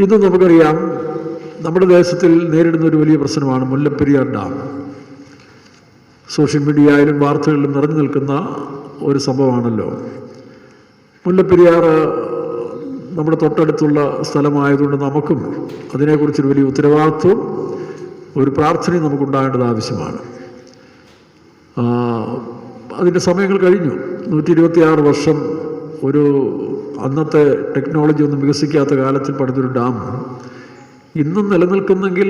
ഇന്ന് നമുക്കറിയാം, നമ്മുടെ ദേശത്തിൽ നേരിടുന്ന ഒരു വലിയ പ്രശ്നമാണ് മുല്ലപ്പെരിയാർ ഡാം. സോഷ്യൽ മീഡിയയിലും വാർത്തകളിലും നിറഞ്ഞു നിൽക്കുന്ന ഒരു സംഭവമാണല്ലോ. മുല്ലപ്പെരിയാർ നമ്മുടെ തൊട്ടടുത്തുള്ള സ്ഥലമായതുകൊണ്ട് നമുക്കും അതിനെക്കുറിച്ചൊരു വലിയ ഉത്തരവാദിത്വവും ഒരു പ്രാർത്ഥനയും നമുക്കുണ്ടാകേണ്ടത് ആവശ്യമാണ്. അതിൻ്റെ സമയങ്ങൾ കഴിഞ്ഞു. 126 വർഷം ഒരു അന്നത്തെ ടെക്നോളജി ഒന്നും വികസിക്കാത്ത കാലത്തിൽ പണിതൊരു ഡാം ഇന്നും നിലനിൽക്കുന്നെങ്കിൽ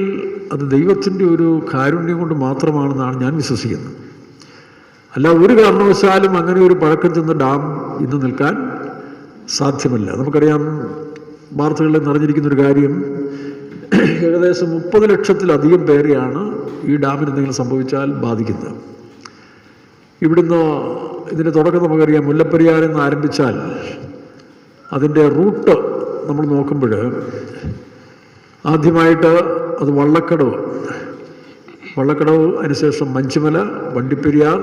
അത് ദൈവത്തിൻ്റെ ഒരു കാരുണ്യം കൊണ്ട് മാത്രമാണെന്നാണ് ഞാൻ വിശ്വസിക്കുന്നത്. അല്ല, ഒരു കാരണവശാലും അങ്ങനെ ഒരു പഴക്കം ചെന്ന ഡാം ഇന്ന് നിൽക്കാൻ സാധ്യമല്ല. നമുക്കറിയാം, വാർത്തകളിൽ നിറഞ്ഞിരിക്കുന്നൊരു കാര്യം, ഏകദേശം 30 ലക്ഷത്തിലധികം പേരെയാണ് ഈ ഡാമിന് എന്തെങ്കിലും സംഭവിച്ചാൽ ബാധിക്കുന്നത്. ഇവിടുന്ന് ഇതിൻ്റെ തുടക്കം നമുക്കറിയാം, മുല്ലപ്പെരിയാറിൽ നിന്ന് ആരംഭിച്ചാൽ അതിൻ്റെ റൂട്ട് നമ്മൾ നോക്കുമ്പോൾ ആദ്യമായിട്ട് അത് വള്ളക്കടവ്, അതിനുശേഷം മഞ്ചുമല, വണ്ടിപ്പെരിയാർ,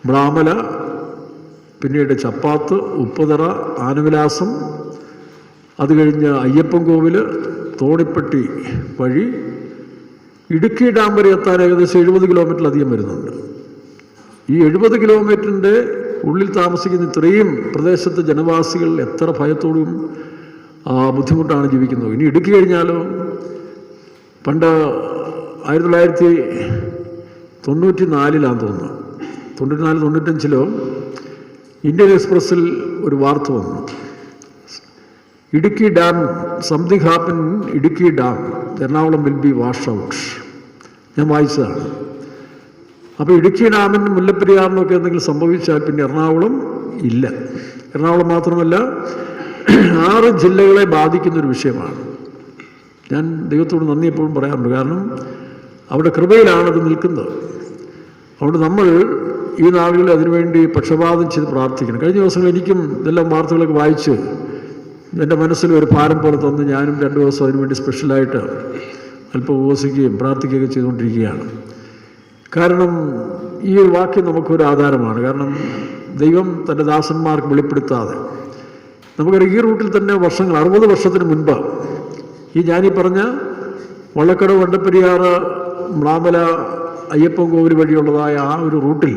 മ്ലാമല, പിന്നീട് ചപ്പാത്ത്, ഉപ്പുതറ, ആനവിലാസം, അത് കഴിഞ്ഞ് അയ്യപ്പൻകോവിൽ, തോണിപ്പെട്ടി വഴി ഇടുക്കി ഡാം വരെ എത്താൻ ഏകദേശം 70 കിലോമീറ്ററിലധികം വരുന്നുണ്ട്. ഈ 70 കിലോമീറ്ററിൻ്റെ ഉള്ളിൽ താമസിക്കുന്ന ഇത്രയും പ്രദേശത്തെ ജനവാസികൾ എത്ര ഭയത്തോടും ബുദ്ധിമുട്ടാണ് ജീവിക്കുന്നത്. ഇനി ഇടുക്കി കഴിഞ്ഞാലോ, പണ്ട് 1994 തോന്നുന്നു, 94-95 ഇന്ത്യൻ എക്സ്പ്രസ്സിൽ ഒരു വാർത്ത വന്നു, Idukki dam, something happen Idukki dam, Ernakulam will be wash out. ഞാൻ വായിച്ചതാണ്. അപ്പോൾ ഇടുക്കി ഡാമിന് മുല്ലപ്പെരിയാറിനൊക്കെ എന്തെങ്കിലും സംഭവിച്ചാൽ പിന്നെ എറണാകുളം ഇല്ല. എറണാകുളം മാത്രമല്ല, 6 ജില്ലകളെ ബാധിക്കുന്നൊരു വിഷയമാണ്. ഞാൻ ദൈവത്തോട് നന്ദി എപ്പോഴും പറയാറുണ്ട്. കാരണം അവിടെ കൃപയിലാണത് നിൽക്കുന്നത്. അതുകൊണ്ട് നമ്മൾ ഈ നാളുകളിൽ അതിനുവേണ്ടി പക്ഷപാതം ചെയ്ത് പ്രാർത്ഥിക്കണം. കഴിഞ്ഞ ദിവസങ്ങൾ എനിക്കും ഇതെല്ലാം വാർത്തകളൊക്കെ വായിച്ച് എൻ്റെ മനസ്സിൽ ഒരു ഭാരം പോലെ തന്ന് ഞാനും 2 ദിവസം അതിനുവേണ്ടി സ്പെഷ്യലായിട്ട് അല്പം ഉപവസിക്കുകയും പ്രാർത്ഥിക്കുകയൊക്കെ ചെയ്തുകൊണ്ടിരിക്കുകയാണ്. കാരണം ഈ ഒരു വാക്യം നമുക്കൊരു ആധാരമാണ്. കാരണം ദൈവം തൻ്റെ ദാസന്മാർക്ക് വെളിപ്പെടുത്താതെ, നമുക്കറിയാം, ഈ റൂട്ടിൽ തന്നെ വർഷങ്ങൾ, 60 വർഷത്തിന് മുൻപ് ഞാനീ പറഞ്ഞ വള്ളക്കടവ്, വണ്ടിപ്പെരിയാർ, മ്ലാമല, അയ്യപ്പൻകോവിൽ വഴിയുള്ളതായ ആ ഒരു റൂട്ടിൽ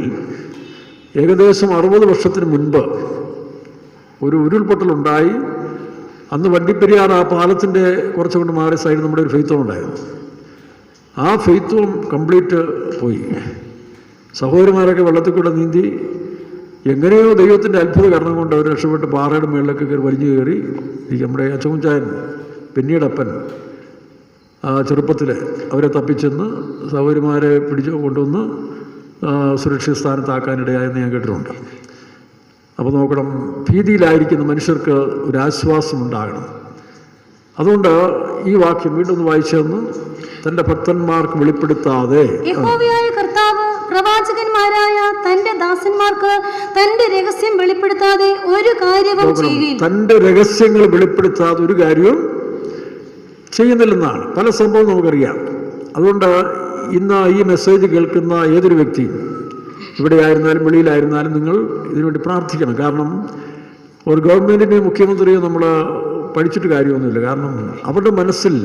ഏകദേശം 60 വർഷത്തിന് മുൻപ് ഒരു ഉരുൾപൊട്ടലുണ്ടായി. അന്ന് വണ്ടിപ്പെരിയാർ ആ പാലത്തിൻ്റെ കുറച്ചുകൊണ്ട് മാറിയ സൈഡിൽ നമ്മുടെ ഒരു ഫെയ്ത്തോം ഉണ്ടായിരുന്നു. ആ ഫെയ്ത്തും കംപ്ലീറ്റ് പോയി. സഹോദരന്മാരൊക്കെ വെള്ളത്തിൽ കൂടെ നീന്തി എങ്ങനെയോ ദൈവത്തിൻ്റെ അത്ഭുത കാരണം കൊണ്ട് അവർ രക്ഷപ്പെട്ട് പാറയുടെ മുകളിലൊക്കെ കയറി വലിഞ്ഞു കയറി. നമ്മുടെ അച്ചമുച്ചായൻ പിന്നീടപ്പൻ ചെറുപ്പത്തിൽ അവരെ തപ്പിച്ചെന്ന് സഹോദരന്മാരെ പിടിച്ചു കൊണ്ടുവന്ന് സുരക്ഷിത സ്ഥാനത്താക്കാനിടയായെന്ന് ഞാൻ കേട്ടിട്ടുണ്ട്. അപ്പോൾ നോക്കണം, ഭീതിയിലായിരിക്കുന്ന മനുഷ്യർക്ക് ഒരാശ്വാസമുണ്ടാകണം. അതുകൊണ്ട് ഈ വാക്യം വീണ്ടും ഒന്ന് വായിച്ചെന്ന്, തൻ്റെ ഭക്തന്മാർക്ക് വെളിപ്പെടുത്താതെ യഹോവയായ കർത്താവ് പ്രവാചകന്മാരായ തന്റെ ദാസന്മാർക്ക് തന്റെ രഹസ്യം വെളിപ്പെടുത്താതെ ഒരു കാര്യവും ചെയ്യില്ല. തന്റെ രഹസ്യങ്ങൾ വെളിപ്പെടുത്താതെ ഒരു കാര്യവും ചെയ്യുന്നില്ലെന്നാണ്. പല സംഭവം നമുക്കറിയാം. അതുകൊണ്ട് ഇന്ന് ഈ മെസ്സേജ് കേൾക്കുന്ന ഏതൊരു വ്യക്തിയും, ഇവിടെ ആയിരുന്നാലും വെളിയിലായിരുന്നാലും, നിങ്ങൾ ഇതിനുവേണ്ടി പ്രാർത്ഥിക്കണം. കാരണം ഒരു ഗവൺമെൻറ്റിനെയോ മുഖ്യമന്ത്രിയോ നമ്മൾ പഠിച്ചിട്ട് കാര്യമൊന്നുമില്ല. കാരണം അവരുടെ മനസ്സിൽ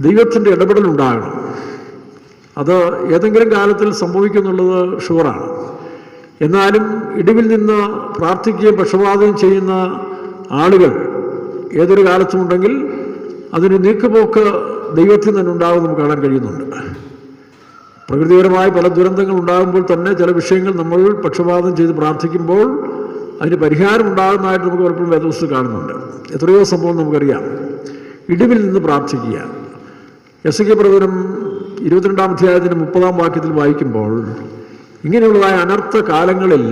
ദൈവത്തിൻ്റെ ഇടപെടലുണ്ടാകണം. അത് ഏതെങ്കിലും കാലത്തിൽ സംഭവിക്കുമെന്നുള്ളത് ഷുവറാണ്. എന്നാലും ഇടിവിൽ നിന്ന് പ്രാർത്ഥിക്കുകയും പക്ഷപാതം ചെയ്യുന്ന ആളുകൾ ഏതൊരു കാലത്തുമുണ്ടെങ്കിൽ അതിന് നീക്കുപോക്ക് ദൈവത്തിൽ തന്നെ ഉണ്ടാകും നമുക്ക് കാണാൻ കഴിയുന്നുണ്ട്. പ്രകൃതിപരമായ പല ദുരന്തങ്ങൾ ഉണ്ടാകുമ്പോൾ തന്നെ ചില വിഷയങ്ങൾ നമ്മൾ പക്ഷപാതം ചെയ്ത് പ്രാർത്ഥിക്കുമ്പോൾ അതിന് പരിഹാരം ഉണ്ടാകുന്നതായിട്ട് നമുക്ക് പലപ്പോഴും വേദപുസ്തകത്തിൽ കാണുന്നുണ്ട്. എത്രയോ സംഭവം നമുക്കറിയാം. ഇടിവിൽ നിന്ന് പ്രാർത്ഥിക്കുക. എസെക്കിയേൽ പ്രവചനം 22-ാം അധ്യായത്തിൻ്റെ 30-ാം വാക്യത്തിൽ വായിക്കുമ്പോൾ ഇങ്ങനെയുള്ളതായ അനർത്ഥ കാലങ്ങളിൽ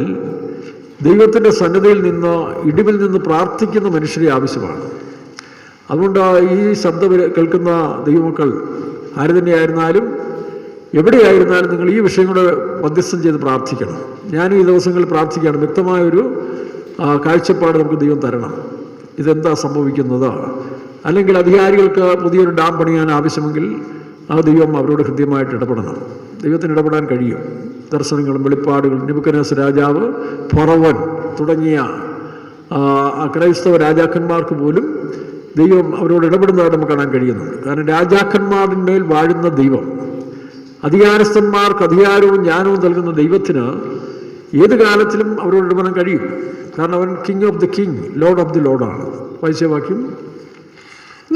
ദൈവത്തിൻ്റെ സന്നിധിയിൽ നിന്ന്, ഇടിവിൽ നിന്ന് പ്രാർത്ഥിക്കുന്ന മനുഷ്യരെ ആവശ്യമാണ്. അതുകൊണ്ട് ഈ ശബ്ദം കേൾക്കുന്ന ദൈവമക്കൾ ആര് തന്നെയായിരുന്നാലും എവിടെയായിരുന്നാലും നിങ്ങൾ ഈ വിഷയങ്ങളെ മധ്യസ്ഥം ചെയ്ത് പ്രാർത്ഥിക്കണം. ഞാനും ഈ ദിവസങ്ങളിൽ പ്രാർത്ഥിക്കുകയാണ്. വ്യക്തമായൊരു കാഴ്ചപ്പാട് നമുക്ക് ദൈവം തരണം. ഇതെന്താ സംഭവിക്കുന്നത്? അല്ലെങ്കിൽ അധികാരികൾക്ക് പുതിയൊരു ഡാം പണിയാൻ ആവശ്യമെങ്കിൽ ആ ദൈവം അവരോട് ഹൃദ്യമായിട്ട് ഇടപെടണം. ദൈവത്തിന് ഇടപെടാൻ കഴിയും. ദർശനങ്ങളും വെളിപ്പാടുകളും നെബൂഖദ്നേസർ രാജാവ്, ഫറവോൻ തുടങ്ങിയ ക്രൈസ്തവ രാജാക്കന്മാർക്ക് പോലും ദൈവം അവരോട് ഇടപെടുന്നതായിട്ട് നമുക്ക് കാണാൻ കഴിയുന്നുണ്ട്. കാരണം രാജാക്കന്മാരിന്മേൽ വാഴുന്ന ദൈവം, അധികാരസ്ഥന്മാർക്ക് അധികാരവും ജ്ഞാനവും നൽകുന്ന ദൈവത്തിന് ഏത് കാലത്തിലും അവരോട് ഇടപെടാൻ കഴിയും. കാരണം അവൻ king of the king, lord of the ലോർഡാണ്. വായിച്ചവാക്യം: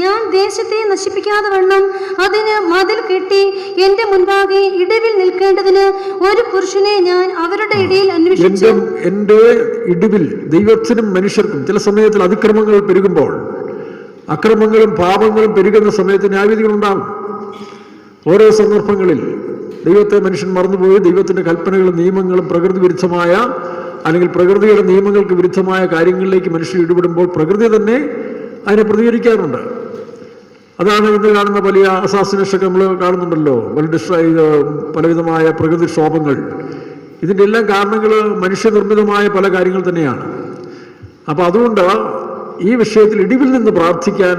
ഞാൻ ദേശത്തെ നശിപ്പിക്കാതെ വണ്ണം അതിന് മതിൽ കെട്ടി എന്റെ മുൻപാകെ ഇടിവിൽ നിൽക്കേണ്ടതിന് ഒരു പുരുഷനെ ഞാൻ അവരുടെ ഇടയിൽ അന്വേഷിച്ചു. എന്റെ ഇടിവിൽ ദൈവത്തിനും മനുഷ്യർക്കും ചില സമയത്തിൽ അതിക്രമങ്ങൾ പെരുകുമ്പോൾ, അക്രമങ്ങളും പാപങ്ങളും പെരുകുന്ന സമയത്ത് ന്യായവിധികൾ ഉണ്ടാകും. ഓരോ സന്ദർഭങ്ങളിൽ ദൈവത്തെ മനുഷ്യൻ മറന്നുപോയി ദൈവത്തിൻ്റെ കൽപ്പനകളും നിയമങ്ങളും പ്രകൃതി വിരുദ്ധമായ അല്ലെങ്കിൽ പ്രകൃതിയുടെ നിയമങ്ങൾക്ക് വിരുദ്ധമായ കാര്യങ്ങളിലേക്ക് മനുഷ്യൻ ഇടപെടുമ്പോൾ പ്രകൃതി തന്നെ അതിനെ പ്രതികരിക്കാറുണ്ട്. അതാണ് ഇന്ന് കാണുന്ന വലിയ അസാസിനേഷനൊക്കെ നമ്മൾ കാണുന്നുണ്ടല്ലോ, പലവിധമായ പ്രകൃതിക്ഷോഭങ്ങൾ. ഇതിൻ്റെ എല്ലാം കാരണങ്ങൾ മനുഷ്യനിർമ്മിതമായ പല കാര്യങ്ങൾ തന്നെയാണ്. അപ്പോൾ അതുകൊണ്ട് ഈ വിഷയത്തിൽ ഇടിവിൽ നിന്ന് പ്രാർത്ഥിക്കാൻ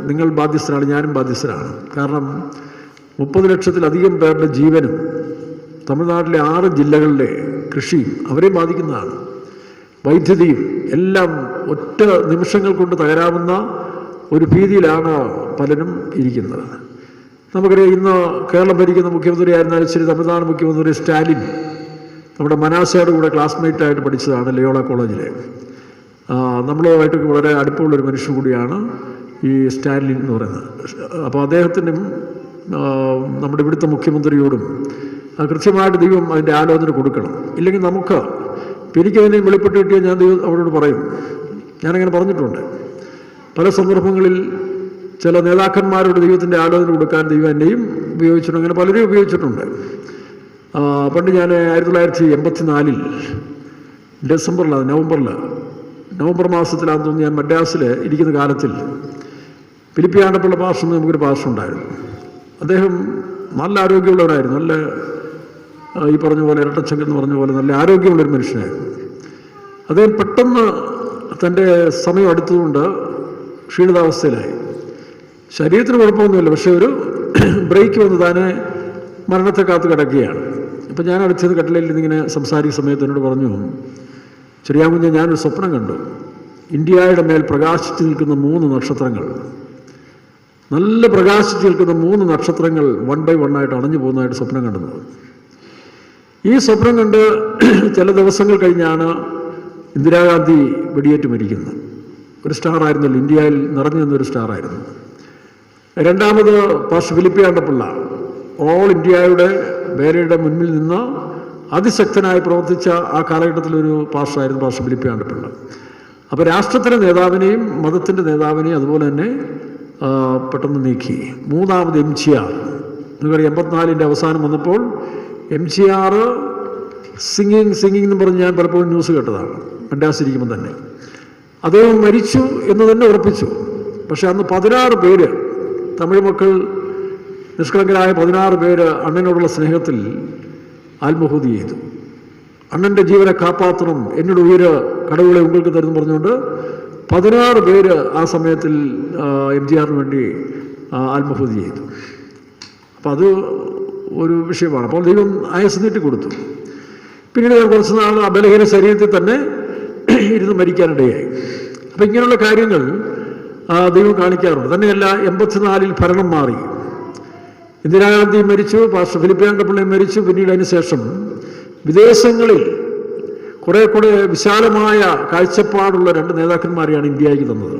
നിങ്ങൾ ബാധ്യസ്ഥരാണ്, ഞാനും ബാധ്യസ്ഥരാണ്. കാരണം 30 ലക്ഷത്തിലധികം പേരുടെ ജീവനും തമിഴ്നാട്ടിലെ 6 ജില്ലകളിലെ കൃഷിയും അവരെ ബാധിക്കുന്നതാണ്. വൈദ്യുതിയും എല്ലാം ഒറ്റ നിമിഷങ്ങൾ കൊണ്ട് തകരാവുന്ന ഒരു ഭീതിയിലാണ് പലരും ഇരിക്കുന്നത്. നമുക്കറിയാം, ഇന്ന് കേരളം ഭരിക്കുന്ന മുഖ്യമന്ത്രി ആയിരുന്നാലും ശരി, തമിഴ്നാട് മുഖ്യമന്ത്രി സ്റ്റാലിൻ നമ്മുടെ മനാസയുടെ കൂടെ ക്ലാസ്മേറ്റായിട്ട് പഠിച്ചതാണ് ലയോള കോളേജിലെ. നമ്മളുമായിട്ടൊക്കെ വളരെ അടുപ്പമുള്ളൊരു മനുഷ്യൻ കൂടിയാണ് ഈ സ്റ്റാലിൻ എന്ന് പറയുന്നത്. അപ്പോൾ അദ്ദേഹത്തിനും നമ്മുടെ ഇവിടുത്തെ മുഖ്യമന്ത്രിയോടും കൃത്യമായിട്ട് ദൈവം അതിൻ്റെ ആലോചന കൊടുക്കണം. ഇല്ലെങ്കിൽ നമുക്ക് എനിക്കതിനെ വെളിപ്പെട്ട് കിട്ടിയാൽ ഞാൻ ദൈവം അവരോട് പറയും. ഞാനങ്ങനെ പറഞ്ഞിട്ടുണ്ട് പല സന്ദർഭങ്ങളിൽ. ചില നേതാക്കന്മാരോട് ദൈവത്തിൻ്റെ ആലോചന കൊടുക്കാൻ ദൈവം എന്നെയും ഉപയോഗിച്ചിട്ടുണ്ട്, അങ്ങനെ പലരും ഉപയോഗിച്ചിട്ടുണ്ട്. പണ്ട് ഞാൻ 1984 ഡിസംബറിലാണ്, നവംബർ മാസത്തിലാണെന്ന് തോന്നുന്നു, ഞാൻ മദ്രാസിൽ ഇരിക്കുന്ന കാലത്തിൽ ഫിലിപ്പിയാണ്ടപ്പുള്ള പാസ്റ്റർ എന്ന് നമുക്കൊരു പാസ്റ്റർ ഉണ്ടായിരുന്നു. അദ്ദേഹം നല്ല ആരോഗ്യമുള്ളവരായിരുന്നു. നല്ല ഈ പറഞ്ഞ പോലെ ഇരട്ടച്ചങ്ക് എന്ന് പറഞ്ഞ പോലെ നല്ല ആരോഗ്യമുള്ളൊരു മനുഷ്യനായിരുന്നു. അദ്ദേഹം പെട്ടെന്ന് തൻ്റെ സമയം അടുത്തതുകൊണ്ട് ക്ഷീണിതാവസ്ഥയിലായി. ശരീരത്തിന് കുഴപ്പമൊന്നുമില്ല, പക്ഷേ ഒരു ബ്രേക്ക് വന്ന് താനെ മരണത്തെ കാത്ത് കിടക്കുകയാണ്. അപ്പം ഞാൻ അടുത്തത് കട്ടിലയിൽ നിന്നിങ്ങനെ സംസാരിക്കുന്ന സമയത്ത് എന്നോട് പറഞ്ഞു, ചെറിയാകുഞ്ഞ്, ഞാനൊരു സ്വപ്നം കണ്ടു. ഇന്ത്യയുടെ മേൽ പ്രകാശിച്ചു നിൽക്കുന്ന 3 നക്ഷത്രങ്ങൾ, നല്ല പ്രകാശിച്ചു നിൽക്കുന്ന 3 നക്ഷത്രങ്ങൾ 1 by 1 ആയിട്ട് അണഞ്ഞു പോകുന്നതായിട്ട് സ്വപ്നം കണ്ടത്. ഈ സ്വപ്നം കണ്ട് ചില ദിവസങ്ങൾ കഴിഞ്ഞാണ് ഇന്ദിരാഗാന്ധി വെടിയേറ്റ് മരിക്കുന്നത്. ഒരു സ്റ്റാറായിരുന്നല്ലോ, ഇന്ത്യയിൽ നിറഞ്ഞു നിന്നൊരു സ്റ്റാറായിരുന്നു. രണ്ടാമത് പാസ്റ്റർ ഫിലിപ്പിയാണ്ടപ്പിള്ള, ഓൾ ഇന്ത്യയുടെ വേലയുടെ മുന്നിൽ നിന്ന് അതിശക്തനായി പ്രവർത്തിച്ച ആ കാലഘട്ടത്തിലൊരു പാസ്റ്ററായിരുന്നു പാസ്റ്റർ ഫിലിപ്പിയാണ്ടപ്പിള്ള. അപ്പോൾ രാഷ്ട്രത്തിൻ്റെ നേതാവിനെയും മതത്തിൻ്റെ നേതാവിനെയും അതുപോലെ തന്നെ പെട്ടെന്ന് നീക്കി. മൂന്നാമത് MGR, നിങ്ങൾക്കറിയാം 84 അവസാനം വന്നപ്പോൾ MGR സിംഗിങ് എന്ന് പറഞ്ഞ് ഞാൻ പലപ്പോഴും ന്യൂസ് കേട്ടതാണ് മദ്രാസിരിക്കുമ്പോൾ തന്നെ. അദ്ദേഹം മരിച്ചു എന്ന് തന്നെ ഉറപ്പിച്ചു. പക്ഷെ അന്ന് 16 പേര്, തമിഴ് മക്കൾ, നിഷ്കളങ്കരായ 16 പേര് അണ്ണനോടുള്ള സ്നേഹത്തിൽ ആത്മഹൂതി ചെയ്തു. അണ്ണൻ്റെ ജീവനെ കാപ്പാത്തണം, എന്നോട് ഉയര് കടവുകളെ ഉങ്ങൾക്ക് തരുന്നു പറഞ്ഞുകൊണ്ട് 16 പേര് ആ സമയത്തിൽ MGR വേണ്ടി ആത്മഹൂതി ചെയ്തു. അപ്പം അത് ഒരു വിഷയമാണ്. അപ്പോൾ ദൈവം ആയുസ്സ് നീട്ടി കൊടുത്തു. പിന്നീട് കുറച്ച് നാൾ ആ ബലഹീന ശരീരത്തിൽ തന്നെ ഇരുന്ന് മരിക്കാനിടയായി. അപ്പം ഇങ്ങനെയുള്ള കാര്യങ്ങൾ ദൈവം കാണിക്കാറുണ്ട്. തന്നെയല്ല, 84 ഭരണം മാറി. ഇന്ദിരാഗാന്ധി മരിച്ചു, പാസ്റ്റർ ഫിലിപ്പിയാണ്ടപ്പിള്ളയും മരിച്ചു. പിന്നീട് അതിന് ശേഷം വിദേശങ്ങളിൽ കുറേ വിശാലമായ കാഴ്ചപ്പാടുള്ള 2 നേതാക്കന്മാരെയാണ് ഇന്ത്യയ്ക്ക് തന്നത്.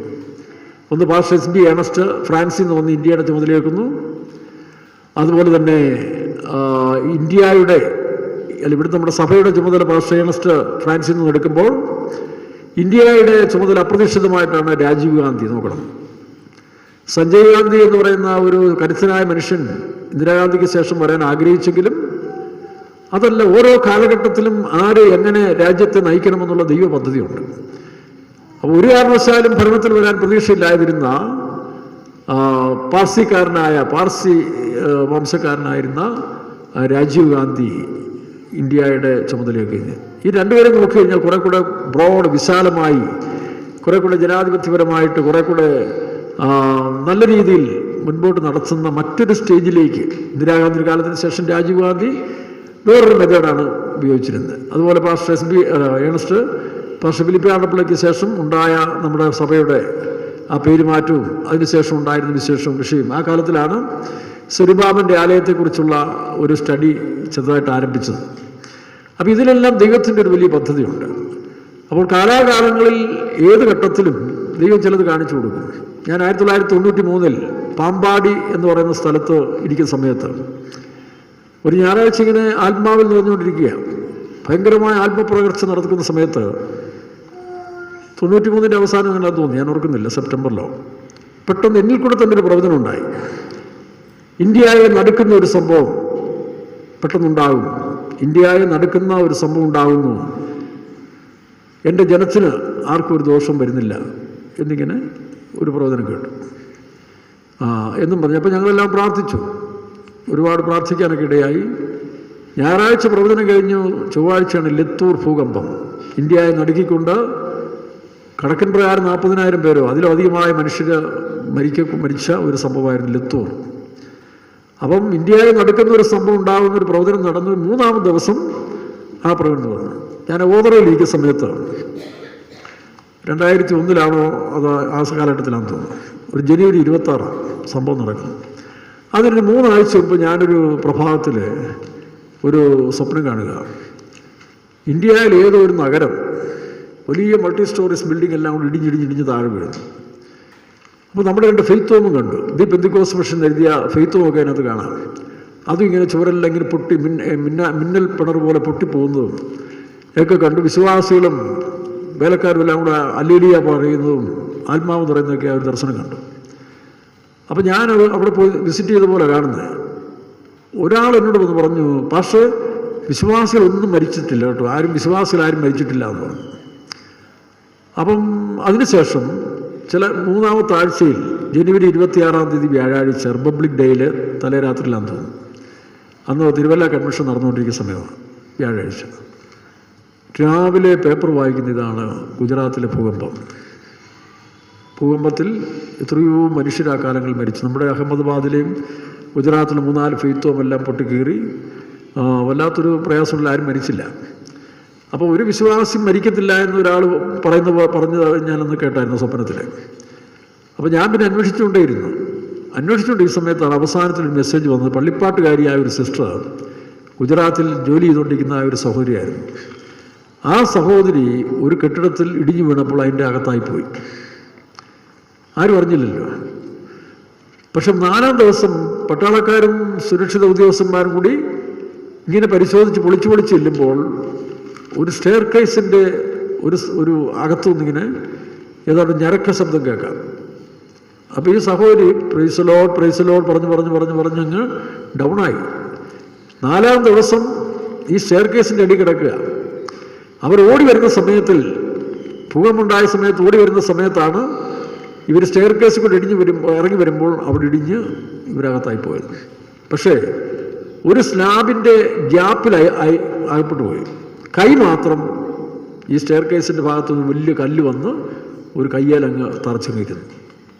ഒന്ന് പാസ്റ്റർ SB ഏണസ്റ്റ് ഫ്രാൻസിൽ നിന്ന് വന്ന് ഇന്ത്യയുടെ ചുമതലയേൽക്കുന്നു. അതുപോലെ തന്നെ ഇന്ത്യയുടെ ഇവിടുത്തെ നമ്മുടെ സഭയുടെ ചുമതല പാസ്റ്റർ ഏണസ്റ്റ് ഫ്രാൻസിൽ നിന്ന് എടുക്കുമ്പോൾ ഇന്ത്യയുടെ ചുമതല അപ്രതീക്ഷിതമായിട്ടാണ് രാജീവ് ഗാന്ധി. നോക്കണം, സഞ്ജയ് ഗാന്ധി എന്ന് പറയുന്ന ഒരു കരുത്തനായ മനുഷ്യൻ ഇന്ദിരാഗാന്ധിക്ക് ശേഷം വരാൻ ആഗ്രഹിച്ചെങ്കിലും അതല്ല, ഓരോ കാലഘട്ടത്തിലും ആരെ എങ്ങനെ രാജ്യത്തെ നയിക്കണമെന്നുള്ള ദൈവ പദ്ധതിയുണ്ട്. അപ്പോൾ ഒരു കാരണവശാലും ഭരണത്തിൽ വരാൻ പ്രതീക്ഷയില്ലാതിരുന്ന പാർസി വംശക്കാരനായിരുന്ന രാജീവ് ഗാന്ധി ഇന്ത്യയുടെ ചുമതലയൊക്കെ. ഈ 2 പേരെ നോക്കിക്കഴിഞ്ഞാൽ കുറെ കൂടെ ബ്രോഡ്, വിശാലമായി, കുറെ കൂടെ ജനാധിപത്യപരമായിട്ട്, കുറെ കൂടെ നല്ല രീതിയിൽ മുൻപോട്ട് നടത്തുന്ന മറ്റൊരു സ്റ്റേജിലേക്ക് ഇന്ദിരാഗാന്ധി കാലത്തിന് ശേഷം രാജീവ് ഗാന്ധി വേറൊരു മെത്തേഡാണ് ഉപയോഗിച്ചിരുന്നത്. അതുപോലെ പാസ്റ്റർ SB ഏണസ്റ്റ്, പാസ്റ്റർ ഫിലിപ്പിയാണ്ടപ്പിള്ളയ്ക്ക് ശേഷം ഉണ്ടായ നമ്മുടെ സഭയുടെ ആ പേരുമാറ്റവും അതിനുശേഷം ഉണ്ടായിരുന്ന വിഷയം ആ കാലത്തിലാണ് സെരുബാബന്റെ ആലയത്തെക്കുറിച്ചുള്ള ഒരു സ്റ്റഡി ചെറുതായിട്ട് ആരംഭിച്ചത്. അപ്പോൾ ഇതിലെല്ലാം ദൈവത്തിൻ്റെ ഒരു വലിയ പദ്ധതിയുണ്ട്. അപ്പോൾ കാലാകാലങ്ങളിൽ ഏത് ഘട്ടത്തിലും ദൈവം ചിലത് കാണിച്ചു കൊടുക്കും. ഞാൻ 1993 പാമ്പാടി എന്ന് പറയുന്ന സ്ഥലത്ത് ഇരിക്കുന്ന സമയത്ത് ഒരു ഞായറാഴ്ച ഇങ്ങനെ ആത്മാവിൽ നിറഞ്ഞുകൊണ്ടിരിക്കുക, ഭയങ്കരമായ ആത്മപ്രകർച്ച നടക്കുന്ന സമയത്ത് 93 അവസാനം അങ്ങനെ തോന്നി, ഞാൻ ഓർക്കുന്നില്ല, സെപ്റ്റംബറിലോ, പെട്ടെന്ന് എന്നിൽ കൂടെ തന്നെ ഒരു പ്രവചനം ഉണ്ടായി. ഇന്ത്യയെ നടുക്കുന്ന ഒരു സംഭവം പെട്ടെന്നുണ്ടാകും, ഇന്ത്യയെ നടുക്കുന്ന ഒരു സംഭവം ഉണ്ടാകുന്നു, എൻ്റെ ജനത്തിന് ആർക്കും ഒരു ദോഷം വരുന്നില്ല എന്നിങ്ങനെ ഒരു പ്രവചനം കേട്ടു. എന്നും പറഞ്ഞു. അപ്പോൾ ഞങ്ങളെല്ലാം പ്രാർത്ഥിച്ചു, ഒരുപാട് പ്രാർത്ഥിക്കാനൊക്കെ ഇടയായി. ഞായറാഴ്ച പ്രവചനം കഴിഞ്ഞു, ചൊവ്വാഴ്ചയാണ് ലത്തൂർ ഭൂകമ്പം. ഇന്ത്യയെ നടുക്കിക്കൊണ്ട് കണക്കിൻ പ്രകാരം 40,000 പേരോ അതിലും അധികമായ മനുഷ്യർ മരിച്ച ഒരു സംഭവമായിരുന്നു ലത്തൂർ. അപ്പം ഇന്ത്യയെ നടുക്കുന്ന ഒരു സംഭവം ഉണ്ടാകുന്ന ഒരു പ്രവചനം നടന്നു. 3-ാമത്തെ ദിവസം ആ പ്രവചനം വന്നു. ഞാൻ ഓതറയിലിരിക്കുന്ന സമയത്ത് 2001 അത് ആ കാലഘട്ടത്തിലാണെന്ന് തോന്നുന്നു, ഒരു ജനുവരി 26 സംഭവം നടക്കുന്നു. അതിന് 3 ആഴ്ച മുമ്പ് ഞാനൊരു പ്രഭാതത്തിൽ ഒരു സ്വപ്നം കാണുക. ഇന്ത്യയിൽ ഏതോ ഒരു നഗരം വലിയ മൾട്ടി സ്റ്റോറീസ് ബിൽഡിംഗ് എല്ലാം കൂടി ഇടിഞ്ഞിടിഞ്ഞിടിഞ്ഞ് താഴെ വീഴുന്നു. അപ്പോൾ നമ്മുടെ 2 ഫെയ്ത്ത് ഹോമും കണ്ടു. ദി പെന്തിക്കോസ്ത് മിഷൻ എഴുതിയ ഫെയ്ത്ത് ഹോമൊക്കെ അതിനകത്ത് കാണാം. അതും ഇങ്ങനെ ചുവരെല്ലാം ഇങ്ങനെ പൊട്ടി മിന്നൽ പിണർ പോലെ പൊട്ടിപ്പോകുന്നതും ഒക്കെ കണ്ടു. വിശ്വാസികളും വേലക്കാരും എല്ലാം കൂടെ അല്ലേലിയ പറയുന്നതും ആത്മാവ് പറയുന്നതൊക്കെ ആ ഒരു ദർശനം കണ്ടു. അപ്പോൾ ഞാൻ അവിടെ പോയി വിസിറ്റ് ചെയ്ത പോലെ കാണുന്നത്. ഒരാൾ എന്നോട് വന്ന് പറഞ്ഞു, പക്ഷേ വിശ്വാസികളൊന്നും മരിച്ചിട്ടില്ല കേട്ടോ, വിശ്വാസികളാരും മരിച്ചിട്ടില്ല എന്ന് പറഞ്ഞു. അപ്പം അതിനുശേഷം 3-ാമത്തെ ആഴ്ചയിൽ ജനുവരി 26-ാം തീയതി വ്യാഴാഴ്ച റിപ്പബ്ലിക് ഡേയിൽ തലേരാത്രിയിലാണെന്ന് തോന്നുന്നു, അന്ന് തിരുവല്ല കൺവെൻഷൻ നടന്നുകൊണ്ടിരിക്കുന്ന സമയമാണ് വ്യാഴാഴ്ച. രാവിലെ പേപ്പർ വായിക്കുന്ന ഇതാണ് ഗുജറാത്തിലെ ഭൂകമ്പത്തിൽ എത്രയോ മനുഷ്യർ ആ കാലങ്ങളിൽ മരിച്ചു. നമ്മുടെ അഹമ്മദാബാദിലെയും ഗുജറാത്തിലെ 3-4 ഫെയ്ത്തും എല്ലാം പൊട്ടിക്കീറി വല്ലാത്തൊരു പ്രയാസമുള്ള ആരും മരിച്ചില്ല. അപ്പോൾ ഒരു വിശ്വാസി മരിക്കത്തില്ല എന്നൊരാൾ പറഞ്ഞത് ഞാനൊന്ന് കേട്ടായിരുന്നു സ്വപ്നത്തിൽ. അപ്പോൾ ഞാൻ പിന്നെ അന്വേഷിച്ചുകൊണ്ട് ഈ സമയത്താണ് അവസാനത്തിലൊരു മെസ്സേജ് വന്നത്. പള്ളിപ്പാട്ടുകാരിയായ ഒരു സിസ്റ്റർ ഗുജറാത്തിൽ ജോലി ചെയ്തുകൊണ്ടിരിക്കുന്ന ഒരു സഹോദരിയായിരുന്നു. ആ സഹോദരി ഒരു കെട്ടിടത്തിൽ ഇടിഞ്ഞു വീണപ്പോൾ അതിൻ്റെ അകത്തായിപ്പോയി, ആരും അറിഞ്ഞില്ലല്ലോ. പക്ഷെ 4-ാം ദിവസം പട്ടാളക്കാരും സുരക്ഷിത ഉദ്യോഗസ്ഥന്മാരും കൂടി ഇങ്ങനെ പരിശോധിച്ച് പൊളിച്ച് ചെല്ലുമ്പോൾ ഒരു സ്റ്റെയർ കേസിൻ്റെ ഒരു അകത്തുനിന്നിങ്ങനെ ഏതാണ്ട് ഞരക്ക ശബ്ദം കേൾക്കാം. അപ്പോൾ ഈ സഹോദരി പ്രൈസ് ലോർഡ് പറഞ്ഞ് ഡൗണായി. 4-ാം ദിവസം ഈ സ്റ്റെയർ കേസിൻ്റെ അടി കിടക്കുക. അവർ ഓടി വരുന്ന സമയത്തിൽ, ഭൂകമ്പമുണ്ടായ സമയത്ത് ഓടി വരുന്ന സമയത്താണ് ഇവർ സ്റ്റെയർ കേസ് കൊണ്ട് ഇറങ്ങി വരുമ്പോൾ അവിടെ ഇടിഞ്ഞ് ഇവരകത്തായി പോയത്. പക്ഷേ ഒരു സ്ലാബിൻ്റെ ഗ്യാപ്പിൽ അകപ്പെട്ടു പോയി. കൈ മാത്രം ഈ സ്റ്റെയർ കേസിൻ്റെ ഭാഗത്തുനിന്ന് വലിയ കല്ല് വന്ന് ഒരു കയ്യാലങ്ങ് തറച്ചു നിൽക്കുന്നു.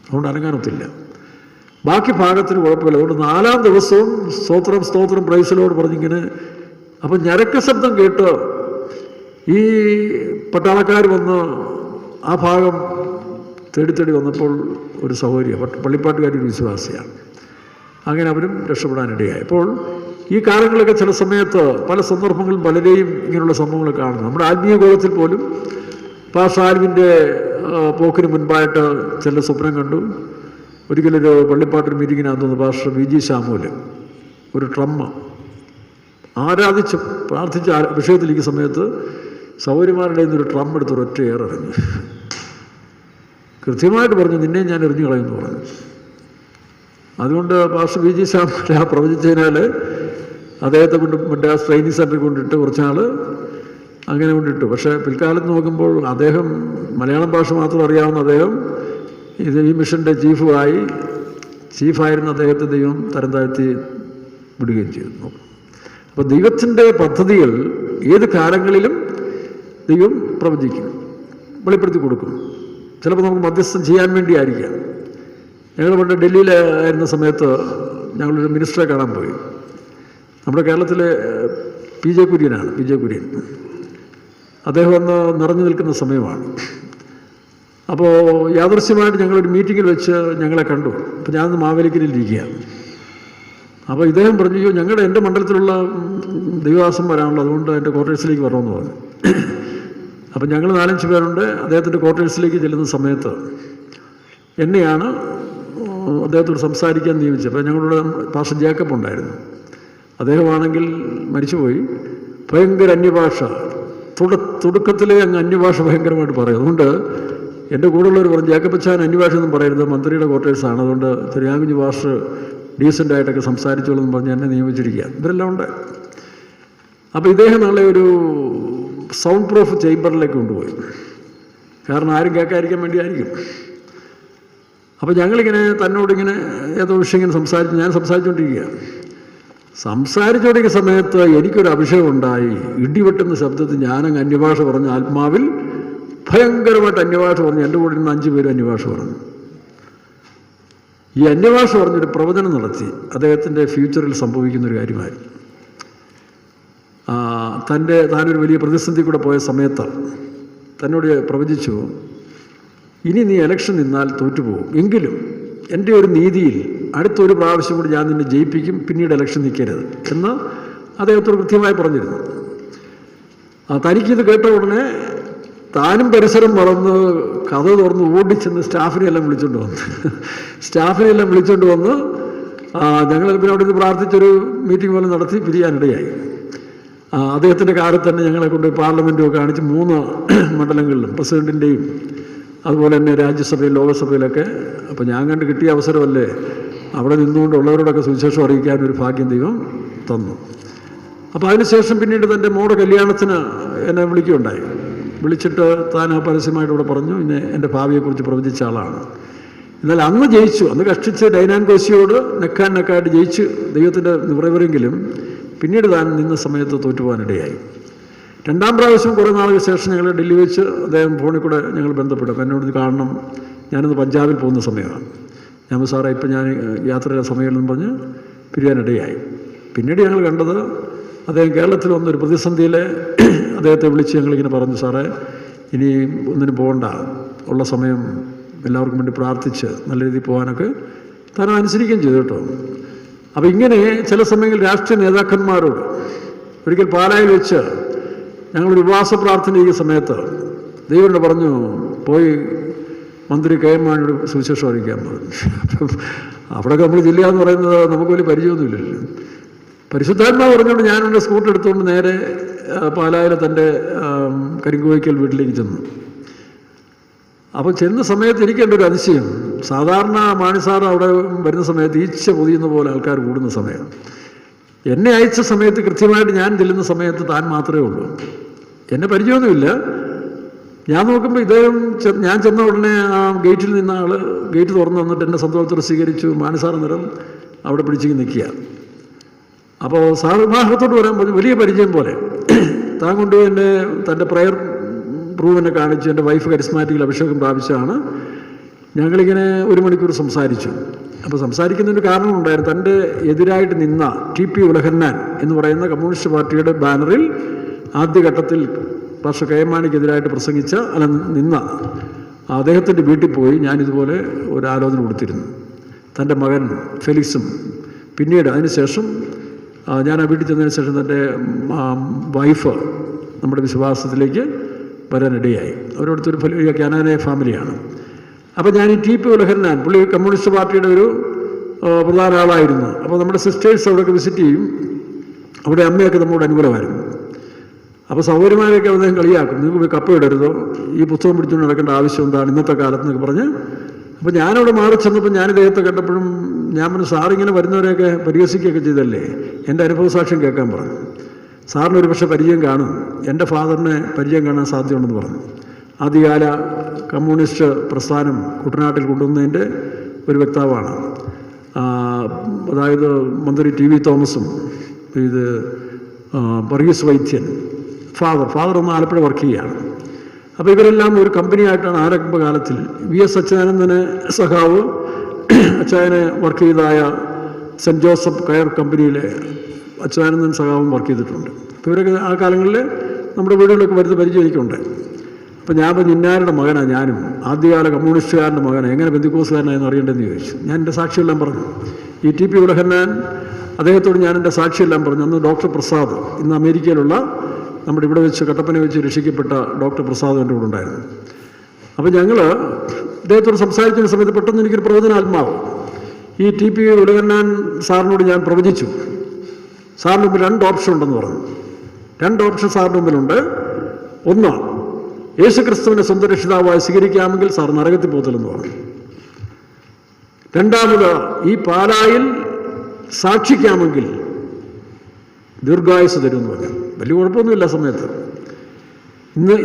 അതുകൊണ്ട് അനങ്ങാനൊത്തില്ല. ബാക്കി ഭാഗത്തിന് കുഴപ്പമില്ല. അതുകൊണ്ട് 4-ാം ദിവസവും സ്തോത്രം പ്രൈസിലോട് പറഞ്ഞിങ്ങനെ. അപ്പം ഞരക്ക ശബ്ദം കേട്ട് ഈ പട്ടാളക്കാർ വന്ന് ആ ഭാഗം തേടി വന്നപ്പോൾ ഒരു സഹോദരി, പള്ളിപ്പാട്ടുകാരി, ഒരു വിശ്വാസിയാണ്. അങ്ങനെ അവരും രക്ഷപ്പെടാനിടയായി. അപ്പോൾ ഈ കാലങ്ങളൊക്കെ ചില സമയത്ത് പല സന്ദർഭങ്ങളിൽ പലരെയും ഇങ്ങനെയുള്ള സംഭവങ്ങൾ കാണുന്നു. നമ്മുടെ ആത്മീയ ഗോളത്തിൽ പോലും പാഷാൽവിൻ്റെ പോക്കിന് മുൻപായിട്ട് ചില സ്വപ്നം കണ്ടു. ഒരിക്കലൊരു പള്ളിപ്പാട്ടൊരു മീറ്റിങ്ങിനകത്തുനിന്ന് പാസ്റ്റർ VG ശാമുല് ഒരു ട്രമ്മ് ആരാധിച്ച് പ്രാർത്ഥിച്ച വിഷയത്തിലിരിക്കുന്ന സമയത്ത് സൗകര്യമാരുടെ ഒരു ട്രം എടുത്ത് ഒരൊറ്റ എറിഞ്ഞു. കൃത്യമായിട്ട് പറഞ്ഞു, നിന്നെ ഞാൻ എറിഞ്ഞു കളയുമെന്ന് പറഞ്ഞു. അതുകൊണ്ട് പാസ്റ്റർ VG ശാമുല് ആ പ്രവചിച്ചതിനാൽ അദ്ദേഹത്തെ കൊണ്ട് മറ്റേ ആ ട്രെയിനിങ് സെൻറ്ററിൽ കൊണ്ടിട്ട് കുറച്ചാൾ അങ്ങനെ കൊണ്ടിട്ടു. പക്ഷേ പിൽക്കാലത്ത് നോക്കുമ്പോൾ അദ്ദേഹം മലയാളം ഭാഷ മാത്രം അറിയാവുന്ന അദ്ദേഹം ഈ മിഷൻ്റെ ചീഫായിരുന്ന അദ്ദേഹത്തെ ദൈവം തരം താഴ്ത്തി വിടുകയും ചെയ്തു. അപ്പോൾ ദൈവത്തിൻ്റെ പദ്ധതികൾ ഏത് കാലങ്ങളിലും ദൈവം പ്രവചിക്കും, വെളിപ്പെടുത്തി കൊടുക്കും. ചിലപ്പോൾ നമുക്ക് മധ്യസ്ഥം ചെയ്യാൻ വേണ്ടിയായിരിക്കാം. ഞങ്ങൾ പണ്ട് ഡൽഹിയിലായിരുന്ന സമയത്ത് ഞങ്ങളൊരു മിനിസ്റ്ററെ കാണാൻ പോയി. നമ്മുടെ കേരളത്തിലെ PJ കുര്യൻ. അദ്ദേഹം അന്ന് നിറഞ്ഞു നിൽക്കുന്ന സമയമാണ്. അപ്പോൾ യാദൃശ്യമായിട്ട് ഞങ്ങളൊരു മീറ്റിങ്ങിൽ വെച്ച് ഞങ്ങളെ കണ്ടു. അപ്പോൾ ഞാനൊന്ന് മാവേലിക്കരയിലിരിക്കുകയാണ്. അപ്പോൾ ഇദ്ദേഹം പറഞ്ഞു, അയ്യോ എൻ്റെ മണ്ഡലത്തിലുള്ള ദൈവദാസം വരാനുള്ളത്, അതുകൊണ്ട് എൻ്റെ ക്വാർട്ടേഴ്സിലേക്ക് വരണമെന്ന് പറഞ്ഞു. അപ്പം ഞങ്ങൾ 4-5 പേരുണ്ട്. അദ്ദേഹത്തിൻ്റെ ക്വാർട്ടേഴ്സിലേക്ക് ചെല്ലുന്ന സമയത്ത് എന്നെയാണ് അദ്ദേഹത്തോട് സംസാരിക്കാൻ നിയമിച്ചത്. അപ്പോൾ ഞങ്ങളുടെ പാസ്റ്റർ ജേക്കബ് ഉണ്ടായിരുന്നു. അദ്ദേഹമാണെങ്കിൽ മരിച്ചുപോയി. ഭയങ്കര അന്യഭാഷ, തുടക്കത്തിലേ അങ്ങ് അന്യഭാഷ ഭയങ്കരമായിട്ട് പറയും. അതുകൊണ്ട് എൻ്റെ കൂടെയുള്ളവർ പറഞ്ഞു, ജേക്കബച്ചാൻ അന്യഭാഷ ഒന്നും പറയരുത്, മന്ത്രിയുടെ ക്വാർട്ടേഴ്സാണ്, അതുകൊണ്ട് ചെറിയാകുഞ്ഞ് ഭാഷ ഡീസൻ്റായിട്ടൊക്കെ സംസാരിച്ചോളെന്ന് പറഞ്ഞ് എന്നെ നിയമിച്ചിരിക്കുക. ഇവരെല്ലാം ഉണ്ട്. അപ്പോൾ ഇദ്ദേഹം നാളെ ഒരു സൗണ്ട് പ്രൂഫ് ചേംബറിലേക്ക് കൊണ്ടുപോയി. കാരണം ആരും കേൾക്കാതിരിക്കാൻ വേണ്ടിയായിരിക്കും. അപ്പോൾ ഞങ്ങളിങ്ങനെ തന്നോടിങ്ങനെ ഏതോ വിഷയം ഇങ്ങനെ ഞാൻ സംസാരിച്ചുകൊണ്ടിരിക്കുന്ന സമയത്ത് എനിക്കൊരു അഭിഷേകം ഉണ്ടായി. ഇടിവെട്ടുന്ന ശബ്ദത്തിൽ ഞാനങ്ങ് അന്യഭാഷ പറഞ്ഞു. ആത്മാവിൽ ഭയങ്കരമായിട്ട് അന്യഭാഷ പറഞ്ഞു. എൻ്റെ കൂടെ നിന്ന് 5 പേരും അന്യഭാഷ പറഞ്ഞു. ഈ അന്യഭാഷ പറഞ്ഞൊരു പ്രവചനം നടത്തി. അദ്ദേഹത്തിൻ്റെ ഫ്യൂച്ചറിൽ സംഭവിക്കുന്നൊരു കാര്യമായിരുന്നു. താനൊരു വലിയ പ്രതിസന്ധി കൂടെ പോയ സമയത്ത് തന്നോട് പ്രവചിച്ചു, ഇനി നീ ഇലക്ഷൻ നിന്നാൽ തോറ്റുപോകും, എങ്കിലും എൻ്റെ ഒരു നീതിയിൽ അടുത്തൊരു പ്രാവശ്യം കൂടി ഞാൻ നിന്നെ ജയിപ്പിക്കും, പിന്നീട് ഇലക്ഷൻ നിൽക്കരുത് എന്ന് അദ്ദേഹത്തോട് കൃത്യമായി പറഞ്ഞിരുന്നു. തനിക്കിത് കേട്ട ഉടനെ താനും പരിസരം മറന്ന് കഥ തുറന്ന് ഓടിച്ചെന്ന് സ്റ്റാഫിനെയെല്ലാം വിളിച്ചുകൊണ്ട് വന്ന് ഞങ്ങൾ പിന്നെ അവിടെ നിന്ന് പ്രാർത്ഥിച്ചൊരു മീറ്റിംഗ് പോലെ നടത്തി പിരിയാനിടയായി. അദ്ദേഹത്തിൻ്റെ കാലത്ത് തന്നെ ഞങ്ങളെ കൊണ്ട് പാർലമെൻറ്റും കാണിച്ച് 3 മണ്ഡലങ്ങളിലും പ്രസിഡൻറ്റിൻ്റെയും അതുപോലെ തന്നെ രാജ്യസഭയിൽ ലോകസഭയിലൊക്കെ. അപ്പോൾ ഞാൻ കണ്ട് കിട്ടിയ അവസരമല്ലേ, അവിടെ നിന്നുകൊണ്ടുള്ളവരോടൊക്കെ സുവിശേഷം അറിയിക്കാൻ ഒരു ഭാഗ്യം ദൈവം തന്നു. അപ്പോൾ അതിനുശേഷം പിന്നീട് തൻ്റെ മോടെ കല്യാണത്തിന് എന്നെ വിളിക്കുകയുണ്ടായി. വിളിച്ചിട്ട് താൻ പരസ്യമായിട്ട് ഇവിടെ പറഞ്ഞു, ഇന്നെ എൻ്റെ ഭാവിയെക്കുറിച്ച് പ്രവചിച്ച ആളാണ്. എന്നാൽ അന്ന് ജയിച്ചു. അന്ന് കഷ്ടിച്ച് ഡൈനാൻ കോശിയോട് നെക്കായിട്ട് ജയിച്ച് ദൈവത്തിൻ്റെ നിറവരെങ്കിലും പിന്നീട് താൻ നിന്ന സമയത്ത് തോറ്റുപോകാനിടയായി. 2ാം പ്രാവശ്യം കുറേ നാളുകൾക്ക് ശേഷം ഞങ്ങൾ ഡൽഹി വെച്ച് അദ്ദേഹം ഫോണിൽ കൂടെ ഞങ്ങൾ ബന്ധപ്പെട്ടു. അപ്പോൾ എന്നോട് കാണണം, ഞാനിന്ന് പഞ്ചാബിൽ പോകുന്ന സമയമാണ്. ഞാൻ സാറേ ഇപ്പം ഞാൻ യാത്രയുടെ സമയമെന്നും പറഞ്ഞ് പിരിയാനിടയായി. പിന്നീട് ഞങ്ങൾ കണ്ടത് അദ്ദേഹം കേരളത്തിൽ വന്നൊരു പ്രതിസന്ധിയിൽ അദ്ദേഹത്തെ വിളിച്ച് ഞങ്ങളിങ്ങനെ പറഞ്ഞു, സാറേ ഇനി ഒന്നിനും പോകണ്ട, ഉള്ള സമയം എല്ലാവർക്കും വേണ്ടി പ്രാർത്ഥിച്ച് നല്ല രീതിയിൽ പോകാനൊക്കെ താൻ അനുസരിക്കുകയും ചെയ്തു കേട്ടോ. അപ്പോൾ ഇങ്ങനെ ചില സമയങ്ങളിൽ രാഷ്ട്രീയ നേതാക്കന്മാരോട് ഒരിക്കൽ പാലായിൽ വെച്ച് ഞങ്ങളൊരു ഉപവാസ പ്രാർത്ഥന ചെയ്യുന്ന സമയത്ത് ദൈവം പറഞ്ഞു, പോയി മന്ത്രി KM മാണിയോട് സുവിശേഷം അറിയിക്കാൻ പറഞ്ഞു. അവിടെയൊക്കെ നമ്മൾ ജില്ല എന്ന് പറയുന്നത് നമുക്ക് വലിയ പരിചയമൊന്നുമില്ലല്ലോ. പരിശുദ്ധാത്മാവ് പറഞ്ഞുകൊണ്ട് ഞാനെൻ്റെ സ്കൂട്ടർ എടുത്തുകൊണ്ട് നേരെ പാലായിലെ തൻ്റെ കരിങ്കോയ്ക്കൽ വീട്ടിലേക്ക് ചെന്നു. അപ്പോൾ ചെന്ന സമയത്ത് എനിക്ക് എൻ്റെ ഒരു അതിശയം, സാധാരണ മാണിസാർ അവിടെ വരുന്ന സമയത്ത് ഈച്ച പൊതിയുന്ന പോലെ ആൾക്കാർ കൂടുന്ന സമയം. എന്നെ അയച്ച സമയത്ത് കൃത്യമായിട്ട് ഞാൻ ചെല്ലുന്ന സമയത്ത് താൻ മാത്രമേ ഉള്ളൂ. എന്നെ പരിചയമൊന്നുമില്ല. ഞാൻ നോക്കുമ്പോൾ ഇദ്ദേഹം ഞാൻ ചെന്ന ഉടനെ ആ ഗേറ്റിൽ നിന്ന ആൾ ഗേറ്റ് തുറന്നു വന്നിട്ട് എന്നെ സന്തോഷത്തോടെ സ്വീകരിച്ചു. മാണിസാർ നിരം അവിടെ പിടിച്ച് നിൽക്കുക. അപ്പോൾ സാർ വിവാഹത്തോട് വരാൻ പറഞ്ഞു, വലിയ പരിചയം പോലെ താൻ കൊണ്ടുപോയി എന്നെ തൻ്റെ പ്രയർ പ്രൂവിനെ കാണിച്ച് എൻ്റെ വൈഫ് കരിസ്മാറ്റിക്കിൽ അഭിഷേകം പ്രാപിച്ചാണ്. ഞങ്ങളിങ്ങനെ 1 മണിക്കൂർ സംസാരിച്ചു. അപ്പോൾ സംസാരിക്കുന്നതിന് കാരണമുണ്ടായിരുന്നു. തൻ്റെ എതിരായിട്ട് നിന്ന TP ഉലഹന്നാൻ എന്ന് പറയുന്ന കമ്മ്യൂണിസ്റ്റ് പാർട്ടിയുടെ ബാനറിൽ ആദ്യഘട്ടത്തിൽ പാസ്റ്റർ KM മാണിക്കെതിരായിട്ട് നിന്ന അദ്ദേഹത്തിൻ്റെ വീട്ടിൽ പോയി ഞാനിതുപോലെ ഒരു ആലോചന കൊടുത്തിരുന്നു. തൻ്റെ മകൻ ഫെലിക്സും പിന്നീട് അതിനുശേഷം ഞാൻ ആ വീട്ടിൽ ചെന്നതിന് ശേഷം തൻ്റെ വൈഫ് നമ്മുടെ വിശ്വാസത്തിലേക്ക് വരാനിടയായി. അവരോടത്തൊരു വലിയ കാനാനായ ഫാമിലിയാണ്. അപ്പോൾ ഞാൻ ഈ TP ഉലഹന്നാൻ, പുള്ളി കമ്മ്യൂണിസ്റ്റ് പാർട്ടിയുടെ ഒരു പ്രധാന ആളായിരുന്നു. അപ്പോൾ നമ്മുടെ സിസ്റ്റേഴ്സ് അവിടെയൊക്കെ വിസിറ്റ് ചെയ്യും. അവിടെ അമ്മയൊക്കെ നമ്മോട് അനുകൂലമായിരുന്നു. അപ്പോൾ സൗകര്യമായൊക്കെ അദ്ദേഹം കളിയാക്കും, നിങ്ങൾക്ക് പോയി കപ്പ ഇടരുതോ, ഈ പുസ്തകം പിടിച്ചുകൊണ്ട് നടക്കേണ്ട ആവശ്യം എന്താണ് ഇന്നത്തെ കാലത്ത് എന്നൊക്കെ പറഞ്ഞ്. അപ്പോൾ ഞാനവിടെ മാറി ചെന്നപ്പോൾ ഞാൻ ഇദ്ദേഹത്തെ കണ്ടപ്പോഴും ഞാൻ പറഞ്ഞു, സാറിങ്ങനെ വരുന്നവരെയൊക്കെ പരിഹസിക്കുകയൊക്കെ ചെയ്തല്ലേ, എൻ്റെ അനുഭവ സാക്ഷ്യം കേൾക്കാൻ പറഞ്ഞു. സാറിന് ഒരു പക്ഷേ പരിചയം കാണും, എൻ്റെ ഫാദറിനെ പരിചയം കാണാൻ സാധ്യതയുണ്ടെന്ന് പറഞ്ഞു. ആദ്യകാല കമ്മ്യൂണിസ്റ്റ് പ്രസ്ഥാനം കുട്ടനാട്ടിൽ കൊണ്ടുവന്നതിൻ്റെ ഒരു വക്താവാണ്. അതായത് മന്ത്രി TV തോമസും ഇത് വർഗീസ് വൈദ്യൻ, ഫാദർ ഒന്ന് ആലപ്പുഴ വർക്ക് ചെയ്യുകയാണ്. അപ്പോൾ ഇവരെല്ലാം ഒരു കമ്പനിയായിട്ടാണ് ആരംഭകാലത്തിൽ VS അച്യുതാനന്ദന് സഖാവ് അച്ചായനെ വർക്ക് ചെയ്തതായ സെൻറ്റ് ജോസഫ് കയർ കമ്പനിയിലെ അച്യുതാനന്ദൻ സഖാവും വർക്ക് ചെയ്തിട്ടുണ്ട്. അപ്പോൾ ഇവരൊക്കെ ആ കാലങ്ങളിൽ നമ്മുടെ വീടുകളിലൊക്കെ വരുന്ന പരിചയം എനിക്കുണ്ട്. അപ്പം ഞാൻ പറഞ്ഞു, ഇന്നാരുടെ മകനാണ് ഞാനും, ആദ്യകാല കമ്മ്യൂണിസ്റ്റുകാരൻ്റെ മകനാണ്, എങ്ങനെ ബന്ധുക്കോസുകാരനായെന്ന് അറിയേണ്ടതെന്ന് ചോദിച്ചു. ഞാൻ എൻ്റെ സാക്ഷിയെല്ലാം പറഞ്ഞു. ഈ ടി പി ഉലഹന്നാൻ അദ്ദേഹത്തോട് ഞാൻ എൻ്റെ സാക്ഷിയെല്ലാം പറഞ്ഞു. അന്ന് ഡോക്ടർ പ്രസാദ്, ഇന്ന് അമേരിക്കയിലുള്ള നമ്മുടെ ഇവിടെ വെച്ച് കട്ടപ്പന വെച്ച് രക്ഷിക്കപ്പെട്ട ഡോക്ടർ പ്രസാദ് എൻ്റെ കൂടെ ഉണ്ടായിരുന്നു. അപ്പോൾ ഞങ്ങൾ അദ്ദേഹത്തോട് സംസാരിക്കുന്ന സമയത്ത് പെട്ടെന്ന് എനിക്കൊരു പ്രവചനാത്മാവ്. ഈ ടി പി ഉലഹന്നാൻ സാറിനോട് ഞാൻ പ്രവചിച്ചു, സാറിന് മുമ്പിൽ 2 ഓപ്ഷൻ ഉണ്ടെന്ന് പറഞ്ഞു. 2 ഓപ്ഷൻ സാറിന് മുമ്പിലുണ്ട്. ഒന്ന്, യേശുക്രിസ്തുവിനെ സ്വന്തം രക്ഷിതാവായി സ്വീകരിക്കാമെങ്കിൽ സാർ നരകത്തിൽ പോകത്തില്ലെന്ന് പറഞ്ഞു. രണ്ടാമത്, ഈ പാലായിൽ സാക്ഷിക്കാമെങ്കിൽ ദീർഘായുസ് തരുമെന്ന് പറഞ്ഞു. വലിയ കുഴപ്പമൊന്നുമില്ല സമയത്ത്.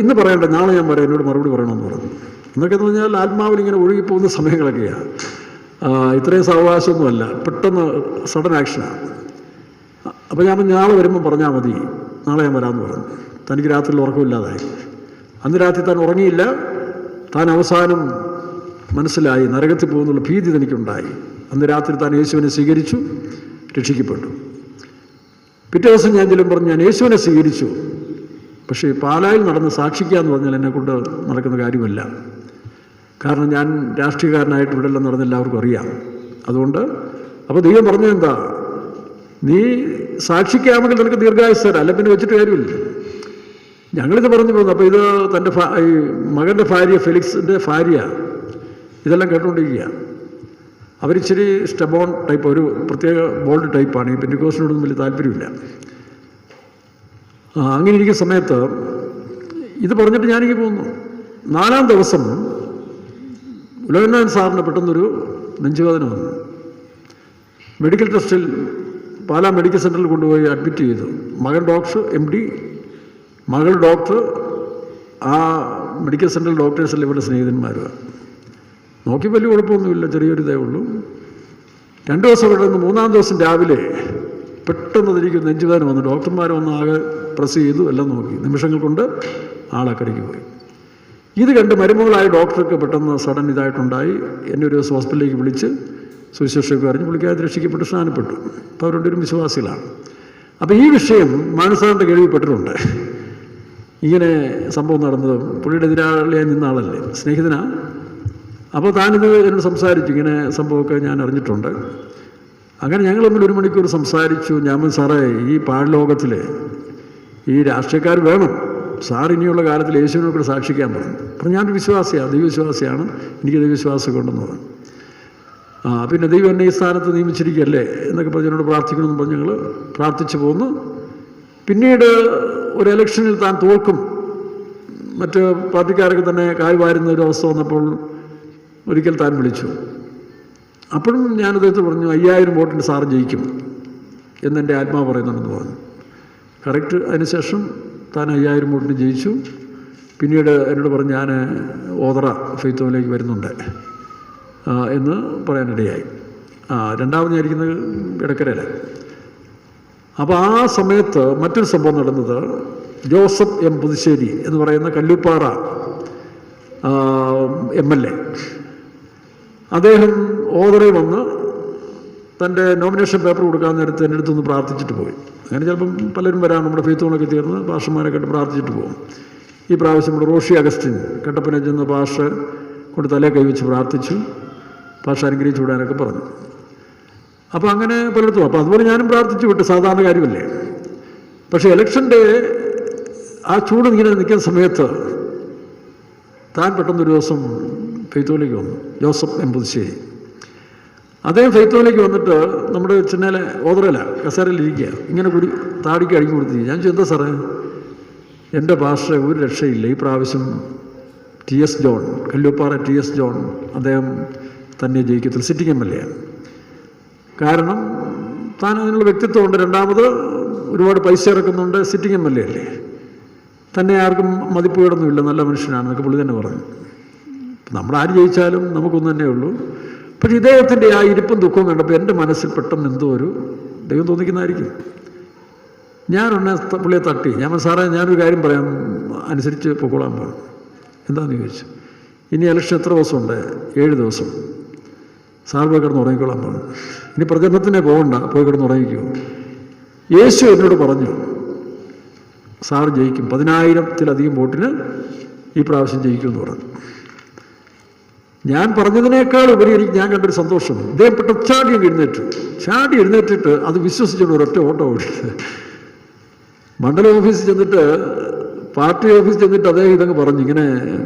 ഇന്ന് പറയണ്ട, നാളെ ഞാൻ പറയാം, എന്നോട് മറുപടി പറയണമെന്ന് പറഞ്ഞു. എന്നൊക്കെ എന്ന് പറഞ്ഞാൽ ആത്മാവിൽ ഇങ്ങനെ ഒഴുകിപ്പോകുന്ന സമയങ്ങളൊക്കെയാണ്. ഇത്രയും സാവകാശമൊന്നുമല്ല, പെട്ടെന്ന് സഡൻ ആക്ഷനാണ്. അപ്പോൾ ഞാൻ നാളെ വരുമ്പം പറഞ്ഞാൽ മതി, നാളെ ഞാൻ വരാമെന്ന് പറഞ്ഞു. തനിക്ക് രാത്രിയിൽ ഉറക്കമില്ലാതായി. അന്ന് രാത്രി താൻ ഉറങ്ങിയില്ല. താൻ അവസാനം മനസ്സിലായി നരകത്തിൽ പോകുന്നുള്ള ഭീതി തനിക്കുണ്ടായി. അന്ന് രാത്രി താൻ യേശുവിനെ സ്വീകരിച്ചു, രക്ഷിക്കപ്പെട്ടു. പിറ്റേ ദിവസം ഞാൻ ചെല്ലും പറഞ്ഞു, ഞാൻ യേശുവിനെ സ്വീകരിച്ചു, പക്ഷേ പാലായിൽ നടന്ന് സാക്ഷിക്കുക എന്ന് പറഞ്ഞാൽ എന്നെക്കൊണ്ട് നടക്കുന്ന കാര്യമല്ല. കാരണം ഞാൻ രാഷ്ട്രീയക്കാരനായിട്ട് ഇവിടെ എല്ലാം നടന്ന് എല്ലാവർക്കും അറിയാം. അതുകൊണ്ട് അപ്പോൾ ദൈവം പറഞ്ഞതെന്താ, നീ സാക്ഷിക്കാമെങ്കിൽ നിനക്ക് ദീർഘായുസ് തരാം, അല്ല പിന്നെ വെച്ചിട്ട് കാര്യമില്ല. ഞങ്ങളിത് പറഞ്ഞു പോകുന്നു. അപ്പോൾ ഇത് തൻ്റെ ഈ മകൻ്റെ ഭാര്യ, ഫെലിക്സിൻ്റെ ഭാര്യ, ഇതെല്ലാം കേട്ടുകൊണ്ടിരിക്കുക. അവരിച്ചിരി സ്റ്റെബോൺ ടൈപ്പ്, ഒരു പ്രത്യേക ബോൾഡ് ടൈപ്പാണ്. ഈ പെന്തിക്കോസ്റ്റിനോടൊന്നും വലിയ താല്പര്യമില്ല. അങ്ങനെ ഇരിക്കുന്ന സമയത്ത് ഇത് പറഞ്ഞിട്ട് ഞാനിങ്ങനെ പോകുന്നു. 4-ാം ദിവസം ഉലഹന്നാൻ സാറിന് പെട്ടെന്നൊരു നെഞ്ചുവേദന വന്നു. മെഡിക്കൽ ടെസ്റ്റിൽ പാലാ മെഡിക്കൽ സെൻ്ററിൽ കൊണ്ടുപോയി അഡ്മിറ്റ് ചെയ്തു. മകൻ ഡോക്ടർ, MD, മകൾ ഡോക്ടർ. ആ മെഡിക്കൽ സെൻ്ററിൽ ഡോക്ടേഴ്സെല്ലാം ഇവരുടെ സ്നേഹിതന്മാരുമാണ്. നോക്കി വലിയ കുഴപ്പമൊന്നുമില്ല, ചെറിയൊരു ഇതേ ഉള്ളൂ. 2 ദിവസം ഇവിടെ നിന്ന് 3-ാം ദിവസം രാവിലെ പെട്ടെന്ന് എനിക്ക് നെഞ്ചുവേദന വന്നു. ഡോക്ടർമാർ വന്ന് ആകെ പ്രസ് ചെയ്തു, എല്ലാം നോക്കി. നിമിഷങ്ങൾ കൊണ്ട് ആളക്കരയ്ക്ക് പോയി. ഇത് കണ്ട് മരുമകളായ ഡോക്ടർക്ക് പെട്ടെന്ന് സഡൻ ഇതായിട്ടുണ്ടായി. എന്നെ ഒരു ദിവസം ഹോസ്പിറ്റലിലേക്ക് വിളിച്ച് സുവിശേഷമൊക്കെ അറിഞ്ഞ് പുള്ളിക്കാരത്ത് രക്ഷിക്കപ്പെട്ട് സ്നാനപ്പെട്ടു. അപ്പോൾ അവർ രണ്ടുപേരും വിശ്വാസികളാണ്. അപ്പോൾ ഈ വിഷയം മാനസാറിൻ്റെ കേൾവിപ്പെട്ടിട്ടുണ്ട്. ഇങ്ങനെ സംഭവം നടന്നത് പുള്ളിയുടെ എതിരാളിയായി നിന്ന ആളല്ലേ, സ്നേഹിതനാണ്. അപ്പോൾ താനിത് എന്നോട് സംസാരിച്ചു, ഇങ്ങനെ സംഭവമൊക്കെ ഞാൻ അറിഞ്ഞിട്ടുണ്ട്. അങ്ങനെ ഞങ്ങൾ തമ്മിൽ 1 മണിക്കൂർ സംസാരിച്ചു. ഞാൻ സാറേ, ഈ പാഴ്ലോകത്തിൽ ഈ രാഷ്ട്രീയക്കാർ വേണം, സാർ ഇനിയുള്ള കാലത്തിൽ യേശുവിനെ കൂടെ സാക്ഷിക്കാൻ പറഞ്ഞു. അപ്പം ഞാനൊരു വിശ്വാസിയാണ്, ദൈവവിശ്വാസിയാണ്, എനിക്ക് ദൈവവിശ്വാസം ഉണ്ടെന്ന് പറഞ്ഞു. പിന്നെ ദൈവം എന്നെ ഈ സ്ഥാനത്ത് നിയമിച്ചിരിക്കുകയല്ലേ എന്നൊക്കെ പറഞ്ഞ് എന്നോട് പ്രാർത്ഥിക്കണമെന്ന് പറഞ്ഞ് ഞങ്ങൾ പ്രാർത്ഥിച്ചു പോന്നു. പിന്നീട് ഒരു ഇലക്ഷനിൽ താൻ തോൽക്കും, മറ്റ് പാർട്ടിക്കാരൊക്കെ തന്നെ കാൽവാരുന്ന ഒരു അവസ്ഥ വന്നപ്പോൾ ഒരിക്കൽ താൻ വിളിച്ചു. അപ്പോഴും ഞാൻ അദ്ദേഹത്തെ പറഞ്ഞു, 5000 വോട്ടിന് സാറ് ജയിക്കും എന്നെൻ്റെ ആത്മാവ് പറയുന്നുണ്ടെന്ന് പറഞ്ഞു. കറക്റ്റ്. അതിനുശേഷം താൻ 5000 വോട്ടിന് ജയിച്ചു. പിന്നീട് എന്നോട് പറഞ്ഞു, ഞാൻ ഓതറ ഫെയ്ത്തോവിലേക്ക് വരുന്നുണ്ട് എന്ന് പറയാനിടയായി. രണ്ടാമത് ഞാൻ ഇരിക്കുന്നത് ഇടക്കരയിലാണ്. അപ്പോൾ ആ സമയത്ത് മറ്റൊരു സംഭവം നടന്നത്, ജോസഫ് M. പുതുശ്ശേരി എന്ന് പറയുന്ന കല്ലുപ്പാറ MLA, അദ്ദേഹം ഓതറയിൽ വന്ന് തൻ്റെ നോമിനേഷൻ പേപ്പർ കൊടുക്കാൻ നേരത്ത് എൻ്റെ അടുത്തൊന്ന് പ്രാർത്ഥിച്ചിട്ട് പോയി. അങ്ങനെ ചിലപ്പം പലരും വരാൻ നമ്മുടെ ഫെയ്ത്തോണൊക്കെ തീർന്ന് പാസ്റ്റർമാരൊക്കെ ആയിട്ട് പ്രാർത്ഥിച്ചിട്ട് പോകും. ഈ പ്രാവശ്യം നമ്മുടെ റോഷി അഗസ്റ്റിൻ കട്ടപ്പന ചെന്ന് പാസ്റ്റർ കൊണ്ട് തലേ കൈവച്ച് പ്രാർത്ഥിച്ചു, പാസ്റ്റർ അനുഗ്രഹിച്ചു വിടാനൊക്കെ പറഞ്ഞു. അപ്പോൾ അങ്ങനെ പലയിടത്തും. അപ്പോൾ അതുപോലെ ഞാനും പ്രാർത്ഥിച്ചു വിട്ടു, സാധാരണ കാര്യമല്ലേ. പക്ഷേ ഇലക്ഷൻ്റെ ആ ചൂട് ഇങ്ങനെ നിൽക്കുന്ന സമയത്ത് താൻ പെട്ടെന്നൊരു ദിവസം ഫെയ്ത്തോവിലേക്ക് വന്നു. Joseph M. പുതുശ്ശേരി അദ്ദേഹം ഫെയ്ത്തോവിലേക്ക് വന്നിട്ട് നമ്മുടെ ചെന്നൈയിലെ ഓതറയില കസേരയിലിരിക്കുക, ഇങ്ങനെ കൂടി താടിക്ക് അടിഞ്ഞു കൊടുത്തിരിക്കുക. ഞാൻ ചോദിച്ചു, എന്താ സാറേ? എൻ്റെ പാസ്റ്ററെ ഒരു രക്ഷയില്ല, ഈ പ്രാവശ്യം TS John, Kalluppara TS John അദ്ദേഹം തന്നെ ജയിക്കത്തില്ല, സിറ്റിംഗ് MLA. കാരണം താൻ അതിനുള്ള വ്യക്തിത്വമുണ്ട്, രണ്ടാമത് ഒരുപാട് പൈസ ഇറക്കുന്നുണ്ട്, സിറ്റിംഗ് MLA അല്ലേ, തന്നെ ആർക്കും മതിപ്പുകേടൊന്നുമില്ല, നല്ല മനുഷ്യനാണെന്നൊക്കെ പുള്ളി തന്നെ പറഞ്ഞു. നമ്മളാര് ജയിച്ചാലും നമുക്കൊന്നു തന്നെ ഉള്ളൂ. പക്ഷേ ഇദ്ദേഹത്തിൻ്റെ ആ ഇരിപ്പും ദുഃഖവും കണ്ടപ്പോൾ എൻ്റെ മനസ്സിൽ പെട്ടെന്ന് എന്തോ ഒരു ദൈവം തോന്നിക്കുന്നതായിരിക്കും. ഞാനൊന്നെ പുള്ളിയെ തട്ടി. ഞാൻ സാറേ, ഞാനൊരു കാര്യം പറയാം, അനുസരിച്ച് പൊക്കോളാൻ പറഞ്ഞു. എന്താണെന്ന് ചോദിച്ചു. ഇനി ഇലക്ഷൻ എത്ര ദിവസമുണ്ട്? 7 ദിവസം. സാർ പോയി കിടന്ന് ഉറങ്ങിക്കോളാൻ പറഞ്ഞു. ഇനി പ്രചരണത്തിനെ പോകണ്ട, പോയി കിടന്ന് ഉറങ്ങിക്കോ. യേശു എന്നോട് പറഞ്ഞു, സാർ ജയിക്കും, 10,000-ത്തിലധികം വോട്ടിന് ഈ പ്രാവശ്യം ജയിക്കുമെന്ന് പറഞ്ഞു. ഞാൻ പറഞ്ഞതിനേക്കാൾ ഉപരി എനിക്ക് ഞാൻ കണ്ടൊരു സന്തോഷം, ഇദ്ദേഹം പെട്ടെന്ന് ചാടി എഴുന്നേറ്റിട്ട് അത് വിശ്വസിച്ചുകൊണ്ട് ഒരൊറ്റ ഓട്ടം ഓടിയത്. മണ്ഡലം ഓഫീസിൽ ചെന്നിട്ട്, പാർട്ടി ഓഫീസിൽ ചെന്നിട്ട് അദ്ദേഹം ഇതങ്ങ് പറഞ്ഞു, ഇങ്ങനെ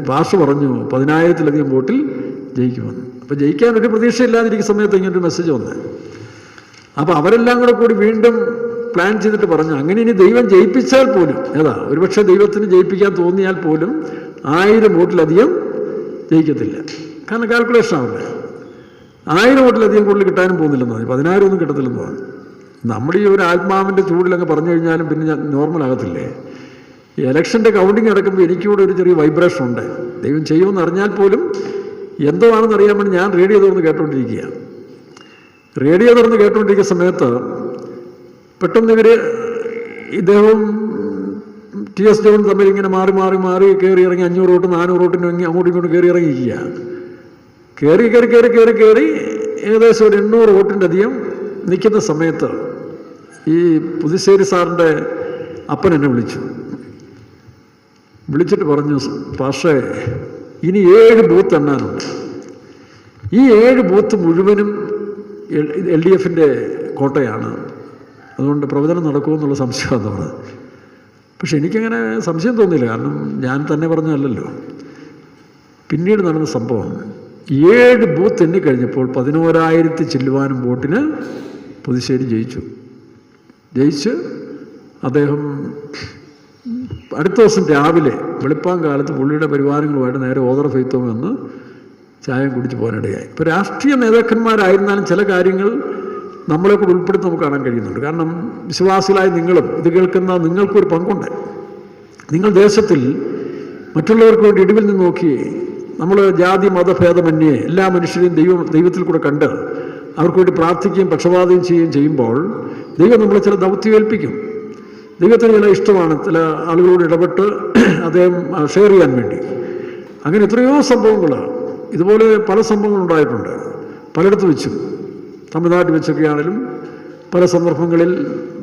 ഭാഷ പറഞ്ഞു 10,000-ലധികം വോട്ടിൽ ജയിക്കുമെന്ന്. അപ്പോൾ ജയിക്കാൻ ഒരു പ്രതീക്ഷയില്ലാതിരിക്കുന്ന സമയത്ത് ഇങ്ങനൊരു മെസ്സേജ് വന്നത്. അപ്പോൾ അവരെല്ലാം കൂടി വീണ്ടും പ്ലാൻ ചെയ്തിട്ട് പറഞ്ഞു, അങ്ങനെ ഇനി ദൈവം ജയിപ്പിച്ചാൽ പോലും, ഒരുപക്ഷെ ദൈവത്തിന് ജയിപ്പിക്കാൻ തോന്നിയാൽ പോലും 1000 വോട്ടിലധികം ജയിക്കത്തില്ല. കാരണം കാൽക്കുലേഷൻ ആവണ്ടേ. 1000 വോട്ടിലധികം കൂടുതൽ കിട്ടാനും പോകുന്നില്ലെന്ന് പറഞ്ഞു, 10,000 ഒന്നും കിട്ടത്തില്ലെന്ന് പറഞ്ഞു. നമ്മുടെ ഈ ഒരു ആത്മാവിൻ്റെ ചൂടിലങ്ങ് പറഞ്ഞു കഴിഞ്ഞാലും പിന്നെ നോർമൽ ആകത്തില്ലേ? ഈ ഇലക്ഷൻ്റെ കൗണ്ടിങ് നടക്കുമ്പോൾ എനിക്കൂടെ ഒരു ചെറിയ വൈബ്രേഷൻ ഉണ്ട്. ദൈവം ചെയ്യുമെന്ന് അറിഞ്ഞാൽ പോലും എന്തോ ആണെന്ന് അറിയാൻ വേണ്ടി ഞാൻ റേഡിയോ തുറന്ന് കേട്ടുകൊണ്ടിരിക്കുകയാണ്. റേഡിയോ തുറന്ന് കേട്ടുകൊണ്ടിരിക്കുന്ന സമയത്ത് പെട്ടെന്ന് ഇദ്ദേഹവും TS ജോൺ തമ്മിൽ ഇങ്ങനെ മാറി കയറി ഇറങ്ങി 500 വോട്ട് 400 വോട്ടിന് അങ്ങോട്ടും ഇങ്ങോട്ടും കയറി ഇറങ്ങിയിരിക്കുക. കയറി ഏകദേശം ഒരു 800 വോട്ടിൻ്റെ അധികം നിൽക്കുന്ന സമയത്ത് ഈ പുതുശ്ശേരി സാറിൻ്റെ അപ്പൻ എന്നെ വിളിച്ചിട്ട് പറഞ്ഞു, പക്ഷേ ഇനി 7 ബൂത്ത് എണ്ണാനുണ്ട്. ഈ 7 ബൂത്ത് മുഴുവനും LDFൻ്റെ കോട്ടയാണ്, അതുകൊണ്ട് പ്രവചനം നടക്കുമെന്നുള്ള സംശയമാണ്. പക്ഷെ എനിക്കങ്ങനെ സംശയം തോന്നിയില്ല, കാരണം ഞാൻ തന്നെ പറഞ്ഞതല്ലല്ലോ. പിന്നീട് നടന്ന സംഭവം, 7 ബൂത്ത് എണ്ണിക്കഴിഞ്ഞപ്പോൾ 11,000 ചില്ലുവാനും വോട്ടിന് പുതുശ്ശേരി ജയിച്ച് അദ്ദേഹം അടുത്ത ദിവസം രാവിലെ വെളുപ്പാങ്കാലത്ത് പുള്ളിയുടെ പരിവാരങ്ങളുമായിട്ട് നേരെ ഓദർ ഫെയ്ത്തോം വന്ന് ചായം കുടിച്ച് പോകാനിടയായി. ഇപ്പോൾ രാഷ്ട്രീയ നേതാക്കന്മാരായിരുന്നാലും ചില കാര്യങ്ങൾ നമ്മളെ കൂടെ ഉൾപ്പെടുത്തി നമുക്ക് കാണാൻ കഴിയുന്നുണ്ട്. കാരണം വിശ്വാസികളായ നിങ്ങളും ഇത് കേൾക്കുന്ന നിങ്ങൾക്കൊരു പങ്കുണ്ട്. നിങ്ങൾ ദേശത്തിൽ മറ്റുള്ളവർക്ക് വേണ്ടി ഇടിവിൽ നിന്ന് നോക്കി, നമ്മൾ ജാതി മതഭേദമന്യേ എല്ലാ മനുഷ്യരെയും ദൈവത്തിൽ കൂടെ കണ്ട് അവർക്ക് വേണ്ടി പ്രാർത്ഥിക്കുകയും പക്ഷപാതം ചെയ്യുമ്പോൾ ദൈവം നമ്മളെ ചില ദൗത്യം ഏൽപ്പിക്കും. ദൈവത്തിന് ചില ഇഷ്ടമാണ് ചില ആളുകളോട് ഇടപെട്ട് അദ്ദേഹം ഷെയർ ചെയ്യാൻ വേണ്ടി. അങ്ങനെ എത്രയോ സംഭവങ്ങൾ, ഇതുപോലെ പല സംഭവങ്ങളുണ്ടായിട്ടുണ്ട്. പലയിടത്ത് വെച്ചും തമിഴ്നാട്ടിൽ വെച്ചൊക്കെയാണെങ്കിലും പല സന്ദർഭങ്ങളിൽ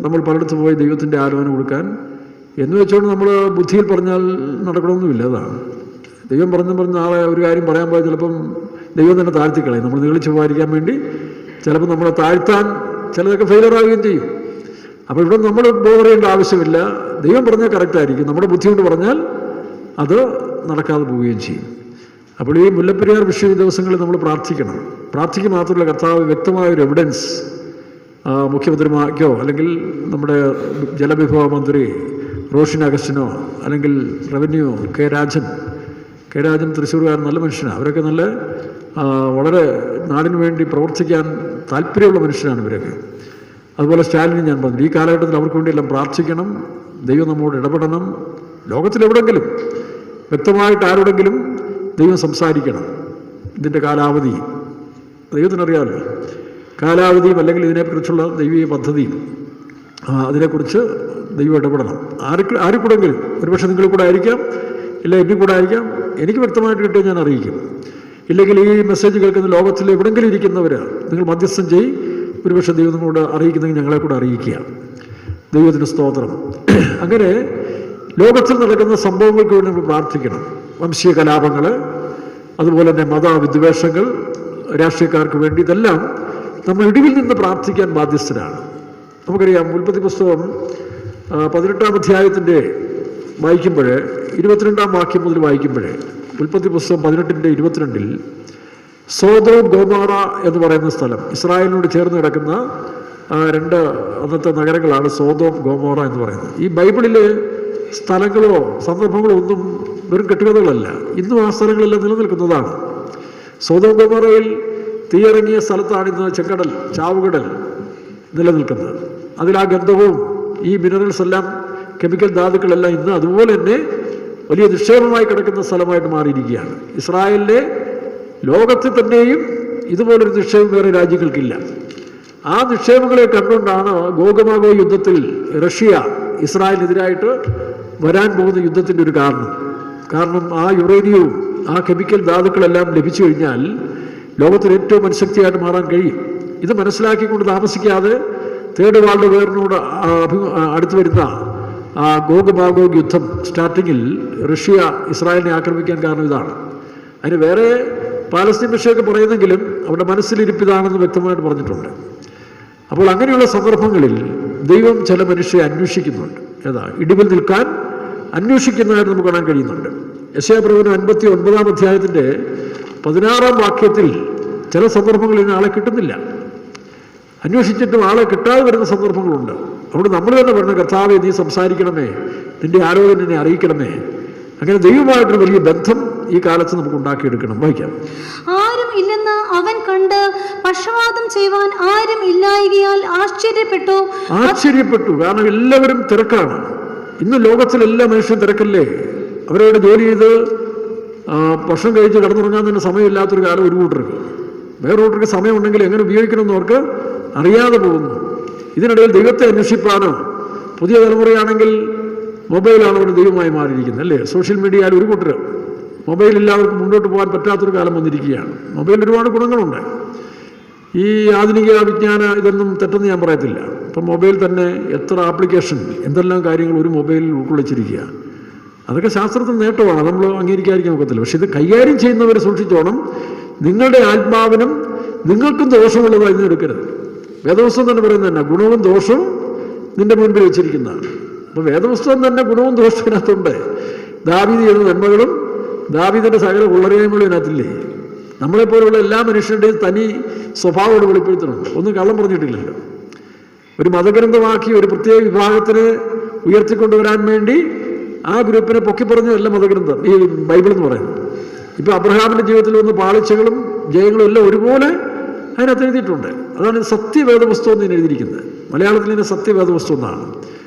നമ്മൾ പലയിടത്ത് പോയി ദൈവത്തിൻ്റെ ആലോചന കൊടുക്കാൻ എന്ന് വെച്ചുകൊണ്ട് നമ്മൾ ബുദ്ധിയിൽ പറഞ്ഞാൽ നടക്കണമെന്നുമില്ല. അതാണ് ദൈവം പറഞ്ഞ് നാളെ ഒരു കാര്യം പറയാൻ പോയാൽ ചിലപ്പം ദൈവം തന്നെ താഴ്ത്തിക്കളയും. നമ്മൾ നീളിച്ച് പോകാതിരിക്കാൻ വേണ്ടി ചിലപ്പോൾ നമ്മളെ താഴ്ത്താൻ ചിലതൊക്കെ ഫെയിലറാകുകയും ചെയ്യും. അപ്പോൾ ഇവിടെ നമ്മൾ ബോധറിയേണ്ട ആവശ്യമില്ല. ദൈവം പറഞ്ഞാൽ കറക്റ്റായിരിക്കും, നമ്മുടെ ബുദ്ധി കൊണ്ട് പറഞ്ഞാൽ അത് നടക്കാതെ പോവുകയും ചെയ്യും. അപ്പോൾ ഈ മുല്ലപ്പെരിയാർ വിഷയ ദിവസങ്ങളിൽ നമ്മൾ പ്രാർത്ഥിക്കുക മാത്രമല്ല, കർത്താവ് വ്യക്തമായൊരു എവിഡൻസ് മുഖ്യമന്ത്രിമാർക്കോ അല്ലെങ്കിൽ നമ്മുടെ ജലവിഭവ മന്ത്രി റോഷിൻ അഗസ്റ്റിനോ അല്ലെങ്കിൽ റവന്യൂ കെ രാജൻ തൃശ്ശൂർകാരൻ നല്ല മനുഷ്യനാണ്. അവരൊക്കെ നല്ല വളരെ നാടിന് വേണ്ടി പ്രവർത്തിക്കാൻ താല്പര്യമുള്ള മനുഷ്യരാണ് ഇവരൊക്കെ. അതുപോലെ സ്റ്റാലിന് ഞാൻ പറഞ്ഞു, ഈ കാലഘട്ടത്തിൽ അവർക്ക് വേണ്ടിയെല്ലാം പ്രാർത്ഥിക്കണം. ദൈവം നമ്മോട് ഇടപെടണം. ലോകത്തിലെവിടെങ്കിലും വ്യക്തമായിട്ട് ആരോടെങ്കിലും ദൈവം സംസാരിക്കണം. ഇതിൻ്റെ കാലാവധി ദൈവത്തിനറിയാമല്ലോ. കാലാവധിയും അല്ലെങ്കിൽ ഇതിനെക്കുറിച്ചുള്ള ദൈവീയ പദ്ധതിയും അതിനെക്കുറിച്ച് ദൈവം ഇടപെടണം. ആർക്കൂടെങ്കിലും, ഒരുപക്ഷെ നിങ്ങളിൽ കൂടെ ആയിരിക്കാം, ഇല്ല എന്നിൽ കൂടെ ആയിരിക്കാം. എനിക്ക് വ്യക്തമായിട്ട് കിട്ടിയാൽ ഞാൻ അറിയിക്കും. ഇല്ലെങ്കിൽ ഈ മെസ്സേജ് കേൾക്കുന്ന ലോകത്തിൽ എവിടെയെങ്കിലും ഇരിക്കുന്നവർ നിങ്ങൾ മധ്യസ്ഥം ചെയ്യും. ഒരുപക്ഷെ ദൈവം നിങ്ങളോട് അറിയിക്കുന്നെങ്കിൽ ഞങ്ങളെ കൂടെ അറിയിക്കുക. ദൈവത്തിന് സ്തോത്രം. അങ്ങനെ ലോകത്തിൽ നടക്കുന്ന സംഭവങ്ങൾക്ക് വേണ്ടി നമ്മൾ പ്രാർത്ഥിക്കണം. വംശീയ കലാപങ്ങൾ, അതുപോലെ തന്നെ മതവിദ്വേഷങ്ങൾ, രാഷ്ട്രീയക്കാർക്ക് വേണ്ടി, ഇതെല്ലാം നമ്മൾ ഇടിവിൽ നിന്ന് പ്രാർത്ഥിക്കാൻ ബാധ്യസ്ഥരാണ്. നമുക്കറിയാം, ഉൽപ്പത്തി പുസ്തകം 18-ാം അധ്യായത്തിൻ്റെ വായിക്കുമ്പോൾ 22-ാം വാക്യം മുതൽ വായിക്കുമ്പോൾ, ഉൽപ്പത്തി പുസ്തകം 18-22 സോദോം ഗോമോറ എന്ന് പറയുന്ന സ്ഥലം, ഇസ്രായേലിനോട് ചേർന്ന് കിടക്കുന്ന 2 അന്നത്തെ നഗരങ്ങളാണ് സോദോം ഗോമോറ എന്ന് പറയുന്നത്. ഈ ബൈബിളിലെ സ്ഥലങ്ങളോ സന്ദർഭങ്ങളോ ഒന്നും വെറും കെട്ടുകഥകളല്ല. ഇന്നും ആ സ്ഥലങ്ങളെല്ലാം നിലനിൽക്കുന്നതാണ്. സോദോം ഗോമോറയിൽ തീയിറങ്ങിയ സ്ഥലത്താണ് ഇന്ന് ചെങ്കടൽ, ചാവുകടൽ നിലനിൽക്കുന്നത്. അതിൽ ആ ഗന്ധവും ഈ മിനറൽസ് എല്ലാം, കെമിക്കൽ ധാതുക്കളെല്ലാം ഇന്ന് അതുപോലെ തന്നെ വലിയ നിക്ഷേപമായി കിടക്കുന്ന സ്ഥലമായിട്ട് മാറിയിരിക്കുകയാണ്. ഇസ്രായേലിലെ ലോകത്തിൽ തന്നെയും ഇതുപോലൊരു നിക്ഷേപം വേറെ രാജ്യങ്ങൾക്കില്ല. ആ നിക്ഷേപങ്ങളെ കണ്ടുകൊണ്ടാണ് ഗോഗമാഗോ യുദ്ധത്തിൽ റഷ്യ ഇസ്രായേലിനെതിരായിട്ട് വരാൻ പോകുന്ന യുദ്ധത്തിൻ്റെ ഒരു കാരണം ആ യുറേനിയവും ആ കെമിക്കൽ ധാതുക്കളെല്ലാം ലഭിച്ചു കഴിഞ്ഞാൽ ലോകത്തിൽ ഏറ്റവും വൻശക്തിയായിട്ട് മാറാൻ കഴിയും. ഇത് മനസ്സിലാക്കിക്കൊണ്ട് താമസിക്കാതെ തേർഡ് വേൾഡ് വാറിനോട് അടുത്ത് വരുന്ന ഗോഗ് മാഗോഗ് യുദ്ധം സ്റ്റാർട്ടിങ്ങിൽ റഷ്യ ഇസ്രായേലിനെ ആക്രമിക്കാൻ കാരണം ഇതാണ്. അതിന് വേറെ പാലസ്തീൻ വിഷയമൊക്കെ പറയുന്നെങ്കിലും അവിടെ മനസ്സിലിരിപ്പിതാണെന്ന് വ്യക്തമായിട്ട് പറഞ്ഞിട്ടുണ്ട്. അപ്പോൾ അങ്ങനെയുള്ള സന്ദർഭങ്ങളിൽ ദൈവം ചില മനുഷ്യരെ അന്വേഷിക്കുന്നുണ്ട്. ഇടിവിൽ നിൽക്കാൻ അന്വേഷിക്കുന്നതായിട്ട് നമുക്ക് കാണാൻ കഴിയുന്നുണ്ട്. യെശയ്യാപ്രവചനം 59-ാം അധ്യായത്തിൻ്റെ 16-ാം വാക്യത്തിൽ ചില സന്ദർഭങ്ങളിൽ ആളെ കിട്ടുന്നില്ല. അന്വേഷിച്ചിട്ടും ആളെ കിട്ടാതെ വരുന്ന സന്ദർഭങ്ങളുണ്ട്. അവിടെ നമ്മൾ തന്നെ പറഞ്ഞു, കർത്താവേ നീ സംസാരിക്കണമേ, നിന്റെ ആലോചന എന്നെ അറിയിക്കണമേ. അങ്ങനെ ദൈവമായിട്ടൊരു വലിയ ബന്ധം ഈ കാലത്ത് നമുക്ക് ഉണ്ടാക്കിയെടുക്കണം. വായിക്കാം. ആരും ഇല്ലെന്ന് അവൻ കണ്ട് പക്ഷവാദം ചെയ്യുവാൻ ആരും ഇല്ലായകയാൽ ആശ്ചര്യപ്പെട്ടു. കാരണം എല്ലാവരും തിരക്കാണ്. ഇന്ന് ലോകത്തിലെല്ലാ മനുഷ്യരും തിരക്കല്ലേ. അവരവിടെ ജോലി ചെയ്ത് ഭക്ഷണം കഴിച്ച് കിടന്നുറങ്ങാൻ തന്നെ സമയമില്ലാത്തൊരു കാലം ഒരു കൂട്ടർക്ക്. വേറെ കൂട്ടർക്ക് സമയമുണ്ടെങ്കിൽ എങ്ങനെ ഉപയോഗിക്കണമെന്ന് അവർക്ക് അറിയാതെ പോകുന്നു. ഇതിനിടയിൽ ദൈവത്തെ അന്വേഷിപ്പാനോ, പുതിയ തലമുറയാണെങ്കിൽ മൊബൈലാണ് അവർ ദൈവമായി മാറിയിരിക്കുന്നത് അല്ലേ. സോഷ്യൽ മീഡിയയിൽ ഒരു കൂട്ടർ മൊബൈലില്ലാതെ മുന്നോട്ട് പോകാൻ പറ്റാത്തൊരു കാലം വന്നിരിക്കുകയാണ്. മൊബൈലിന് ഒരുപാട് ഗുണങ്ങളുണ്ട്. ഈ ആധുനിക വിജ്ഞാന ഇതൊന്നും തെറ്റെന്ന് ഞാൻ പറയത്തില്ല. ഇപ്പം മൊബൈൽ തന്നെ എത്ര ആപ്ലിക്കേഷൻ, എന്തെല്ലാം കാര്യങ്ങൾ ഒരു മൊബൈലിൽ ഉൾക്കൊള്ളിച്ചിരിക്കുക. അതൊക്കെ ശാസ്ത്രത്തിന് നേട്ടമാണ്, നമ്മൾ അംഗീകരിക്കാതിരിക്കാൻ ഒക്കത്തില്ല. പക്ഷെ ഇത് കൈകാര്യം ചെയ്യുന്നവരെ സൂക്ഷിച്ചോണം. നിങ്ങളുടെ ആത്മാവിനും നിങ്ങൾക്കും ദോഷമുള്ളതായി ഇന്ന് എടുക്കരുത്. വേദപുസ്തകം തന്നെ പറയുന്നത് തന്നെ ഗുണവും ദോഷവും നിന്റെ മുൻപിൽ വെച്ചിരിക്കുന്നതാണ്. അപ്പോൾ വേദപുസ്തകം തന്നെ ഗുണവും ദോഷവും ഇതിനകത്തുണ്ട്. ദാവീദ് ചെയ്ത നന്മകളും ദാവീദിൻ്റെ സകല ഉള്ളറിയായ്മകളും ഇതിനകത്തില്ലേ. നമ്മളെപ്പോലുള്ള എല്ലാ മനുഷ്യരുടെയും തനി സ്വഭാവം വെളിപ്പെടുത്തുന്നുണ്ട്. ഒന്നും കള്ളം പറഞ്ഞിട്ടില്ലല്ലോ. ഒരു മതഗ്രന്ഥമാക്കി ഒരു പ്രത്യേക വിഭാഗത്തിന് ഉയർത്തിക്കൊണ്ടുവരാൻ വേണ്ടി ആ ഗ്രൂപ്പിനെ പൊക്കിപ്പറഞ്ഞല്ല മതഗ്രന്ഥം, ഈ ബൈബിൾ എന്ന് പറയുന്നത്. ഇപ്പോൾ അബ്രഹാമിൻ്റെ ജീവിതത്തിൽ വന്ന പാളിച്ചകളും ജയങ്ങളും എല്ലാം ഒരുപോലെ അതിനകത്ത് എഴുതിയിട്ടുണ്ട്. അതാണ് സത്യവേദപുസ്തകം എന്ന് എഴുതിയിരിക്കുന്നത്. മലയാളത്തിൽ ഇതിന് സത്യവേദപുസ്തകം എന്നാണ്.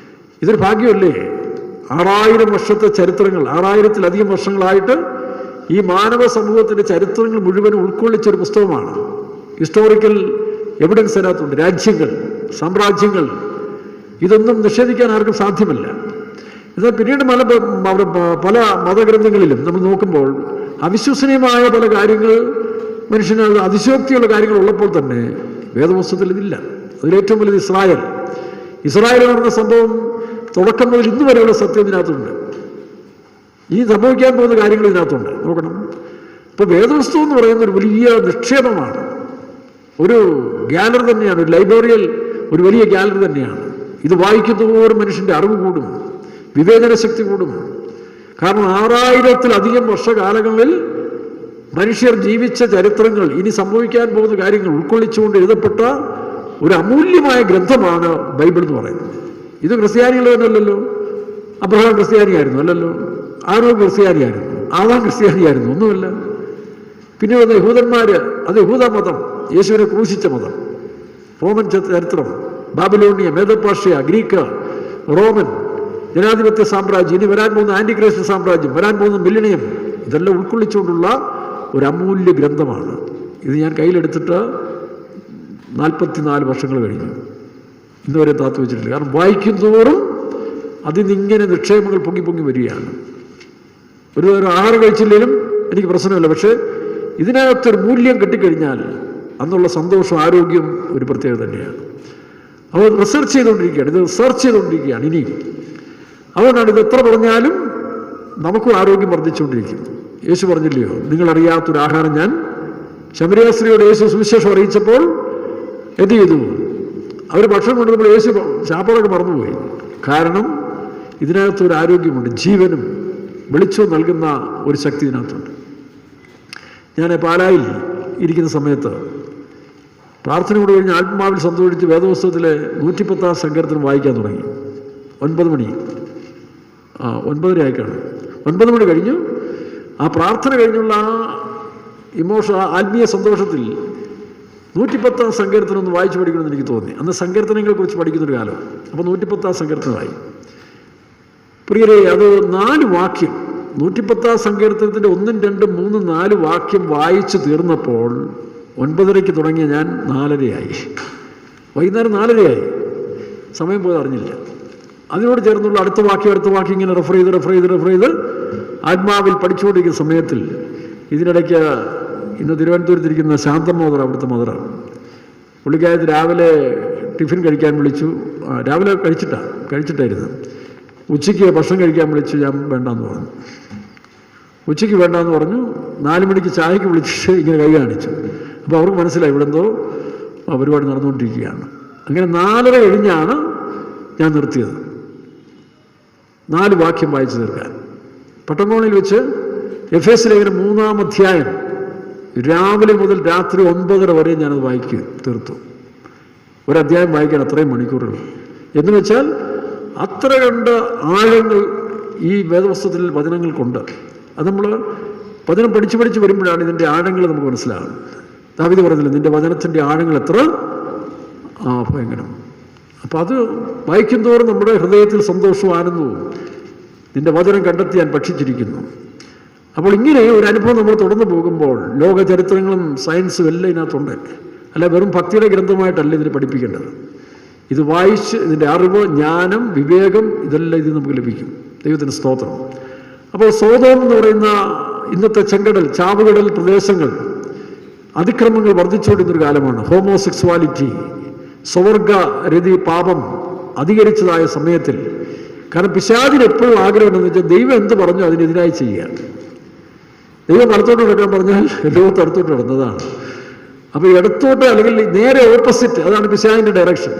ഇതൊരു ഭാഗ്യമല്ലേ. 6000 വർഷത്തെ ചരിത്രങ്ങൾ, 6000-ലധികം വർഷങ്ങളായിട്ട് ഈ മാനവ സമൂഹത്തിൻ്റെ ചരിത്രങ്ങൾ മുഴുവനും ഉൾക്കൊള്ളിച്ചൊരു പുസ്തകമാണ്. ഹിസ്റ്റോറിക്കൽ എവിഡൻസ് അതിനകത്തുണ്ട്. രാജ്യങ്ങൾ, സാമ്രാജ്യങ്ങൾ, ഇതൊന്നും നിഷേധിക്കാൻ ആർക്കും സാധ്യമല്ല. എന്നാൽ പിന്നീട് പല മതഗ്രന്ഥങ്ങളിലും നമ്മൾ നോക്കുമ്പോൾ അവിശ്വസനീയമായ പല കാര്യങ്ങൾ, മനുഷ്യന് അതിശയോക്തിയുള്ള കാര്യങ്ങൾ ഉള്ളപ്പോൾ തന്നെ വേദപുസ്തകത്തിൽ ഇതില്ല. അതിലേറ്റവും വലുത് ഇസ്രായേൽ എന്ന് പറഞ്ഞ സംഭവം തുടക്കം മുതൽ ഇന്ന് വരെയുള്ള സത്യം ഇതിനകത്തുണ്ട്. ഈ സംഭവിക്കാൻ പോകുന്ന കാര്യങ്ങൾ ഇതിനകത്തുണ്ട്. നോക്കണം. ഇപ്പോൾ വേദപുസ്തകം എന്ന് പറയുന്ന ഒരു വലിയ നിക്ഷേപമാണ്. ഒരു ഗാലറി തന്നെയാണ്, ഒരു ലൈബ്രറിയിൽ ഒരു വലിയ ഗാലറി തന്നെയാണ്. ഇത് വായിക്കുന്നതോറും മനുഷ്യൻ്റെ അറിവ് കൂടും, വിവേചന ശക്തി കൂടും. കാരണം 6000-ലധികം വർഷകാലങ്ങളിൽ മനുഷ്യർ ജീവിച്ച ചരിത്രങ്ങൾ, ഇനി സംഭവിക്കാൻ പോകുന്ന കാര്യങ്ങൾ ഉൾക്കൊള്ളിച്ചുകൊണ്ട് എഴുതപ്പെട്ട ഒരു അമൂല്യമായ ഗ്രന്ഥമാണ് ബൈബിൾ എന്ന് പറയുന്നത്. ഇത് ക്രിസ്ത്യാനികൾ തന്നെയല്ലല്ലോ. അബ്രഹാം ക്രിസ്ത്യാനിയായിരുന്നു അല്ലല്ലോ. ആരോ ക്രിസ്ത്യാനിയായിരുന്നു, ആദാം ക്രിസ്ത്യാനിയായിരുന്നു, ഒന്നുമല്ല. പിന്നെ വന്ന യഹൂദന്മാർ, അത് യഹൂദ മതം, യേശുവിനെ ക്രൂശിച്ച മതം. റോമൻ ചരിത്രം, ബാബിലോണിയ, മേദോപാഷ്യ, ഗ്രീക്ക്, റോമൻ ജനാധിപത്യ സാമ്രാജ്യം, ഇനി വരാൻ പോകുന്ന ആൻറ്റിക്രൈസ്റ്റ് സാമ്രാജ്യം, വരാൻ പോകുന്ന മില്ലിനിയം, ഇതെല്ലാം ഉൾക്കൊള്ളിച്ചുകൊണ്ടുള്ള ഒരു അമൂല്യ ഗ്രന്ഥമാണ്. ഇത് ഞാൻ കയ്യിലെടുത്തിട്ട് 44 വർഷങ്ങൾ കഴിഞ്ഞു, ഇന്നുവരെ താത്തു വെച്ചിട്ടില്ല. കാരണം വായിക്കുന്നതോറും അതിൽ നിന്നിങ്ങനെ നിക്ഷേപങ്ങൾ പൊങ്ങി വരികയാണ്. ഒരു ആഹാരം കഴിച്ചില്ലെങ്കിലും എനിക്ക് പ്രശ്നമില്ല. പക്ഷേ ഇതിനകത്തൊരു മൂല്യം കിട്ടിക്കഴിഞ്ഞാൽ അന്നുള്ള സന്തോഷം, ആരോഗ്യം ഒരു പ്രത്യേകത തന്നെയാണ്. അവർ റിസർച്ച് ചെയ്തുകൊണ്ടിരിക്കുകയാണ് ഇനിയും. അതുകൊണ്ടാണ് ഇത് എത്ര പറഞ്ഞാലും നമുക്കും ആരോഗ്യം വർദ്ധിച്ചുകൊണ്ടിരിക്കും. യേശു പറഞ്ഞില്ലയോ, നിങ്ങളറിയാത്തൊരു ആഹാരം ഞാൻ. ശമരിയാസ്ത്രീയോട് യേശു സുവിശേഷം അറിയിച്ചപ്പോൾ എന്ത് ചെയ്തു? അവർ ഭക്ഷണം കൊണ്ടുവന്നപ്പോൾ യേശു ശാപ്പറൊക്കെ മറന്നുപോയി. കാരണം ഇതിനകത്തൊരു ആരോഗ്യമുണ്ട്, ജീവനും വെളിച്ചവും നൽകുന്ന ഒരു ശക്തി ഇതിനകത്തുണ്ട്. ഞാൻ പാലായിൽ ഇരിക്കുന്ന സമയത്ത് പ്രാർത്ഥന കൊണ്ട് കഴിഞ്ഞ് ആത്മാവിൽ സന്തോഷിച്ച് വേദപുസ്തകത്തിലെ 110-ാം സങ്കീർത്തനം വായിക്കാൻ തുടങ്ങി. 9 മണി 9:30 ആയിക്കാണ്. 9 മണി കഴിഞ്ഞു. ആ പ്രാർത്ഥന കഴിഞ്ഞുള്ള ആ ആത്മീയ സന്തോഷത്തിൽ 110-ാം സങ്കീർത്തനം ഒന്ന് വായിച്ചു പഠിക്കണമെന്ന് എനിക്ക് തോന്നി. അന്ന് സങ്കീർത്തനങ്ങളെ കുറിച്ച് പഠിക്കുന്നൊരു കാലം. അപ്പോൾ 110-ാം സങ്കീർത്തനമായി. പ്രിയരെ, അത് 4 വാക്യം, 110-ാം സങ്കീർത്തനത്തിൻ്റെ 1, 2, 3, 4 വാക്യം വായിച്ച് തീർന്നപ്പോൾ 9:30 തുടങ്ങിയ ഞാൻ 4:30 വൈകുന്നേരം 4:30 സമയം പോയത് അറിഞ്ഞില്ല. അതിനോട് ചേർന്നുള്ള അടുത്ത വാക്യം ഇങ്ങനെ റെഫർ ചെയ്ത് ആത്മാവിൽ പഠിച്ചുകൊണ്ടിരിക്കുന്ന സമയത്തിൽ ഇതിനിടയ്ക്ക് ഇന്ന് തിരുവനന്തപുരത്തിരിക്കുന്ന ശാന്തമോദർ, അവിടുത്തെ മദറാണ്. പുള്ളിക്കാരത്ത് രാവിലെ ടിഫിൻ കഴിക്കാൻ വിളിച്ചു. രാവിലെ കഴിച്ചിട്ടായിരുന്നു. ഉച്ചയ്ക്ക് ഭക്ഷണം കഴിക്കാൻ വിളിച്ച് ഞാൻ വേണ്ടാന്ന് പറഞ്ഞു. ഉച്ചയ്ക്ക് വേണ്ടാന്ന് പറഞ്ഞു. 4 മണിക്ക് ചായക്ക് വിളിച്ചിട്ട് ഇങ്ങനെ കൈ കാണിച്ചു. അപ്പോൾ അവർക്ക് മനസ്സിലായി ഇവിടെ എന്തോ പരിപാടി നടന്നുകൊണ്ടിരിക്കുകയാണ്. അങ്ങനെ 4:30 കഴിഞ്ഞാണ് ഞാൻ നിർത്തിയത്. 4 വാക്യം വായിച്ചു തീർക്കാൻ. പട്ടംകോണിൽ വെച്ച് എഫേസ് ലേഖനം 3-ാം അധ്യായം രാവിലെ മുതൽ രാത്രി 9:30 വരെ ഞാനത് വായിക്കുക തീർത്തു. ഒരധ്യായം വായിക്കാൻ അത്രയും മണിക്കൂറുകൾ. എന്ന് വെച്ചാൽ അത്ര കണ്ട് ആഴങ്ങൾ ഈ വേദപുസ്തകത്തിൽ വചനങ്ങൾക്കുണ്ട്. അത് നമ്മൾ വചനം പഠിച്ച് വരുമ്പോഴാണ് ഇതിൻ്റെ ആഴങ്ങൾ നമുക്ക് മനസ്സിലാകുന്നത്. ദാവീദ് പറഞ്ഞില്ല, നിൻ്റെ വചനത്തിൻ്റെ ആഴങ്ങൾ എത്ര ഭയങ്കരം. അപ്പോൾ അത് വായിക്കും തോറും നമ്മുടെ ഹൃദയത്തിൽ സന്തോഷവും ആനന്ദവും. നിൻ്റെ വചനം കണ്ടെത്തി ഞാൻ ഭക്ഷിച്ചിരിക്കുന്നു. അപ്പോൾ ഇങ്ങനെ ഒരു അനുഭവം നമ്മൾ തുടർന്ന് പോകുമ്പോൾ ലോക ചരിത്രങ്ങളും സയൻസും എല്ലാം ഇതിനകത്തുണ്ട്. അല്ല വെറും ഭക്തിയുടെ ഗ്രന്ഥമായിട്ടല്ല ഇതിന് പഠിപ്പിക്കേണ്ടത്. ഇത് വായിച്ച് ഇതിൻ്റെ അറിവ്, ജ്ഞാനം, വിവേകം ഇതെല്ലാം ഇതിൽ നമുക്ക് ലഭിക്കും. ദൈവത്തിന് സ്തോത്രം. അപ്പോൾ സോദോം എന്ന് പറയുന്ന ഇന്നത്തെ ചെങ്കടൽ, ചാവുകടൽ പ്രദേശങ്ങൾ അതിക്രമങ്ങൾ വർദ്ധിച്ചുകൊണ്ടിരുന്നൊരു കാലമാണ്. ഹോമോസെക്സ്വാലിറ്റി, സ്വവർഗ രതി, പാപം അധികരിച്ചതായ സമയത്തിൽ, കാരണം പിശാചിന് എപ്പോഴും ആഗ്രഹം എന്ന് വെച്ചാൽ ദൈവം എന്ത് പറഞ്ഞു അതിനെതിരായി ചെയ്യുക. ദൈവം വലത്തോട്ട് നടക്കാൻ പറഞ്ഞാൽ ലോകത്ത് അടുത്തോട്ട് നടന്നതാണ്. അപ്പോൾ ഇടത്തോട്ട് അല്ലെങ്കിൽ നേരെ ഓപ്പോസിറ്റ്, അതാണ് പിശാചിൻ്റെ ഡയറക്ഷൻ.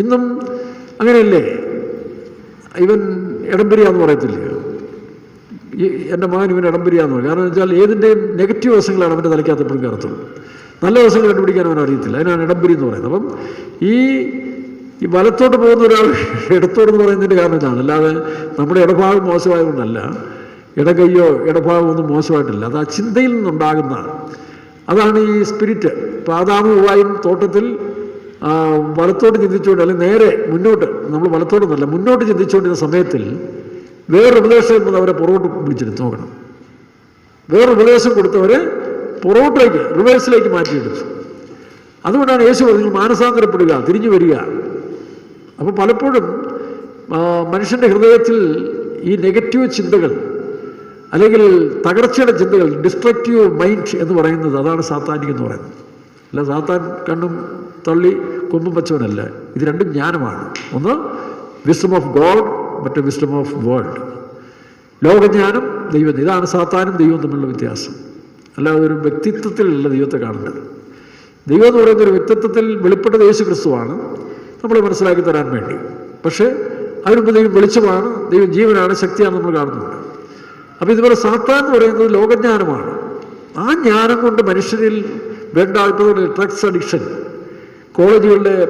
ഇന്നും അങ്ങനെയല്ലേ? ഇവൻ ഇടംപിരിയാന്ന് പറയത്തില്ലേ? എൻ്റെ മകൻ ഇവൻ ഇടംപിരിയാന്ന് പറയും. കാരണം വെച്ചാൽ ഏതിൻ്റെയും നെഗറ്റീവ് വശങ്ങളാണ് അവൻ്റെ തലയ്ക്കകത്ത് എപ്പോഴും കയറത്തുള്ളൂ. നല്ല വശങ്ങൾ കണ്ടുപിടിക്കാൻ അവൻ അറിയത്തില്ല. അതിനാണ് ഇടംപിരി എന്ന് പറയുന്നത്. അപ്പം ഈ വലത്തോട്ട് പോകുന്ന ഒരാൾ ഇടത്തോടെന്ന് പറയുന്നതിൻ്റെ കാരണം ഇതാണ്. അല്ലാതെ നമ്മുടെ ഇടഭാഗം മോശമായതുകൊണ്ടല്ല. ഇടകയ്യോ ഇടഭാഗമോ ഒന്നും മോശമായിട്ടില്ല. അത് ആ ചിന്തയിൽ നിന്നുണ്ടാകുന്ന, അതാണ് ഈ സ്പിരിറ്റ്. ഇപ്പോൾ ആദാമും ഹവ്വായും തോട്ടത്തിൽ വലത്തോട്ട് ചിന്തിച്ചുകൊണ്ട്, അല്ലെങ്കിൽ നേരെ മുന്നോട്ട്, നമ്മൾ വലത്തോട്ടൊന്നല്ല മുന്നോട്ട് ചിന്തിച്ചുകൊണ്ടിരുന്ന സമയത്തിൽ വേറൊരു ഉപദേശം എന്നത് അവരെ പുറകോട്ട് പിടിച്ചെടുത്ത് നോക്കണം. വേറൊരു ഉപദേശം കൊടുത്തവരെ പുറകോട്ടേക്ക്, റിവേഴ്സിലേക്ക് മാറ്റിയെടുത്തു. അതുകൊണ്ടാണ് യേശു പറഞ്ഞു മാനസാന്തരപ്പെടുക, തിരിഞ്ഞു വരിക. അപ്പോൾ പലപ്പോഴും മനുഷ്യൻ്റെ ഹൃദയത്തിൽ ഈ നെഗറ്റീവ് ചിന്തകൾ അല്ലെങ്കിൽ തകർച്ചയുടെ ചിന്തകൾ, ഡിസ്ട്രക്റ്റീവ് മൈൻഡ് എന്ന് പറയുന്നത്, അതാണ് സാത്താനിക് എന്ന് പറയുന്നത്. അല്ല, സാത്താൻ കണ്ണും തള്ളി കൊമ്പും വച്ചവനല്ല. ഇത് രണ്ടും ജ്ഞാനമാണ്. ഒന്ന് വിസ്ഡം ഓഫ് ഗോഡ്, മറ്റേ വിസ്ഡം ഓഫ് വേൾഡ്. ലോകജ്ഞാനം, ദൈവം. ഇതാണ് സാത്താനും ദൈവവും തമ്മിലുള്ള വ്യത്യാസം. അല്ലാതെ ഒരു വ്യക്തിത്വത്തിലുള്ള ദൈവത്തെ കാണേണ്ടത്. ദൈവം എന്ന് പറയുന്ന ഒരു വ്യക്തിത്വത്തിൽ വെളിപ്പെട്ടത് യേശു ക്രിസ്തുവാണ് നമ്മളെ മനസ്സിലാക്കി തരാൻ വേണ്ടി. പക്ഷേ അതിനുമ്പോൾ ദൈവം വെളിച്ചമാണ്, ദൈവം ജീവനാണ്, ശക്തിയാണ് നമ്മൾ കാണുന്നുണ്ട്. അപ്പോൾ ഇതുപോലെ സാത്താൻ എന്ന് പറയുന്നത് ലോകജ്ഞാനമാണ്. ആ ജ്ഞാനം കൊണ്ട് മനുഷ്യരിൽ വേണ്ട, ഇപ്പോൾ ഡ്രഗ്സ് അഡിക്ഷൻ,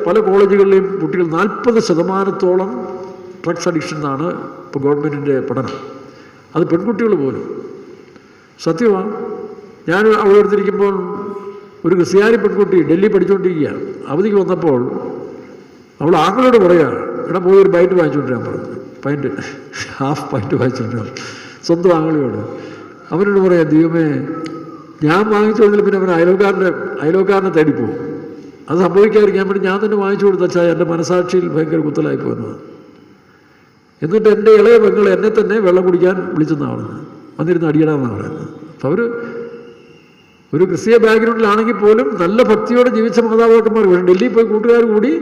പല കോളേജുകളിലെയും കുട്ടികൾ 40% ഡ്രഗ്സ് അഡിക്ഷൻ എന്നാണ് ഇപ്പോൾ ഗവൺമെൻറ്റിൻ്റെ പഠനം. അത് പെൺകുട്ടികൾ പോലും. സത്യമാണ്. ഞാൻ അവിടെ എടുത്തിരിക്കുമ്പോൾ ഒരു ക്രിസ്ത്യാനി പെൺകുട്ടി ഡൽഹി പഠിച്ചുകൊണ്ടിരിക്കുകയാണ്. അവധിക്ക് വന്നപ്പോൾ അവൾ ആങ്ങളോട് പറയുക, ഇവിടെ പോയി ഒരു പൈൻറ്റ് വാങ്ങിച്ചുകൊണ്ടിരാൻ പറഞ്ഞു. ഹാഫ് പൈൻറ്റ് വാങ്ങിച്ചുകൊണ്ടിരാൻ സ്വന്തം ആങ്ങളിയോട്. അവനോട് പറയാം, ദൈവമേ ഞാൻ വാങ്ങിച്ചു കൊടുത്തില്ല, പിന്നെ അവൻ അയലോക്കാരനെ തേടിപ്പോവും. അത് സംഭവിക്കാതിരിക്കാൻ വേണ്ടി ഞാൻ തന്നെ വാങ്ങിച്ചു കൊടുത്താൽ എൻ്റെ മനസാക്ഷിയിൽ ഭയങ്കര കുത്തലായി പോകുന്നത്. എന്നിട്ട് എൻ്റെ ഇളയ പെങ്ങൾ എന്നെ തന്നെ വെള്ളം കുടിക്കാൻ വിളിച്ചെന്നാണ് വന്നിരുന്ന് അടിയണമെന്നാണ് പറയുന്നത്. അപ്പോൾ അവർ ഒരു ക്രിസ്തീയ ബാക്ക്ഗ്രൗണ്ടിലാണെങ്കിൽ പോലും നല്ല ഭക്തിയോടെ ജീവിച്ച മാതാപിതാക്കന്മാർ വേണം. ഡൽഹിയിൽ പോയി കൂട്ടുകാർ കൂടി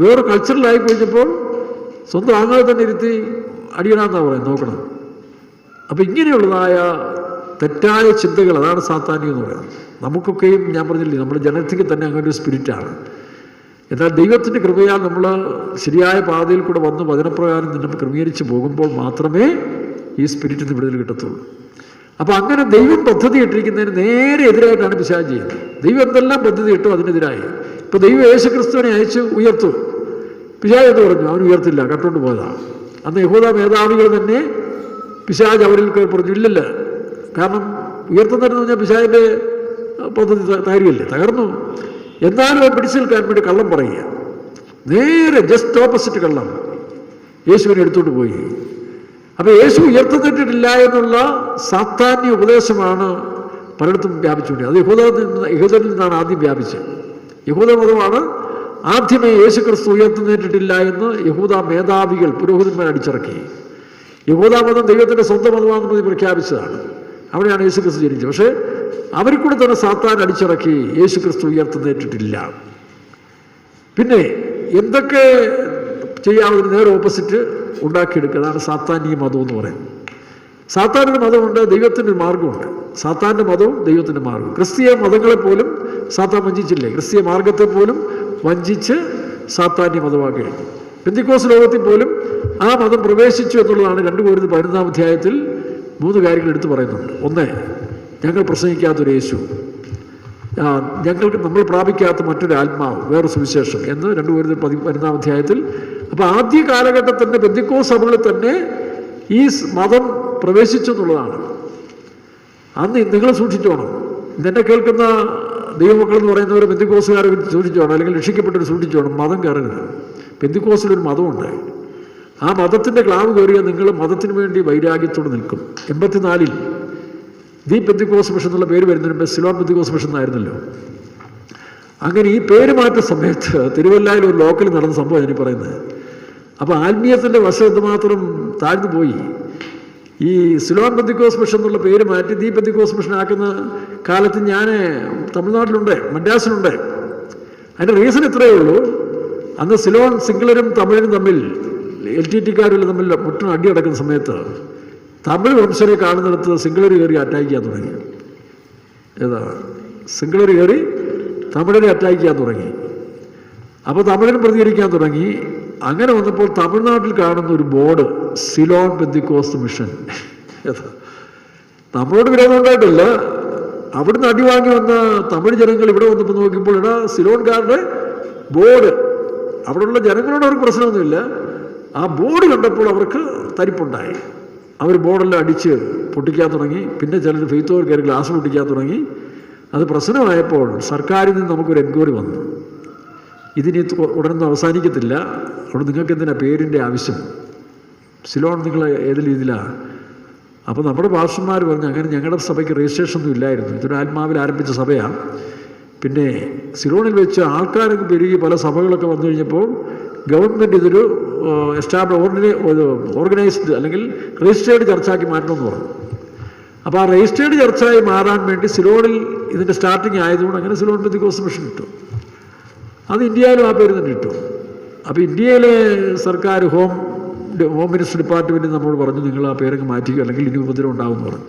വേറെ കൾച്ചറിലായി കഴിഞ്ഞപ്പോൾ സ്വന്തം ആങ്ങളെ തന്നെ ഇരുത്തി അടിയണമെന്നാണ് പറയുന്നത്. നോക്കണം. അപ്പോൾ ഇങ്ങനെയുള്ളതായ തെറ്റായ ചിന്തകൾ, അതാണ് സാത്താനികം എന്ന് പറയുന്നത്. നമുക്കൊക്കെയും ഞാൻ പറഞ്ഞില്ലേ, നമ്മുടെ ജനതയ്ക്ക് തന്നെ അങ്ങനെ ഒരു സ്പിരിറ്റാണ്. എന്നാൽ ദൈവത്തിൻ്റെ കൃപയാൽ നമ്മൾ ശരിയായ പാതയിൽ കൂടെ വന്ന് വചനപ്രകാരം നമ്മൾ ക്രമീകരിച്ച് പോകുമ്പോൾ മാത്രമേ ഈ സ്പിരിറ്റിന് വിടുതൽ കിട്ടത്തുള്ളൂ. അപ്പോൾ അങ്ങനെ ദൈവം പദ്ധതി ഇട്ടിരിക്കുന്നതിന് നേരെ എതിരായിട്ടാണ് പിശാച് ചെയ്യുന്നത്. ദൈവം എന്തെല്ലാം പദ്ധതി ഇട്ടു അതിനെതിരായി. ഇപ്പോൾ ദൈവം യേശുക്രിസ്തുവിനെ അയച്ച് ഉയർത്തു. പിശാച് എന്ന് പറഞ്ഞു, അവൻ ഉയർത്തില്ല, കട്ടുകൊണ്ട് പോയതാണ്. അന്ന് യഹൂദ മേധാവികൾ തന്നെ പിശാച് അവരിൽ പറഞ്ഞു, ഇല്ലല്ല, കാരണം ഉയർത്തുന്നതെന്ന് പറഞ്ഞാൽ പിശാചിൻ്റെ പദ്ധതി തകർന്നു. എന്നാലും അവൻ പിടിച്ചു നിൽക്കാൻ വേണ്ടി കള്ളം പറയുക. നേരെ ജസ്റ്റ് ഓപ്പോസിറ്റ് കള്ളം യേശുവിനെ എടുത്തുകൊണ്ട് പോയി. അപ്പോൾ യേശു ഉയർത്തുന്നിട്ടില്ല എന്നുള്ള സാത്താന്യ ഉപദേശമാണ് പലയിടത്തും വ്യാപിച്ചുകൊണ്ട്. അത് യഹൂദരിൽ നിന്നാണ് ആദ്യം വ്യാപിച്ചത്. യഹൂദ മതമാണ് ആദ്യമേ യേശു ക്രിസ്തു ഉയർത്തുന്നിട്ടില്ല എന്ന് യഹൂദ മേധാവികൾ, പുരോഹിതന്മാർ അടിച്ചിറക്കി. യഹൂദ മതം ദൈവത്തിൻ്റെ സ്വന്തം മതമാണെന്ന് പ്രഖ്യാപിച്ചതാണ്. അവിടെയാണ് യേശു ക്രിസ്തു ജനിച്ചത്. പക്ഷേ അവരിൽ കൂടെ തന്നെ സാത്താൻ അടിച്ചിറക്കി, യേശു ക്രിസ്തു ഉയർത്തുന്നേറ്റിട്ടില്ല. പിന്നെ എന്തൊക്കെ ചെയ്യാവുന്ന നേരെ ഓപ്പോസിറ്റ് ഉണ്ടാക്കിയെടുക്കുക. അതാണ് സാത്താനിക മതം എന്ന് പറയുന്നത്. സാത്താൻ്റെ മതമുണ്ട്, ദൈവത്തിൻ്റെ ഒരു മാർഗമുണ്ട്. സാത്താൻ്റെ മതവും ദൈവത്തിൻ്റെ മാർഗവും. ക്രിസ്തീയ മതങ്ങളെപ്പോലും സാത്താൻ വഞ്ചിച്ചില്ലേ? ക്രിസ്തീയ മാർഗത്തെ പോലും വഞ്ചിച്ച് സാത്താന്യ മതമാക്കി കഴിഞ്ഞു. പെന്തിക്കോസ് ലോകത്തിൽ പോലും ആ മതം പ്രവേശിച്ചു എന്നുള്ളതാണ് 2 കൊരിന്ത്യർ 11-ാം അധ്യായത്തിൽ 3 കാര്യങ്ങൾ എടുത്തു പറയുന്നുണ്ട്. ഒന്ന്, ഞങ്ങൾ പ്രസംഗിക്കാത്തൊരു യേശു, നമ്മൾ പ്രാപിക്കാത്ത മറ്റൊരു ആത്മാവ്, വേറെ സുവിശേഷം എന്ന് 2 കൊരിന്ത്യർ 11-ാം അധ്യായത്തിൽ. അപ്പോൾ ആദ്യ കാലഘട്ടത്തിൻ്റെ പെന്തിക്കോസ് സഭകളിൽ തന്നെ ഈ മതം പ്രവേശിച്ചു എന്നുള്ളതാണ്. അന്ന് നിങ്ങൾ സൂക്ഷിച്ചോണം. ഇതെന്നെ കേൾക്കുന്ന ദൈവമക്കൾ എന്ന് പറയുന്നവർ പെന്തിക്കോസുകാരെ സൂക്ഷിച്ചോണം, അല്ലെങ്കിൽ രക്ഷിക്കപ്പെട്ടവർ സൂക്ഷിച്ചോണം. മതം കയറരുത്. പെന്തിക്കോസിലൊരു മതമുണ്ട്. ആ മതത്തിൻ്റെ ക്ലാവ് കയറിയാൽ നിങ്ങൾ മതത്തിന് വേണ്ടി വൈരാഗ്യത്തോട് നിൽക്കും. 84-ൽ ദി പെന്തിക്കോസ് മിഷൻ എന്നുള്ള പേര് വരുന്നതിന് മുമ്പ് സിലോൺ പെന്തിക്കോസ് മിഷൻ എന്നായിരുന്നല്ലോ. അങ്ങനെ ഈ പേര് മാറ്റ സമയത്ത് തിരുവല്ലയിൽ ഒരു ലോക്കൽ നടന്ന സംഭവം ഞാൻ പറയുന്നത്. അപ്പോൾ ആത്മീയത്തിൻ്റെ വശം എന്തുമാത്രം താഴ്ന്നു പോയി. ഈ സിലോൺ പെന്തിക്കോസ് മിഷൻ എന്നുള്ള പേര് മാറ്റി ദി പെന്തിക്കോസ് മിഷൻ ആക്കുന്ന കാലത്ത് ഞാൻ തമിഴ്നാട്ടിലുണ്ട്, മദ്രാസിലുണ്ട്. അതിൻ്റെ റീസൺ ഇത്രയേ ഉള്ളൂ. അന്ന് സിലോൺ സിംഗിളരും തമിഴരും തമ്മിൽ, LTTക്കാരും തമ്മിൽ മുട്ടിന് അടി നടക്കുന്ന സമയത്ത് തമിഴ് വംശരെ കാണുന്നിടത്ത് സിംഗിളർ കയറി അറ്റാക്ക് ചെയ്യാൻ തുടങ്ങി. സിംഗിളർ കയറി തമിഴരെ അറ്റാക്ക് ചെയ്യാൻ തുടങ്ങി. അപ്പോൾ തമിഴരും പ്രതികരിക്കാൻ തുടങ്ങി. അങ്ങനെ വന്നപ്പോൾ തമിഴ്നാട്ടിൽ കാണുന്ന ഒരു ബോർഡ്, സിലോൺ പെന്തിക്കോസ് മിഷൻ. നമ്മളോട് വിരോധം ഉണ്ടായിട്ടില്ല. അവിടുന്ന് അടി വാങ്ങി വന്ന തമിഴ് ജനങ്ങൾ ഇവിടെ വന്നപ്പോൾ നോക്കിയപ്പോൾ സിലോൺകാരുടെ ബോർഡ്, അവിടെയുള്ള ജനങ്ങളോട് അവർക്ക് പ്രശ്നമൊന്നുമില്ല. ആ ബോർഡ് കണ്ടപ്പോൾ അവർക്ക് തരിപ്പുണ്ടായി. അവർ ബോർഡെല്ലാം അടിച്ച് പൊട്ടിക്കാൻ തുടങ്ങി. പിന്നെ ചിലർ ഫെയ്ത്തോർ കയറി ഗ്ലാസ് പൊട്ടിക്കാൻ തുടങ്ങി. അത് പ്രശ്നമായപ്പോൾ സർക്കാരിൽ നിന്ന് നമുക്കൊരു എൻക്വയറി വന്നു. ഇതിനി ഉടനൊന്നും അവസാനിക്കത്തില്ല, അവിടെ നിങ്ങൾക്ക് എന്തിനാ പേരിൻ്റെ ആവശ്യം, സിലോൺ നിങ്ങൾ ഏത് രീതിയിലാണ്? അപ്പോൾ നമ്മുടെ പാസ്റ്റർമാർ പറഞ്ഞു, അങ്ങനെ ഞങ്ങളുടെ സഭയ്ക്ക് രജിസ്ട്രേഷൻ ഒന്നും ഇല്ലായിരുന്നു, ഇതൊരു ആത്മാവിൽ ആരംഭിച്ച സഭയാണ്. പിന്നെ സിലോണിൽ വെച്ച് ആൾക്കാരൊക്കെ പെരുകി പല സഭകളൊക്കെ വന്നു കഴിഞ്ഞപ്പോൾ ഗവൺമെൻറ് ഇതൊരു ഓർഗനൈസ്ഡ് അല്ലെങ്കിൽ രജിസ്റ്റേർഡ് ചർച്ചാക്കി മാറ്റണമെന്ന് പറഞ്ഞു. അപ്പോൾ ആ രജിസ്റ്റേർഡ് ചർച്ചായി മാറാൻ വേണ്ടി സിലോണിൽ ഇതിൻ്റെ സ്റ്റാർട്ടിങ് ആയതുകൊണ്ട് അങ്ങനെ സിലോൺ പെന്തിക്കോസ് മിഷൻ ഇട്ടു. അത് ഇന്ത്യയിലും ആ പേര് തന്നെ ഇട്ടു. അപ്പോൾ ഇന്ത്യയിലെ സർക്കാർ ഹോം മിനിസ്റ്റർ ഡിപ്പാർട്ട്മെൻറ്റ് നമ്മളോട് പറഞ്ഞു, നിങ്ങൾ ആ പേരൊക്കെ മാറ്റിക്കുക, അല്ലെങ്കിൽ ഇനി ഉപദ്രവം ഉണ്ടാകുമെന്ന് പറഞ്ഞു.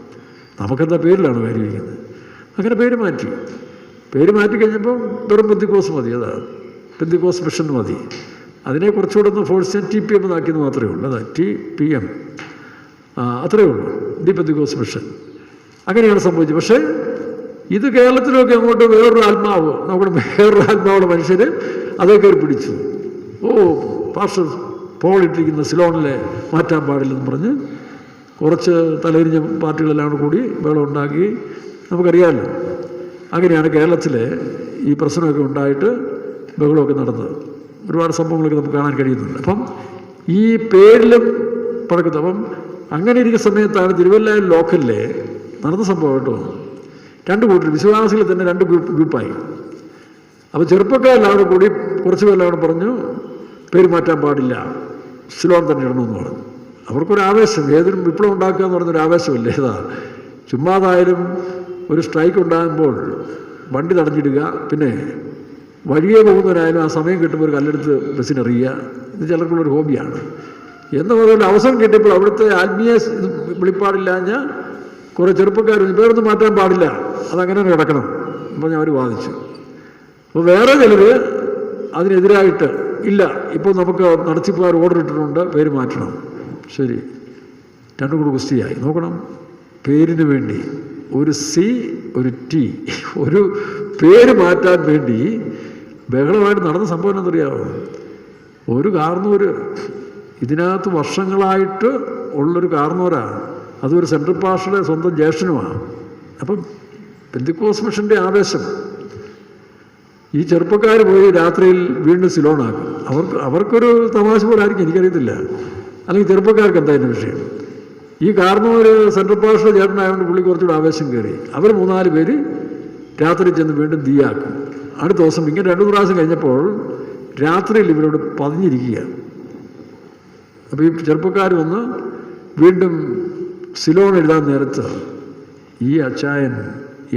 നമുക്കെന്താ പേരിലാണ് കാര്യം ഇരിക്കുന്നത്. അങ്ങനെ പേര് മാറ്റി കഴിഞ്ഞപ്പോൾ വെറും പെന്തിക്കോസ് മതി, അതാണ് പെന്തിക്കോസ് മിഷൻ മതി. അതിനെ കുറച്ചുകൂടെ ഒന്ന് ഫോഴ്സ് TPM എന്നാക്കിയത് മാത്രമേ ഉള്ളൂ. അതാ TPM, അത്രയേ ഉള്ളൂ, ദി പെന്തിക്കോസ് മിഷൻ. അങ്ങനെയാണ് സംഭവിച്ചത്. പക്ഷേ ഇത് കേരളത്തിലൊക്കെ അങ്ങോട്ട് വേറൊരു ആത്മാവുള്ള മനുഷ്യർ അതേ കയറി പിടിച്ചു. പാസ്റ്റർ പോൾ ഇട്ടിരിക്കുന്ന സിലോണിലെ മാറ്റാൻ പാടില്ലെന്ന് പറഞ്ഞ് കുറച്ച് തലതിരിഞ്ഞ പാർട്ടികളെല്ലാം കൂടി ബഹളം ഉണ്ടാക്കി. നമുക്കറിയാമല്ലോ, അങ്ങനെയാണ് കേരളത്തിലെ ഈ പ്രശ്നമൊക്കെ ഉണ്ടായിട്ട് ബഹളമൊക്കെ നടന്നത്. ഒരുപാട് സംഭവങ്ങളൊക്കെ നമുക്ക് കാണാൻ കഴിയുന്നുണ്ട്. അപ്പം ഈ പേരിലും പടക്കുന്നത്. അപ്പം അങ്ങനെ ഇരിക്കുന്ന സമയത്താണ് തിരുവല്ലയിൽ ലോക്കലിലെ നടന്ന സംഭവം കേട്ടോ. 2 കൂട്ടർ വിശ്വാസികൾ തന്നെ 2 ഗ്രൂപ്പായി. അപ്പോൾ ചെറുപ്പക്കാരെല്ലാവരും കൂടി കുറച്ച് പേരെല്ലാവരും പറഞ്ഞു, പേര് മാറ്റാൻ പാടില്ല, സിലോൺ തന്നെ ഇടണമെന്ന് പറഞ്ഞു. അവർക്കൊരാവേശം, ഏതിനും വിപ്ലവം ഉണ്ടാക്കുക എന്ന് പറഞ്ഞൊരു ആവേശമല്ലേ. ചുമ്മാതായാലും ഒരു സ്ട്രൈക്ക് ഉണ്ടാകുമ്പോൾ വണ്ടി തടഞ്ഞിടുക, പിന്നെ വഴിയെ പോകുന്നവരായാലും ആ സമയം കിട്ടുമ്പോൾ ഒരു കല്ലെടുത്ത് ബസ്സിനെറിയുക, ഇത് ചിലർക്കുള്ളൊരു ഹോബിയാണ്. എന്ന പോലെ അവസരം കിട്ടിയപ്പോൾ അവിടുത്തെ ആത്മീയ വെളിപ്പാടില്ലാഞ്ഞ കുറേ ചെറുപ്പക്കാർ പേരൊന്നും മാറ്റാൻ പാടില്ല, അതങ്ങനെ കിടക്കണം അപ്പോൾ അവർ വാദിച്ചു. അപ്പോൾ വേറെ ചിലർ അതിനെതിരായിട്ട് ഇല്ല, ഇപ്പോൾ നമുക്ക് നടത്തിപ്പുകാർ ഓർഡർ ഇട്ടിട്ടുണ്ട്, പേര് മാറ്റണം. ശരി, 2 കൂടെ കുസ്തിയായി. നോക്കണം, പേരിന് വേണ്ടി ഒരു C ഒരു T, ഒരു പേര് മാറ്റാൻ വേണ്ടി ബഹളമായിട്ട് നടന്ന സംഭവം എന്നറിയാമോ? ഒരു കാർന്നൂര്, ഇതിനകത്ത് വർഷങ്ങളായിട്ട് ഉള്ളൊരു കാർന്നൂരാണ്, അതൊരു സെൻട്രൽ പാസ്റ്ററുടെ സ്വന്തം ജ്യേഷ്ഠനുമാണ്. അപ്പം പെന്തിക്കോസ് മിഷൻ്റെ ആവേശം, ഈ ചെറുപ്പക്കാർ പോയി രാത്രിയിൽ വീണ്ടും സിലോണാക്കും. അവർക്കൊരു തമാശ പോലെ ആയിരിക്കും, എനിക്കറിയത്തില്ല. അല്ലെങ്കിൽ ചെറുപ്പക്കാർക്ക് എന്തായിരുന്നു വിഷയം? ഈ കാർന്നൂര് സെൻട്രൽ പാസ്റ്ററുടെ ചേട്ടനായതുകൊണ്ട് പുള്ളി കുറച്ചുകൂടെ ആവേശം കയറി. അവർ 3-4 പേര് രാത്രി ചെന്ന് വീണ്ടും തീയാക്കും. അടുത്ത ദിവസം ഇങ്ങനെ 2 പ്രാവശ്യം കഴിഞ്ഞപ്പോൾ രാത്രിയിൽ ഇവരോട് പതിഞ്ഞിരിക്കുക. അപ്പോൾ ഈ ചെറുപ്പക്കാർ വന്ന് വീണ്ടും സിലോൺ എഴുതാൻ നേരത്ത് ഈ അച്ചായൻ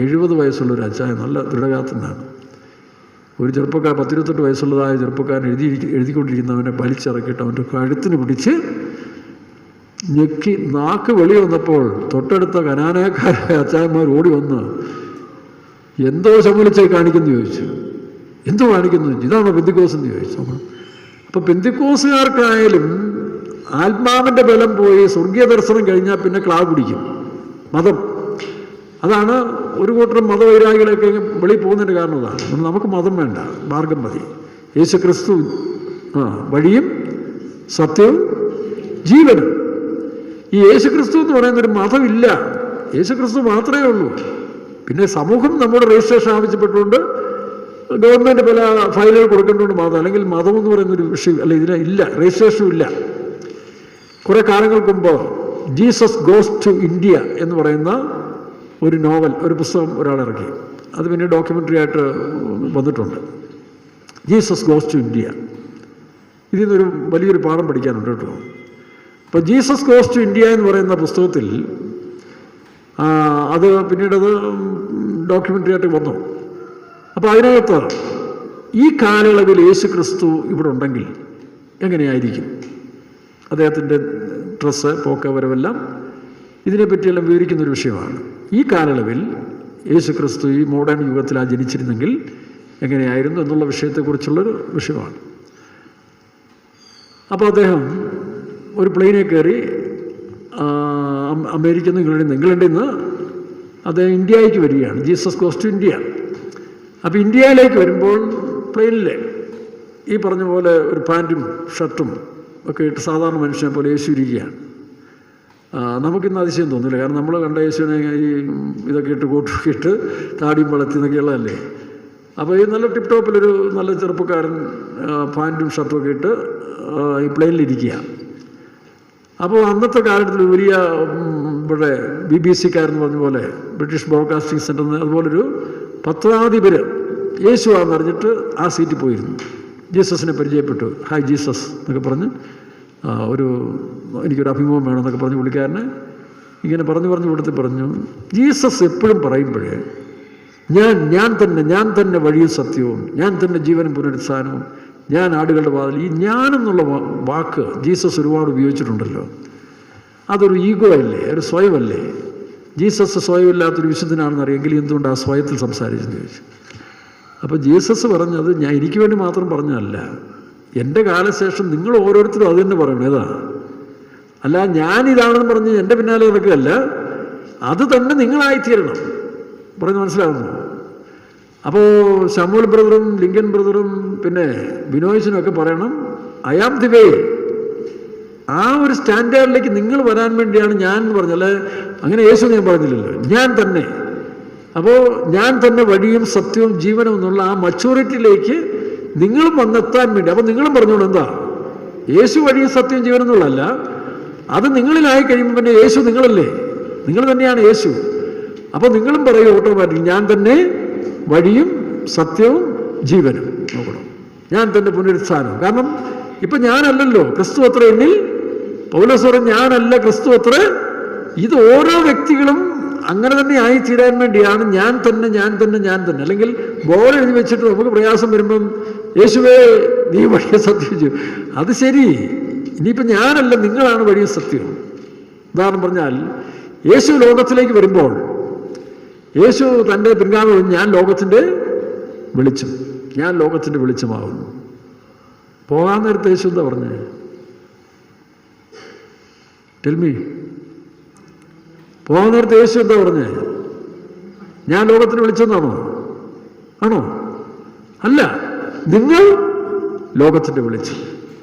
70 വയസ്സുള്ളൊരു അച്ചായൻ, നല്ല ദൃഢഗാത്രനാണ്, ഒരു ചെറുപ്പക്കാർ 10-28 വയസ്സുള്ളതായ ചെറുപ്പക്കാരൻ എഴുതിക്കൊണ്ടിരിക്കുന്നവനെ വലിച്ചിറക്കിയിട്ട് അവൻ്റെ കഴുത്തിന് പിടിച്ച് ഞെക്കി നാക്ക് വെളി വന്നപ്പോൾ തൊട്ടടുത്ത കനാനക്കാരായ അച്ചായന്മാർ ഓടി വന്ന് എന്തോ ശമൂലിച്ചായി കാണിക്കുന്നു ചോദിച്ചു. എന്തോ കാണിക്കുന്നു? ഇതാണോ പെന്തിക്കോസ് എന്ന് ചോദിച്ചു. അപ്പം പെന്തിക്കോസുകാർക്കായാലും ആത്മാവിൻ്റെ ബലം പോയി സ്വർഗീയ ദർശനം കഴിഞ്ഞാൽ പിന്നെ ക്ലാവ് പിടിക്കും മതം. അതാണ് ഒരു കൂട്ടം മതവൈരാഗികളൊക്കെ വെളിയിൽ പോകുന്നതിൻ്റെ കാരണം അതാണ്. നമുക്ക് മതം വേണ്ട, മാർഗം മതി. യേശു ക്രിസ്തു വഴിയും സത്യവും ജീവനും. ഈ യേശു ക്രിസ്തു എന്ന് പറയുന്നൊരു മതമില്ല, യേശു ക്രിസ്തു മാത്രമേ ഉള്ളൂ. പിന്നെ സമൂഹം നമ്മുടെ രജിസ്ട്രേഷൻ ആവശ്യപ്പെട്ടുകൊണ്ട് ഗവൺമെൻറ് പല ഫയലുകൾ കൊടുക്കേണ്ടതുകൊണ്ട് മതം, അല്ലെങ്കിൽ മതം എന്ന് പറയുന്നൊരു വിഷയം അല്ല, ഇതിന് ഇല്ല, രജിസ്ട്രേഷനും ഇല്ല. കുറേ കാലങ്ങൾക്ക് മുമ്പ് ജീസസ് ഗോസ് ടു ഇന്ത്യ എന്ന് പറയുന്ന ഒരു നോവൽ, ഒരു പുസ്തകം ഒരാളിറക്കി. അത് പിന്നെ ഡോക്യുമെൻ്ററി ആയിട്ട് വന്നിട്ടുണ്ട്. Jesus goes to India. ഇതിൽ നിന്നൊരു വലിയൊരു പാഠം പഠിക്കാനുണ്ട് കേട്ടോ. അപ്പോൾ ജീസസ് ഗോസ് ടു ഇന്ത്യ എന്ന് പറയുന്ന പുസ്തകത്തിൽ അത് പിന്നീടത് ഡോക്യുമെൻ്ററി ആയിട്ട് വന്നു. അപ്പോൾ അതിനകത്ത് ഈ കാലയളവിൽ യേശു ക്രിസ്തു ഇവിടെ ഉണ്ടെങ്കിൽ എങ്ങനെയായിരിക്കും, അദ്ദേഹത്തിൻ്റെ ഡ്രസ്സ്, പോക്ക്, വരവെല്ലാം ഇതിനെപ്പറ്റിയെല്ലാം വിവരിക്കുന്നൊരു വിഷയമാണ്. ഈ കാലയളവിൽ യേശു ക്രിസ്തു ഈ മോഡേൺ യുഗത്തിൽ ജനിച്ചിരുന്നെങ്കിൽ എങ്ങനെയായിരുന്നു എന്നുള്ള വിഷയത്തെക്കുറിച്ചുള്ളൊരു വിഷയമാണ്. അപ്പോൾ അദ്ദേഹം ഒരു പ്ലെയിനിൽ കയറി അമേരിക്കയിൽ നിന്ന് ഇംഗ്ലണ്ടിൽ നിന്ന് അദ്ദേഹം ഇന്ത്യയിലേക്ക് വരികയാണ്. Jesus goes to India. അപ്പോൾ ഇന്ത്യയിലേക്ക് വരുമ്പോൾ പ്ലെയിനിൽ ഈ പറഞ്ഞ പോലെ ഒരു പാൻറ്റും ഷർട്ടും ഒക്കെ ഇട്ട് സാധാരണ മനുഷ്യനെ പോലെ യേശു ഇരിക്കുകയാണ്. നമുക്കിന്ന് അതിശയം തോന്നില്ല, കാരണം നമ്മൾ കണ്ട യേശുവിനെ ഈ ഇതൊക്കെ ഇട്ട് കോട്ടൊക്കെ ഇട്ട് താടിയും വളർത്തി എന്നൊക്കെയുള്ളതല്ലേ. അപ്പോൾ ഈ നല്ല ടിപ്പ് ടോപ്പിലൊരു നല്ല ചെറുപ്പക്കാരൻ പാൻറ്റും ഷർട്ടും ഒക്കെ ഇട്ട് ഈ പ്ലെയിനിലിരിക്കുക. അപ്പോൾ അന്നത്തെ കാലത്തിൽ വലിയ ഇവിടെ BBC-കാരെന്ന് പറഞ്ഞ പോലെ ബ്രിട്ടീഷ് ബ്രോഡ്കാസ്റ്റിംഗ് സെൻ്ററിൽ അതുപോലൊരു പത്രാധിപർ യേശുവാന്ന് പറഞ്ഞിട്ട് ആ സീറ്റിൽ പോയിരുന്നു. ജീസസിനെ പരിചയപ്പെട്ടു. ഹായ് ജീസസ് എന്നൊക്കെ പറഞ്ഞ് എനിക്കൊരു അഭിമുഖം വേണമെന്നൊക്കെ പറഞ്ഞ് പുള്ളിക്കാരനെ ഇങ്ങനെ കൊടുത്ത് പറഞ്ഞു, ജീസസ് എപ്പോഴും പറയുമ്പോഴേ ഞാൻ തന്നെ വഴിയും സത്യവും, ഞാൻ തന്നെ ജീവനും പുനരുത്ഥാനവും, ഞാൻ ആടുകളുടെ വാതിൽ. ഈ ഞാനെന്നുള്ള വാക്ക് ജീസസ് ഒരുപാട് ഉപയോഗിച്ചിട്ടുണ്ടല്ലോ. അതൊരു ഈഗോ അല്ലേ, ഒരു സ്വയമല്ലേ? ജീസസ് സ്വയമില്ലാത്തൊരു വിശുദ്ധനാണെന്ന് അറിയെങ്കിൽ എന്തുകൊണ്ട് ആ സ്വയത്തിൽ സംസാരിച്ചെന്ന് ചോദിച്ചു. അപ്പോൾ ജീസസ് പറഞ്ഞത് എനിക്ക് വേണ്ടി മാത്രം പറഞ്ഞതല്ല, എൻ്റെ കാലശേഷം നിങ്ങൾ ഓരോരുത്തരും അത് തന്നെ പറയണം. ഏതാ? അല്ല ഞാനിതാണെന്ന് പറഞ്ഞ് എൻ്റെ പിന്നാലെ നടക്കുകയല്ല, അത് തന്നെ നിങ്ങളായിത്തീരണം. പറയുന്നത് മനസ്സിലാവുന്നു? അപ്പോൾ ശമൂൽ ബ്രദറും ലിങ്കൻ ബ്രദറും പിന്നെ ബിനോയ്സിനും ഒക്കെ പറയണം, ഐ ആം ദി വേ. ആ ഒരു സ്റ്റാൻഡേർഡിലേക്ക് നിങ്ങൾ വരാൻ വേണ്ടിയാണ് ഞാൻ എന്ന് പറഞ്ഞല്ലേ. അങ്ങനെ യേശു ഞാൻ പറഞ്ഞില്ലല്ലോ, ഞാൻ തന്നെ. അപ്പോൾ ഞാൻ തന്നെ വഴിയും സത്യവും ജീവനും എന്നുള്ള ആ മച്യൂരിറ്റിയിലേക്ക് നിങ്ങളും വന്നെത്താൻ വേണ്ടി. അപ്പോൾ നിങ്ങളും പറഞ്ഞോളൂ, എന്താ യേശു വഴിയും സത്യവും ജീവനും എന്നുള്ളതല്ല, അത് നിങ്ങളിലായി കഴിയുമ്പോൾ പിന്നെ യേശു നിങ്ങളല്ലേ, നിങ്ങൾ തന്നെയാണ് യേശു. അപ്പോൾ നിങ്ങളും പറയും ഓട്ടോമാറ്റിക്, ഞാൻ തന്നെ വഴിയും സത്യവും ജീവനും. നോക്കണം, ഞാൻ തന്നെ പുനരുത്ഥാനം. കാരണം ഇപ്പം ഞാനല്ലല്ലോ, ക്രിസ്തു അത്ര എന്നിൽ. പൗലോസ് പറഞ്ഞു ഞാനല്ല, ക്രിസ്തു അത്ര. ഇത് ഓരോ വ്യക്തികളും അങ്ങനെ തന്നെ ആയിത്തീരാൻ വേണ്ടിയാണ് ഞാൻ തന്നെ. അല്ലെങ്കിൽ ബോർഡ് എഴുതി വെച്ചിട്ട് നമുക്ക് പ്രയാസം വരുമ്പം യേശുവേ നീ വഴിയ സത്യം ചെയ്യും. അത് ശരി, ഇനിയിപ്പോൾ ഞാനല്ല, നിങ്ങളാണ് വഴിയ സത്യം. ഉദാഹരണം പറഞ്ഞാൽ യേശു ലോകത്തിലേക്ക് വരുമ്പോൾ യേശു തൻ്റെ പിൻഗാമി ഞാൻ ലോകത്തിൻ്റെ വെളിച്ചമാകുന്നു. പോകാൻ നേരത്തെ യേശു എന്താ പറഞ്ഞേ? ടെൽമി. പോകാൻ നേരത്തെ യേശു എന്താ പറഞ്ഞേ? ഞാൻ ലോകത്തിന് വെളിച്ചെന്നാണോ? ആണോ? അല്ല, നിങ്ങൾ ലോകത്തിൻ്റെ വെളിച്ചം.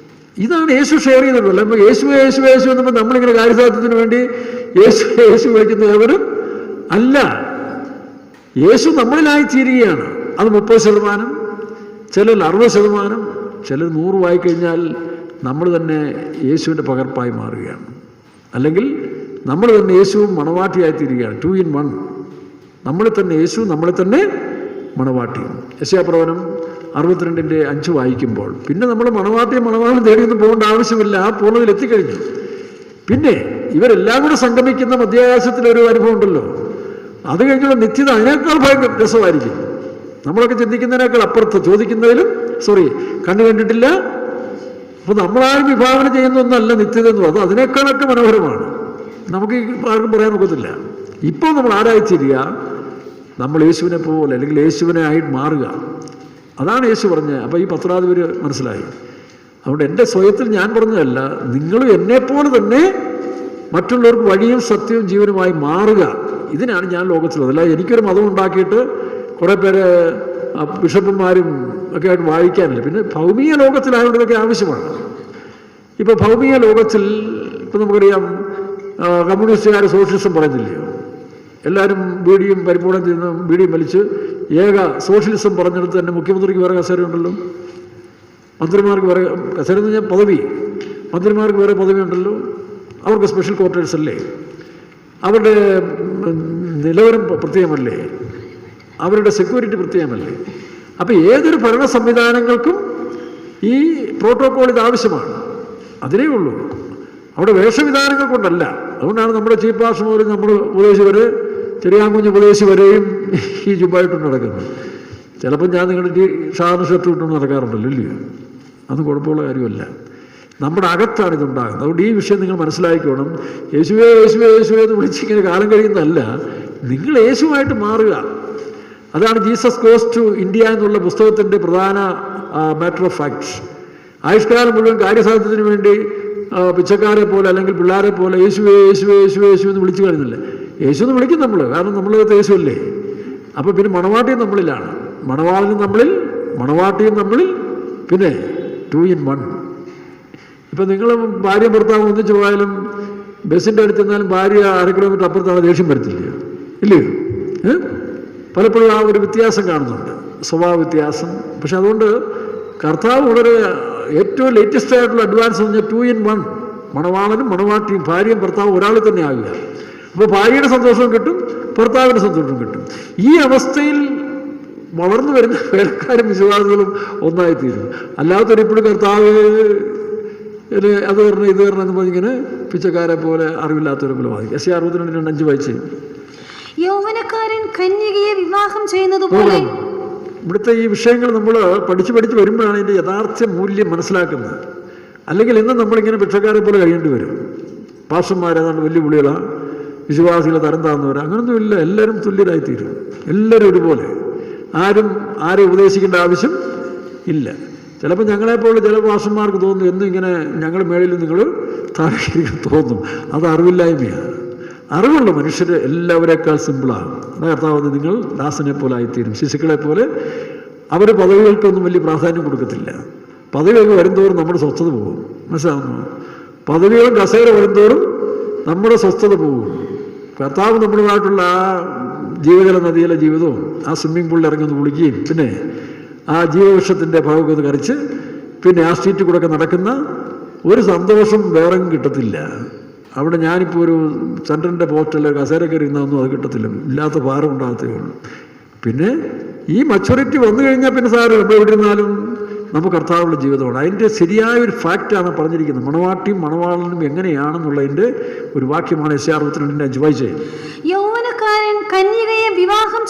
ഇതാണ് യേശു ഷെയർ ചെയ്തിട്ടുള്ളത്. അപ്പോൾ യേശു എന്നപ്പോൾ നമ്മളിങ്ങനെ കാര്യസാധ്യത്തിന് വേണ്ടി യേശു വിളിക്കുന്ന ഏവരും അല്ല. യേശു നമ്മളിലായി തീരുകയാണ്. അത് 30%, ചിലർ 60%, ചിലർ 100 വായിക്കഴിഞ്ഞാൽ നമ്മൾ തന്നെ യേശുവിൻ്റെ പകർപ്പായി മാറുകയാണ്. അല്ലെങ്കിൽ നമ്മൾ തന്നെ യേശുവും മണവാട്ടിയായി തീരുകയാണ്. 2 in 1. നമ്മളെ തന്നെ യേശു, നമ്മളെ തന്നെ മണവാട്ടി. യെശയ്യാപ്രവചനം 62:5 വായിക്കുമ്പോൾ പിന്നെ നമ്മൾ മണവാളം തേടിയൊന്നും പോകേണ്ട ആവശ്യമില്ല. ആ പൂർണ്ണതയിൽ എത്തിക്കഴിഞ്ഞു. പിന്നെ ഇവരെല്ലാം കൂടെ സംഗമിക്കുന്ന മധ്യാകാശത്തിലൊരു അനുഭവം ഉണ്ടല്ലോ, അത് കഴിഞ്ഞുള്ള നിത്യത അതിനേക്കാൾ ഭയങ്കര രസമായിരിക്കും. നമ്മളൊക്കെ ചിന്തിക്കുന്നതിനേക്കാൾ അപ്പുറത്ത്, ചോദിക്കുന്നതിലും കണ്ണു കണ്ടിട്ടില്ല, അപ്പോൾ നമ്മളാരും വിഭാവന ചെയ്യുന്ന ഒന്നല്ല നിത്യത എന്ന് പറയുന്നത്, അതിനേക്കാളൊക്കെ മനോഹരമാണ്. നമുക്ക് ആർക്കും പറയാൻ ഒക്കത്തില്ല. ഇപ്പോൾ നമ്മൾ ആരായിത്തീരുക, നമ്മൾ യേശുവിനെ പോലെ അല്ലെങ്കിൽ യേശുവിനെ ആയിട്ട് മാറുക. അതാണ് യേശു പറഞ്ഞത്. അപ്പോൾ ഈ പത്രാധിപർ മനസ്സിലായി. അതുകൊണ്ട് എൻ്റെ സ്വയത്തിൽ ഞാൻ പറഞ്ഞതല്ല, നിങ്ങളും എന്നെപ്പോലെ തന്നെ മറ്റുള്ളവർക്ക് വഴിയും സത്യവും ജീവനുമായി മാറുക. ഇതിനാണ് ഞാൻ ലോകത്തിലുള്ളത്. അല്ല എനിക്കൊരു മതം ഉണ്ടാക്കിയിട്ട് കുറേ പേര് ബിഷപ്പന്മാരും ഒക്കെ ആയിട്ട് വായിക്കാനില്ല. പിന്നെ ഭൗമിക ലോകത്തിലായതുകൊണ്ട് ഇതൊക്കെ ആവശ്യമാണ്. ഇപ്പോൾ ഭൗമിക ലോകത്തിൽ ഇപ്പം നമുക്കറിയാം, കമ്മ്യൂണിസ്റ്റുകാർ സോഷ്യലിസം പറയുന്നില്ലയോ? എല്ലാവരും ബീഡിയും പരിപൂർണം ചെയ്യുന്ന ബീഡിയും വലിച്ച് ഏക സോഷ്യലിസം പറഞ്ഞെടുത്ത് തന്നെ മുഖ്യമന്ത്രിക്ക് വേറെ കസേരയുണ്ടല്ലോ, മന്ത്രിമാർക്ക് വേറെ കസേര എന്ന് പറഞ്ഞാൽ പദവി, മന്ത്രിമാർക്ക് വേറെ പദവി ഉണ്ടല്ലോ, അവർക്ക് സ്പെഷ്യൽ ക്വാർട്ടേഴ്സ് അല്ലേ, അവരുടെ നിലവാരം പ്രത്യേകമല്ലേ, അവരുടെ സെക്യൂരിറ്റി പ്രത്യേകമല്ലേ. അപ്പോൾ ഏതൊരു ഭരണ സംവിധാനങ്ങൾക്കും ഈ പ്രോട്ടോക്കോൾ ഇത് ആവശ്യമാണ്. അതിനേ ഉള്ളൂ, അവിടെ വേഷവിധാനങ്ങൾ കൊണ്ടല്ല. അതുകൊണ്ടാണ് നമ്മുടെ ചീഫ് മാസ്റ്റർ മുതൽ നമ്മൾ ഉപദേശി വരെ, ചെറിയാങ്കുഞ്ഞ് ഉപദേശി വരെയും ഈ ജുബ്ബായിട്ടുണ്ട് നടക്കുന്നത്. ചിലപ്പോൾ ഞാൻ നിങ്ങളുടെ ഷാർട്ട് ഷർട്ട് ഇട്ടുകൊണ്ട് നടക്കാറുണ്ടല്ലോ, ഇല്ലയോ? അതൊന്നും കുഴപ്പമുള്ള കാര്യമല്ല. നമ്മുടെ അകത്താണ് ഇതുണ്ടാകുന്നത്. അതുകൊണ്ട് ഈ വിഷയം നിങ്ങൾ മനസ്സിലാക്കിക്കോണം. യേശുവേ യേശുവേ യേശുവേ എന്ന് വിളിച്ചിങ്ങനെ കാലം കഴിയുന്നതല്ല, നിങ്ങൾ യേശുവായിട്ട് മാറുക. അതാണ് ജീസസ് ഗോസ് ടു ഇന്ത്യ എന്നുള്ള പുസ്തകത്തിൻ്റെ പ്രധാന മാറ്റർ ഓഫ് ഫാക്ട്സ്. ആയുഷ്കാലം മുഴുവൻ കാര്യസാധ്യത്തിന് വേണ്ടി പിച്ചക്കാരെ പോലെ അല്ലെങ്കിൽ പിള്ളേരെ പോലെ യേശുവേ യേശുവേ യേശുവേ യേശു എന്ന് വിളിച്ചു കഴിഞ്ഞില്ല. യേശു എന്ന് വിളിക്കും നമ്മൾ, കാരണം നമ്മളത് യേശുവല്ലേ. അപ്പോൾ പിന്നെ മണവാട്ടിയും നമ്മളിലാണ്, മണവാളനും നമ്മളിൽ, മണവാട്ടിയും നമ്മളിൽ, പിന്നെ 2 in 1. ഇപ്പം നിങ്ങൾ ഭാര്യ ഭർത്താവ് ഒന്നിച്ച് പോയാലും ബസ്സിൻ്റെ അടുത്ത് ചെന്നാലും ഭാര്യ 1/2 കിലോമീറ്റർ അപ്പുറത്താണ്, ദേഷ്യം വരത്തില്ലയോ? ഇല്ലയോ? പലപ്പോഴും ആ ഒരു വ്യത്യാസം കാണുന്നുണ്ട്, സ്വഭാവ വ്യത്യാസം. പക്ഷെ അതുകൊണ്ട് കർത്താവ് വളരെ ഏറ്റവും ലേറ്റസ്റ്റ് ആയിട്ടുള്ള അഡ്വാൻസ് എന്ന് പറഞ്ഞാൽ 2 in 1. മണവാളനും മണവാട്ടിയും ഭാര്യയും ഭർത്താവും ഒരാളിൽ തന്നെ ആകുക. അപ്പോൾ ഭാര്യയുടെ സന്തോഷവും കിട്ടും, ഭർത്താവിൻ്റെ സന്തോഷവും കിട്ടും. ഈ അവസ്ഥയിൽ വളർന്നു വരുന്ന വേലക്കാരും വിശ്വാസികളും ഒന്നായിത്തീരും. അല്ലാത്തൊരിപ്പോഴും കർത്താവ് അത് വരണം ഇത് വരണം എന്ന് പറഞ്ഞിങ്ങനെ പിച്ചക്കാരെ പോലെ അറിവില്ലാത്തവരെ പോലെ വാദിക്കും. എസ് 62:5 വായിച്ച്. യൗവനക്കാരൻ കന്യകയെ വിവാഹം ചെയ്യുന്നത് പോലെ. ഇവിടുത്തെ ഈ വിഷയങ്ങൾ നമ്മൾ പഠിച്ച് വരുമ്പോഴാണ് ഇതിൻ്റെ യഥാർത്ഥ മൂല്യം മനസ്സിലാക്കുന്നത്. അല്ലെങ്കിൽ ഇന്ന് നമ്മളിങ്ങനെ ഭിക്ഷക്കാരെ പോലെ കഴിയേണ്ടി വരും. പാസ്റ്റർമാരേതാണ്ട് വലിയ പുള്ളികളാണ്, വിശ്വാസികളെ തരം താഴ്ന്നവരാ, അങ്ങനൊന്നുമില്ല. എല്ലാവരും തുല്യരായിത്തീരും, എല്ലാവരും ഒരുപോലെ. ആരെ ഉപദേശിക്കേണ്ട ആവശ്യം ഇല്ല. ചിലപ്പോൾ ഞങ്ങളെപ്പോലെ ചില പാസ്റ്റർമാർക്ക് തോന്നും എന്നും ഇങ്ങനെ ഞങ്ങൾ മേളിൽ നിങ്ങൾ താഴെ തോന്നും. അത് അറിവില്ലായ്മയാണ്. അറിവുള്ള മനുഷ്യർ എല്ലാവരേക്കാൾ സിമ്പിളാണ്. കർത്താവ് നിങ്ങൾ ദാസനെ പോലെ ആയിത്തീരും, ശിശുക്കളെ പോലെ. അവർ പദവികൾക്കൊന്നും വലിയ പ്രാധാന്യം കൊടുക്കത്തില്ല. പദവിയൊക്കെ വരുന്തോറും നമ്മുടെ സ്വസ്ഥത പോകും. മനസ്സിലാവുന്നു? പദവികളും കസേര വരുന്തോറും നമ്മുടെ സ്വസ്ഥത പോകും. കർത്താവ് നമ്മളുമായിട്ടുള്ള ആ ജീവജല നദിയിലെ ജീവിതവും ആ സ്വിമ്മിംഗ് പൂളിൽ ഇറങ്ങി ഒന്ന് കുളിക്കുകയും പിന്നെ ആ ജീവവൃക്ഷത്തിൻ്റെ ഭാഗമൊക്കെ ഒന്ന് കറിച്ച് പിന്നെ ആ സ്ട്രീറ്റിൽ കൂടെ ഒക്കെ നടക്കുന്ന ഒരു സന്തോഷം വേറെയും കിട്ടത്തില്ല. അവിടെ ഞാനിപ്പോൾ ഒരു സെൻറ്ററിൻ്റെ പോസ്റ്റല്ല കസേര കയറി ഇരുന്നൊന്നും അത് കിട്ടത്തില്ല. ഇല്ലാത്ത ഭാരം ഉണ്ടാകത്തേ ഉള്ളൂ. പിന്നെ ഈ മച്യൂരിറ്റി വന്നു കഴിഞ്ഞാൽ പിന്നെ സാറ് നമ്മൾ എവിടെ ഇരുന്നാലും നമുക്ക് കർത്താവുള്ള ജീവിതമാണ്. അതിൻ്റെ ശരിയായ ഒരു ഫാക്റ്റാണ് പറഞ്ഞിരിക്കുന്നത്. മണവാട്ടിയും മണവാളനും എങ്ങനെയാണെന്നുള്ളതിൻ്റെ ഒരു വാക്യമാണ് എസ് 62:5 വായിച്ചത്. യൗവനക്കാരൻ കന്യകയെ വിവാഹം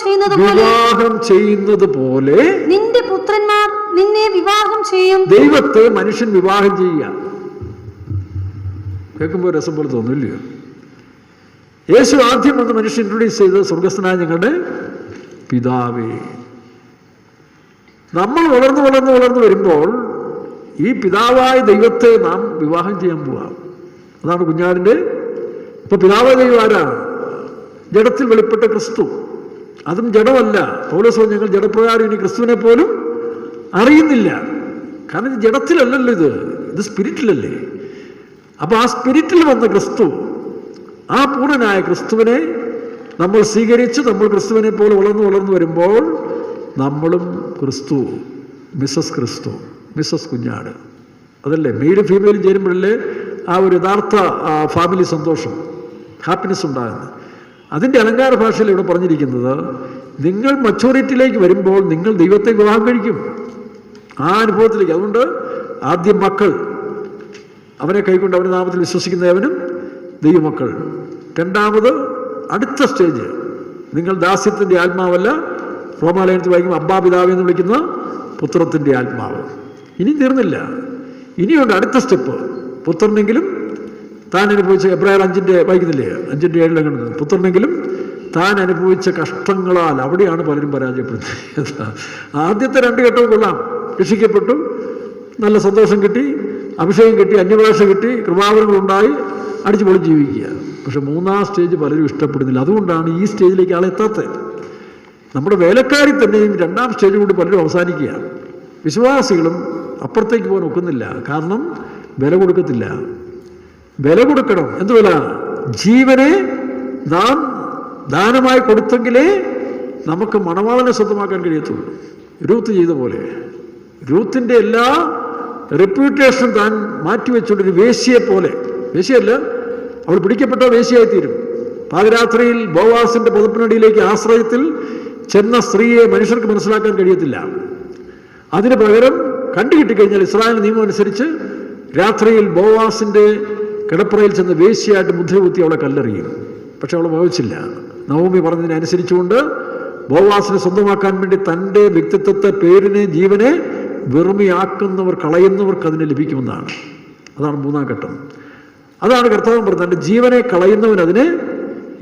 ചെയ്യുന്നത് പോലെ നിന്റെ പുത്രന്മാർ നിന്നെ വിവാഹം ചെയ്യും. ദൈവത്തെ മനുഷ്യൻ വിവാഹം ചെയ്യുക. കേൾക്കുമ്പോൾ രസം പോലെ തോന്നില്ലയോ? യേശു ആദ്യം വന്ന് മനുഷ്യൻ ഇൻട്രൊഡ്യൂസ് ചെയ്ത് സ്വർഗസ്ഥനായ ഞങ്ങളുടെ പിതാവേ. നമ്മൾ വളർന്നു വരുമ്പോൾ ഈ പിതാവായ ദൈവത്തെ നാം വിവാഹം ചെയ്യാൻ പോവാം. അതാണ് കുഞ്ഞാടിൻ്റെ. ഇപ്പൊ പിതാവായ ദൈവം ആരാണ്? ജഡത്തിൽ വെളിപ്പെട്ട ക്രിസ്തു. അതും ജഡമല്ല. പൗലോസ് ഞങ്ങൾ ജഡപ്രകാരം ഇനി ക്രിസ്തുവിനെ പോലും അറിയുന്നില്ല. കാരണം ഇത് ജഡത്തിലല്ലല്ലോ, ഇത് സ്പിരിറ്റിലല്ലേ. അപ്പൊ ആ സ്പിരിറ്റിൽ വന്ന ക്രിസ്തു, ആ പൂർണ്ണനായ ക്രിസ്തുവിനെ നമ്മൾ സ്വീകരിച്ച് നമ്മൾ ക്രിസ്തുവിനെ പോലെ വളർന്നു വരുമ്പോൾ നമ്മളും ക്രിസ്തു, മിസ്സസ് കുഞ്ഞാട്. അതല്ലേ മെയിലും ഫീമെയിലും ചേരുമ്പോഴല്ലേ ആ ഒരു യഥാർത്ഥ ഫാമിലി സന്തോഷം, ഹാപ്പിനെസ് ഉണ്ടാകുന്നത്. അതിൻ്റെ അലങ്കാര ഭാഷയിൽ ഇവിടെ പറഞ്ഞിരിക്കുന്നത്, നിങ്ങൾ മച്യൂരിറ്റിയിലേക്ക് വരുമ്പോൾ നിങ്ങൾ ദൈവത്തെ വിവാഹം കഴിക്കും. ആ അനുഭവത്തിലേക്ക്. അതുകൊണ്ട് ആദ്യം മക്കൾ, അവനെ കൈക്കൊണ്ട് അവൻ്റെ നാമത്തിൽ വിശ്വസിക്കുന്നവനും ദൈവമക്കൾ. രണ്ടാമത് അടുത്ത സ്റ്റേജ്, നിങ്ങൾ ദാസ്യത്തിൻ്റെ ആത്മാവല്ല, റോമാലയനത്തിൽ വായിക്കുമ്പോൾ അബ്ബാ പിതാവ് എന്ന് വിളിക്കുന്ന പുത്രത്തിൻ്റെ ആത്മാവ്. ഇനി തീർന്നില്ല. ഇനിയുണ്ട് അടുത്ത സ്റ്റെപ്പ്. പുത്രനെങ്കിലും താൻ അനുഭവിച്ച എബ്രായർ 5 വായിക്കുന്നില്ലേ, 5:7 കണ്ടത്, പുത്രനെങ്കിലും താൻ അനുഭവിച്ച കഷ്ടങ്ങളാൽ. അവിടെയാണ് പലരും പരാജയപ്പെടുന്നത്. ആദ്യത്തെ 2 ഘട്ടവും കൊള്ളാം, രക്ഷിക്കപ്പെട്ടു, നല്ല സന്തോഷം കിട്ടി, അഭിഷേകം കിട്ടി, അന്യഭാഷ കിട്ടി, കൃപാവരങ്ങളുണ്ടായി, അടിച്ചു പൊളി ജീവിക്കുക. പക്ഷെ 3-ാം സ്റ്റേജ് പലരും ഇഷ്ടപ്പെടുന്നില്ല. അതുകൊണ്ടാണ് ഈ സ്റ്റേജിലേക്ക് ആളെത്താത്തത്. നമ്മുടെ വേലക്കാരിൽ തന്നെയും 2-ാം സ്റ്റേജ് കൂടി പലരും അവസാനിക്കുക. വിശ്വാസികളും അപ്പുറത്തേക്ക് പോകാൻ ഒക്കുന്നില്ല. കാരണം വില കൊടുക്കത്തില്ല. വില കൊടുക്കണം. എന്ത് വില? ജീവനെ നാം ദാനമായി കൊടുത്തെങ്കിലേ നമുക്ക് മണവാളനെ സ്വന്തമാക്കാൻ കഴിയത്തുള്ളൂ. രൂത്ത് ചെയ്ത പോലെ രൂത്തിൻ്റെ എല്ലാ റെപ്യൂട്ടേഷനും താൻ മാറ്റിവെച്ചുകൊണ്ടൊരു വേശ്യയെ പോലെ, വേശ്യയല്ല, അവൾ പിടിക്കപ്പെട്ട വേശ്യയായിത്തീരും. പാതിരാത്രിയിൽ ബോവാസിൻ്റെ പുതപ്പിനടിയിലേക്ക് ആശ്രയത്തിൽ ചെന്ന സ്ത്രീയെ മനുഷ്യർക്ക് മനസ്സിലാക്കാൻ കഴിയത്തില്ല. അതിന് പകരം കണ്ടുകിട്ടിക്കഴിഞ്ഞാൽ ഇസ്രായേൽ നിയമം അനുസരിച്ച് രാത്രിയിൽ ബോവാസിൻ്റെ കിടപ്പറയിൽ ചെന്ന് വേശ്യയായിട്ട് മുദ്രകുത്തി അവളെ കല്ലെറിയും. പക്ഷെ അവൾ മോഹിച്ചില്ല. നവോമി പറഞ്ഞതിനനുസരിച്ചുകൊണ്ട് ബോവാസിനെ സ്വന്തമാക്കാൻ വേണ്ടി തൻ്റെ വ്യക്തിത്വത്തെ, പേരിനെ, ജീവനെ വെറുമയാക്കുന്നവർ, കളയുന്നവർക്ക് അതിനെ ലഭിക്കുമെന്നാണ്. അതാണ് 3-ാം ഘട്ടം. അതാണ് കർത്താവ് പറഞ്ഞത്, തൻ്റെ ജീവനെ കളയുന്നവൻ അതിനെ.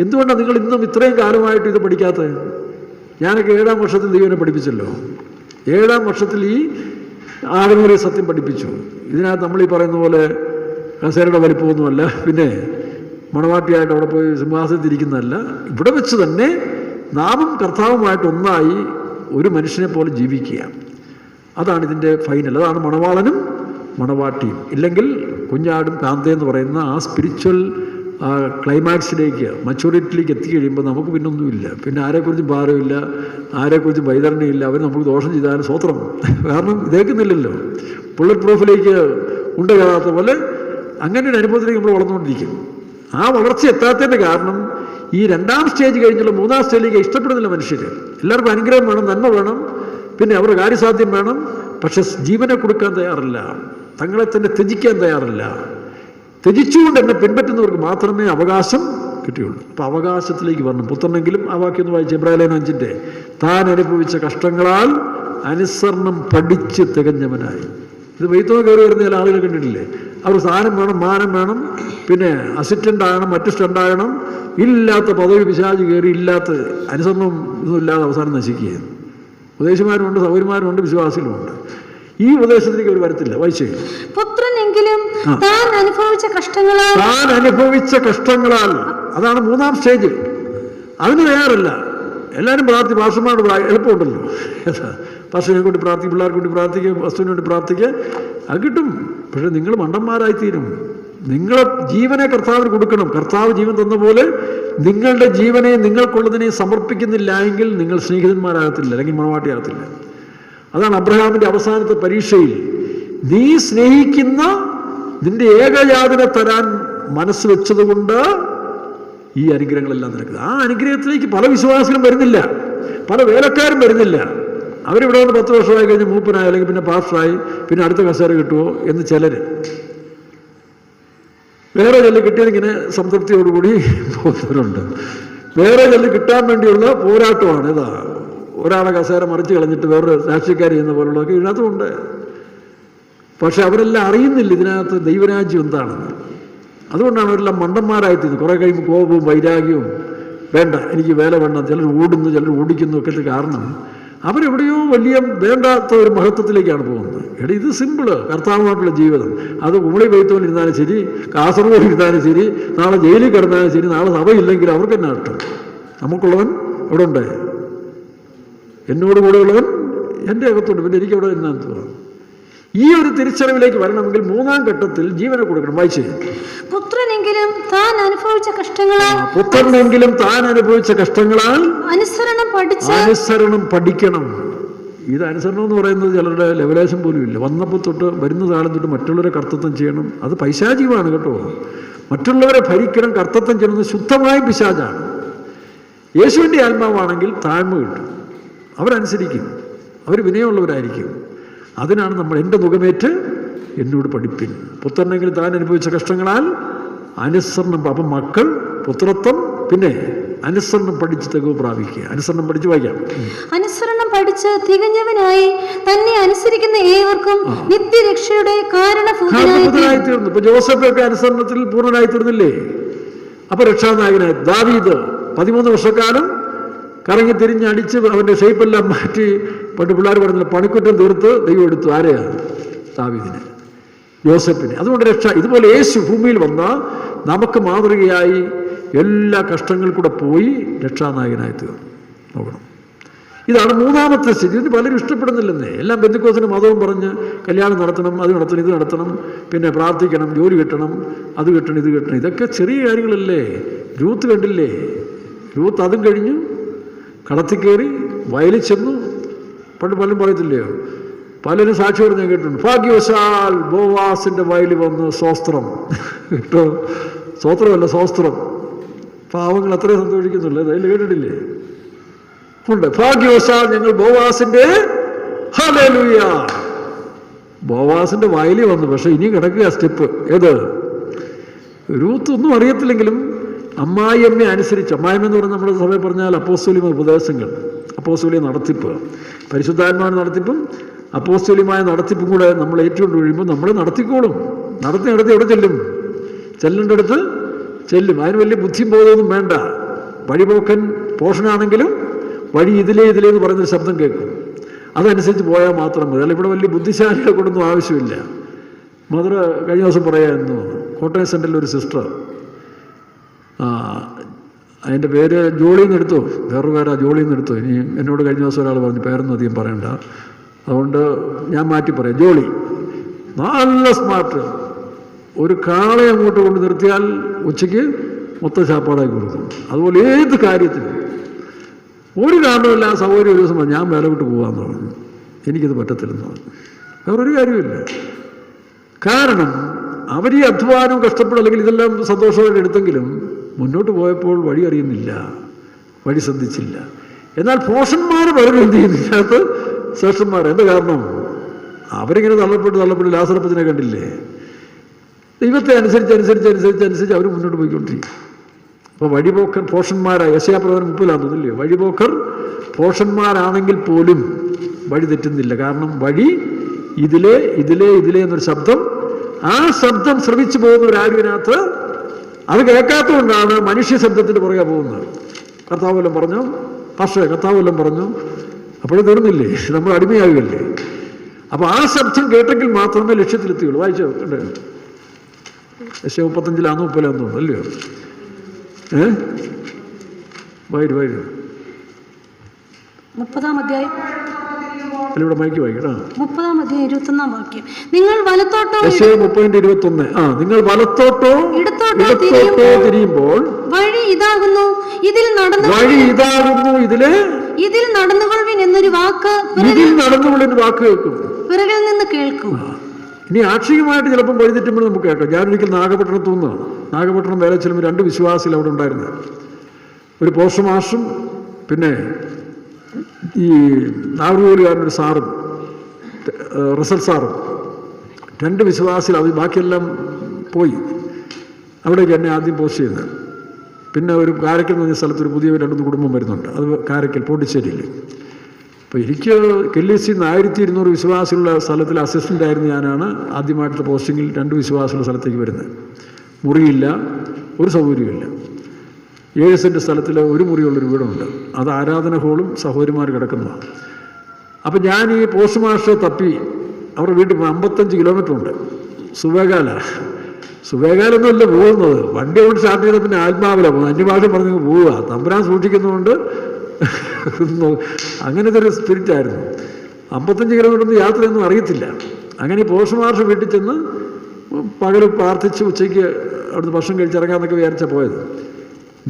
എന്തുകൊണ്ടാണ് നിങ്ങൾ ഇന്നും ഇത്രയും കാലമായിട്ട് ഇത് പഠിക്കാത്തത്? ഞാനൊക്കെ 7-ാം വർഷത്തിൽ ദൈവനെ പഠിപ്പിച്ചല്ലോ. 7-ാം വർഷത്തിൽ ഈ ആഴമേറിയ സത്യം പഠിപ്പിച്ചു. ഇതിനകത്ത് നമ്മൾ ഈ പറയുന്ന പോലെ കസേരയുടെ വലിപ്പമൊന്നുമല്ല, പിന്നെ മണവാട്ടിയായിട്ട് അവിടെ പോയി സിംഹാസനത്തിരിക്കുന്നതല്ല. ഇവിടെ വെച്ച് തന്നെ നാമും കർത്താവുമായിട്ട് ഒന്നായി ഒരു മനുഷ്യനെ പോലെ ജീവിക്കുക. അതാണ് ഇതിൻ്റെ ഫൈനൽ. അതാണ് മണവാളനും മണവാട്ടിയും. ഇല്ലെങ്കിൽ കുഞ്ഞാടും കാന്തയെന്ന് പറയുന്ന ആ സ്പിരിച്വൽ ക്ലൈമാക്സിലേക്ക്, മച്യൂരിറ്റിയിലേക്ക് എത്തിക്കഴിയുമ്പോൾ നമുക്ക് പിന്നൊന്നുമില്ല. പിന്നെ ആരെക്കുറിച്ചും ഭാരമില്ല, ആരെക്കുറിച്ചും വൈതരണിയില്ല. അവർ നമുക്ക് ദോഷം ചെയ്താലും സ്വത്രം. കാരണം ഇതേക്കുന്നില്ലല്ലോ. ബുള്ളറ്റ് പ്രൂഫിലേക്ക് ഉണ്ട കയറാത്ത പോലെ അങ്ങനെ ഒരു അനുഭവത്തിലേക്ക് നമ്മൾ വളർന്നുകൊണ്ടിരിക്കും. ആ വളർച്ച എത്താത്തതിൻ്റെ കാരണം ഈ 2-ാം സ്റ്റേജ് കഴിഞ്ഞുള്ള 3-ാം സ്റ്റേജിലേക്ക് ഇഷ്ടപ്പെടുന്നില്ല മനുഷ്യർ. എല്ലാവർക്കും അനുഗ്രഹം വേണം, നന്മ വേണം, പിന്നെ അവരുടെ കാര്യസാധ്യം വേണം. പക്ഷെ ജീവനെ കൊടുക്കാൻ തയ്യാറില്ല, തങ്ങളെ തന്നെ ത്യജിക്കാൻ തയ്യാറില്ല. ത്യജിച്ചുകൊണ്ട് എന്നെ പിൻപറ്റുന്നവർക്ക് മാത്രമേ അവകാശം കിട്ടിയുള്ളൂ. അപ്പം അവകാശത്തിലേക്ക് വരണം. പുത്രനെങ്കിലും, ആ വാക്യം വായിച്ച് എബ്രായർ 5 താൻ അനുഭവിച്ച കഷ്ടങ്ങളാൽ അനുസരണം പഠിച്ച് തികഞ്ഞവനായി. ഇത് വെയ്ത്തോ കയറി വരുന്ന ചില ആളുകൾ കണ്ടിട്ടില്ലേ? അവർ സ്ഥാനം വേണം, മാനം വേണം, പിന്നെ അസിസ്റ്റൻ്റ് ആകണം, മറ്റ് സ്റ്റണ്ടാകണം, ഇല്ലാത്ത പദവി പിശാച് കയറി, ഇല്ലാത്ത അനുസരണം ഇതൊന്നും ഇല്ലാതെ അവസാനം നശിക്കുകയാണ്. ഉപദേശിമാരുമുണ്ട്, സൗകര്യമാരുമുണ്ട്, വിശ്വാസികളുമുണ്ട്. ഈ ഉപദേശത്തിലേക്ക് അവർ വരത്തില്ല. വായിച്ചേ, പുത്രനെങ്കിലും താൻ അനുഭവിച്ച കഷ്ടങ്ങളാൽ. അതാണ് 3-ാം സ്റ്റേജ്. അതിന് തയ്യാറല്ല. എല്ലാവരും ഭാഷമാരോട് എളുപ്പമുണ്ടല്ലോ. ഭാഷയെ കൊണ്ട് പ്രാർത്ഥിക്കും, പിള്ളേർക്ക് വേണ്ടി പ്രാർത്ഥിക്കുക, വസ്തുവിന് വേണ്ടി പ്രാർത്ഥിക്കുക, അത് കിട്ടും. പക്ഷെ നിങ്ങൾ മണ്ടന്മാരായിത്തീരും. നിങ്ങളെ ജീവനെ കർത്താവിന് കൊടുക്കണം. കർത്താവ് ജീവൻ തന്ന പോലെ നിങ്ങളുടെ ജീവനെ, നിങ്ങൾക്കുള്ളതിനെ സമർപ്പിക്കുന്നില്ല എങ്കിൽ നിങ്ങൾ സ്നേഹിതന്മാരാകത്തില്ല, അല്ലെങ്കിൽ മണവാട്ടിയാകത്തില്ല. അതാണ് അബ്രഹാമിൻ്റെ അവസാനത്തെ പരീക്ഷയിൽ. നീ സ്നേഹിക്കുന്ന നിന്റെ ഏകജാതനെ തരാൻ മനസ്സ് വെച്ചതുകൊണ്ട് ഈ അനുഗ്രഹങ്ങളെല്ലാം നിനക്ക്. ആ അനുഗ്രഹത്തിലേക്ക് പല വിശ്വാസികളും വരുന്നില്ല, പല വേലക്കാരും വരുന്നില്ല. അവരിവിടെ വന്ന് 10 വർഷമായി കഴിഞ്ഞ് മൂപ്പനായി, അല്ലെങ്കിൽ പിന്നെ പാസ്റ്ററായി, പിന്നെ അടുത്ത കസേര കിട്ടുമോ എന്ന് ചിലർ. വേറെ ചില കിട്ടിയതിങ്ങനെ സംതൃപ്തിയോടുകൂടി പോകുന്നവരുണ്ട്. വേറെ ചില കിട്ടാൻ വേണ്ടിയുള്ള പോരാട്ടമാണ്. ഇതാ ഒരാളെ കസേര മറിച്ച് കളഞ്ഞിട്ട് വേറൊരു രാഷ്ട്രീയക്കാർ ചെയ്യുന്ന പോലുള്ളതൊക്കെ ഇതിനകത്തുമുണ്ട്. പക്ഷെ അവരെല്ലാം അറിയുന്നില്ല ഇതിനകത്ത് ദൈവരാജ്യം എന്താണെന്ന്. അതുകൊണ്ടാണ് അവരെല്ലാം മണ്ടന്മാരായിത്തീരുന്നത്. കുറേ കഴിയുമ്പോൾ കോപവും വൈരാഗ്യവും, വേണ്ട എനിക്ക് വേല വേണ്ട, ചിലർ ഓടുന്നു, ചിലർ ഓടിക്കുന്നു ഒക്കെ കാരണം അവരെവിടെയോ വലിയ വേണ്ടാത്ത ഒരു മഹത്വത്തിലേക്കാണ് പോകുന്നത്. എടാ, ഇത് സിമ്പിള് കർത്താവുമായിട്ടുള്ള ജീവിതം. അത് കുമളി പെയ്ത്തോണ്ടിരുന്നാലും ശരി, കാസർഗോഡ് ഇരുന്നാലും ശരി, നാളെ ജയിലിൽ കിടന്നാലും ശരി, നാളെ സഭയില്ലെങ്കിൽ അവർക്ക് തന്നെ നഷ്ടം. നമുക്കുള്ളവൻ ഇവിടെ ഉണ്ട്, എന്നോട് കൂടെ ഉള്ളവൻ എൻ്റെ അകത്തുണ്ട്, പിന്നെ എനിക്കവിടെ എന്നാന്ന് തോന്നുന്നു. ഈ ഒരു തിരിച്ചറിവിലേക്ക് വരണമെങ്കിൽ 3-ാം ഘട്ടത്തിൽ ജീവനെ കൊടുക്കണം. വായിച്ചേ, പുത്രനെങ്കിലും താൻ അനുഭവിച്ച കഷ്ടങ്ങളാൽ അനുസരണം പഠിക്കണം. ഇത് അനുസരണം എന്ന് പറയുന്നത് ചിലരുടെ ലെവലേശം പോലും ഇല്ല. വന്നപ്പോൾ തൊട്ട് വരുന്ന കാലം തൊട്ട് മറ്റുള്ളവരെ കർത്തൃത്വം ചെയ്യണം. അത് പൈശാചികമാണ് കേട്ടോ. മറ്റുള്ളവരെ ഭരിക്കണം, കർത്തൃത്വം ചെയ്യണമെന്ന് ശുദ്ധമായ പിശാചാണ്. യേശുവിൻ്റെ ആത്മാവാണെങ്കിൽ താഴ്മ കിട്ടും, അവരനുസരിക്കും, അവർ വിനയമുള്ളവരായിരിക്കും. അതിനാണ് നമ്മൾ എൻ്റെ മുഖമേറ്റ് എന്നോട് പഠിപ്പിൻ. പുത്രനെങ്കിലും താൻ അനുഭവിച്ച കഷ്ടങ്ങളാൽ അനുസരണം. അപ്പം മക്കൾ, പുത്രത്വം, പിന്നെ അനുസരണം പഠിച്ച് തികവ് പ്രാപിക്കുക. അനുസരണം പഠിച്ച് വായിക്കാം. അനുസരണം പഠിച്ച് തികഞ്ഞവനായി തന്നെ അനുസരിക്കുന്ന ഏവർക്കും നിത്യരക്ഷയുടെ കാരണഭൂതനായി തീർന്നു. ഇപ്പൊ ജോസഫൊക്കെ അനുസരണത്തിൽ പൂർണ്ണനായി തീർന്നില്ലേ? അപ്പൊ രക്ഷാനായകനായി. ദാവീദ് 13 വർഷക്കാലം കറങ്ങി തിരിഞ്ഞടിച്ച് അവന്റെ ഷേപ്പെല്ലാം മാറ്റി, പണ്ട് പിള്ളേർ പറഞ്ഞില്ല, പണിക്കുറ്റം തീർത്ത് ദൈവം എടുത്തു. ആരെയാ? ദാവീദിനെ, യോസഫിനെ. അതുകൊണ്ട് രക്ഷ. ഇതുപോലെ യേശു ഭൂമിയിൽ വന്ന നമുക്ക് മാതൃകയായി എല്ലാ കഷ്ടങ്ങളിൽ കൂടെ പോയി രക്ഷാനായകനായി തീർന്നു. നോക്കണം, ഇതാണ് മൂന്നാമത്തെ സ്ഥിതി. ഇതിന് പലരും ഇഷ്ടപ്പെടുന്നില്ലെന്നേ. എല്ലാം ബന്ധുക്കോസിന് മതവും പറഞ്ഞ് കല്യാണം നടത്തണം, അത് നടത്തണം, ഇത് നടത്തണം, പിന്നെ പ്രാർത്ഥിക്കണം, ജോലി കിട്ടണം, അത് കിട്ടണം, ഇത് കിട്ടണം. ഇതൊക്കെ ചെറിയ കാര്യങ്ങളല്ലേ? രൂത്ത് കണ്ടില്ലേ? രൂത്ത് അതും കഴിഞ്ഞു കടത്തിൽ കയറി വയലിൽ ചെന്നു. പണ്ട് പലരും പറയത്തില്ലയോ, പലരും സാക്ഷി പറഞ്ഞ് ഞാൻ കേട്ടിട്ടുണ്ട്. ഭാഗ്യവശാൽ ബോവാസിൻ്റെ വയലിൽ വന്ന് സ്വസ്ത്രം കേട്ടോ. സ്വസ്ത്രമല്ല, സ്വസ്ത്രം. പാവങ്ങൾ അത്രയും സന്തോഷിക്കുന്നുള്ളൂ. അതിൽ കേട്ടിട്ടില്ലേ? ഉണ്ട്. ഭാഗ്യവശാൽ ഞങ്ങൾ ബോവാസിൻ്റെ, ഹല്ലേലൂയ, ബോവാസിൻ്റെ വയലിൽ വന്നു. പക്ഷെ ഇനി കിടക്കുക സ്റ്റെപ്പ്. ഏത്? രൂത്ത് ഒന്നും അറിയത്തില്ലെങ്കിലും അമ്മായിയമ്മയെ അനുസരിച്ച്. അമ്മായിമ്മ എന്ന് പറഞ്ഞാൽ നമ്മുടെ സഭയിൽ പറഞ്ഞാൽ അപ്പോസ്തോലിക ഉപദേശങ്ങൾ, അപ്പോസ്തോലിക നടത്തിപ്പ്, പരിശുദ്ധാത്മാവിന്റെ നടത്തിപ്പും അപ്പോസ്തോലികമായ നടത്തിപ്പും കൂടെ നമ്മൾ ഏറ്റുകൊണ്ട് കഴിയുമ്പോൾ നമ്മൾ നടത്തിക്കോളും. നടത്തി എവിടെ ചെല്ലും? ചെല്ലേണ്ടടുത്ത് ചെല്ലും. അതിന് വലിയ ബുദ്ധിയും ബോധമൊന്നും വേണ്ട. വഴിപോക്കൻ പോഷനാണെങ്കിലും വഴി ഇതിലേ എന്ന് പറയുന്നൊരു ശബ്ദം കേൾക്കും. അതനുസരിച്ച് പോയാൽ മാത്രം മതി. അല്ല ഇവിടെ വലിയ ബുദ്ധിശാലികളെ കൊണ്ടൊന്നും ആവശ്യമില്ല. മദർ കഴിഞ്ഞ ദിവസം പറയായിരുന്നു, കോട്ടയം സെൻറ്ററിൽ ഒരു സിസ്റ്റർ, അതിൻ്റെ പേര് ജോളിന്ന് എടുത്തു, വേറൊരു പേരാ ജോളിന്ന് എടുത്തു. ഇനി എന്നോട് കഴിഞ്ഞ ദിവസം ഒരാൾ പറഞ്ഞു പേരൊന്നും അധികം പറയണ്ട, അതുകൊണ്ട് ഞാൻ മാറ്റി പറയാം. ജോളി നല്ല സ്മാർട്ട്. ഒരു കാളെ അങ്ങോട്ട് കൊണ്ട് നിർത്തിയാൽ ഉച്ചയ്ക്ക് മൊത്തം ചാപ്പാടാക്കി കൊടുക്കും. അതുപോലെ ഏത് കാര്യത്തിനും ഒരു കാരണമില്ല. സൗകര്യം ഒരു ദിവസം പറഞ്ഞു, ഞാൻ വേല വിട്ട് പോകാമെന്ന് പറഞ്ഞു. എനിക്കിത് പറ്റത്തില്ലെന്ന് പറഞ്ഞു. വേറൊരു കാര്യമില്ല. കാരണം അവർ ഈ അധ്വാനവും കഷ്ടപ്പെടും, അല്ലെങ്കിൽ ഇതെല്ലാം സന്തോഷമായിട്ട് എടുത്തെങ്കിലും മുന്നോട്ട് പോയപ്പോൾ വഴി അറിയുന്നില്ല, വഴി ശ്രദ്ധിച്ചില്ല. എന്നാൽ പോഷന്മാർ പലരും എന്ത് ചെയ്യുന്നില്ലാത്ത ശ്രേഷ്ഠന്മാർ. എന്താ കാരണം? അവരിങ്ങനെ തള്ളപ്പെട്ട് ലാസറപ്പത്തിനെ കണ്ടില്ലേ? ദൈവത്തെ അനുസരിച്ച് അവർ മുന്നോട്ട് പോയിക്കൊണ്ടിരിക്കും. അപ്പോൾ വഴിപോക്കർ പോഷന്മാരായ യെശയ്യാപ്രവചനം 30 തോന്നില്ലയോ? വഴിപോക്കർ പോഷന്മാരാണെങ്കിൽ പോലും വഴി തെറ്റുന്നില്ല. കാരണം വഴി ഇതിലേ എന്നൊരു ശബ്ദം, ആ ശബ്ദം ശ്രവിച്ചു പോകുന്ന ഒരാരുവിനകത്ത് അത് കേൾക്കാത്തതുകൊണ്ടാണ് മനുഷ്യ ശബ്ദത്തിൻ്റെ പുറകെ പോകുന്നത്. കർത്താവ് വല്ലതും പറഞ്ഞു, പക്ഷേ കർത്താവ് വല്ലതും പറഞ്ഞു, അപ്പോഴും തീർന്നില്ലേ? നമ്മൾ അടിമയാകുകയല്ലേ? അപ്പോൾ ആ ശബ്ദം കേട്ടെങ്കിൽ മാത്രമേ ലക്ഷ്യത്തിലെത്തുകയുള്ളൂ. വായിച്ചോ കണ്ടേ? യെശയ്യാ 35 തോന്നുന്നു അല്ലയോ? വൈര് 30-ാം അധ്യായം, ഇവിടെ മൈക്ക് വായിക്കട്ടോ. 30-ാം അധ്യായം 21-ാം വാക്യം. നിങ്ങൾ വലത്തോട്ടോ, യെശയ്യാ 30:21. നിങ്ങൾ വലത്തോട്ടോ ഇടത്തോട്ടോ തിരിയുമ്പോൾ വഴി ഇതാകുന്നു, ഇതിൽ നടന്നുകൊള്ളുവിൻ എന്നൊരു വാക്ക് കേൾക്കും, പിറകിൽ നിന്ന് കേൾക്കും. ഇനി ആക്ഷരികമായിട്ട് ചിലപ്പം വഴിതെറ്റുമ്പോൾ നമുക്ക് കേൾക്കാം. ഞാനൊരിക്കൽ നാഗപട്ടണത്തു നിന്നാണ്. നാഗപട്ടണം വേല ചെല്ലുമ്പോൾ 2 വിശ്വാസികൾ അവിടെ ഉണ്ടായിരുന്നത്. ഒരു പോസ്റ്റ് മാസ്റ്ററും പിന്നെ ഈ നാഗർകോവിലുകാരനൊരു സാറും, റിസൽ സാറും. 2 വിശ്വാസികൾ. അത് ബാക്കിയെല്ലാം പോയി. അവിടേക്ക് എന്നെ ആദ്യം പോസ്റ്റ് ചെയ്യുന്നത്. പിന്നെ ഒരു കാരക്കൽ എന്ന് പറഞ്ഞ സ്ഥലത്ത് ഒരു പുതിയ 2 കുടുംബം വരുന്നുണ്ട്. അത് കാരക്കൽ പോണ്ടിച്ചേരിയിൽ. അപ്പോൾ എനിക്ക് കെല്ലിസിന്ന് 1200 വിശ്വാസികളുള്ള സ്ഥലത്തിൽ അസിസ്റ്റൻ്റ് ആയിരുന്നു ഞാനാണ്. ആദ്യമായിട്ട് പോസ്റ്റിങ്ങിൽ 2 വിശ്വാസികളുള്ള സ്ഥലത്തേക്ക് വരുന്നത്. മുറിയില്ല, ഒരു സൗകര്യമില്ല. 7 സെൻറ്റ് സ്ഥലത്തിൽ ഒരു മുറിയുള്ളൊരു വീടുണ്ട്. അത് ആരാധന ഹോളും സഹോദരിമാർ കിടക്കുന്നതാണ്. അപ്പം ഞാൻ ഈ പോസ്റ്റ് മാസ്റ്ററെ തപ്പി അവരുടെ വീട്ടിൽ 55 കിലോമീറ്റർ ഉണ്ട്. സുവേഗാലൊന്നുമല്ല പോകുന്നത്. വണ്ടി കൊണ്ട് സ്റ്റാർട്ട് ചെയ്താൽ പിന്നെ ആത്മാവിലാണ് പോകുന്നത്. അന്യഭാഷ പറഞ്ഞു പോവുക. തമ്പുരാൻ സൂക്ഷിക്കുന്നതുകൊണ്ട് അങ്ങനത്തെ ഒരു സ്പിരിറ്റായിരുന്നു. 55 കിലോമീറ്റർ ഒന്നും യാത്രയൊന്നും അറിയത്തില്ല. അങ്ങനെ പോസ്റ്റ് മാസ്റ്റർ വീട്ടിൽ ചെന്ന് പകൽ പ്രാർത്ഥിച്ച് ഉച്ചയ്ക്ക് അവിടുന്ന് ഭക്ഷണം കഴിച്ചിറങ്ങാമെന്നൊക്കെ വിചാരിച്ചാൽ പോയത്.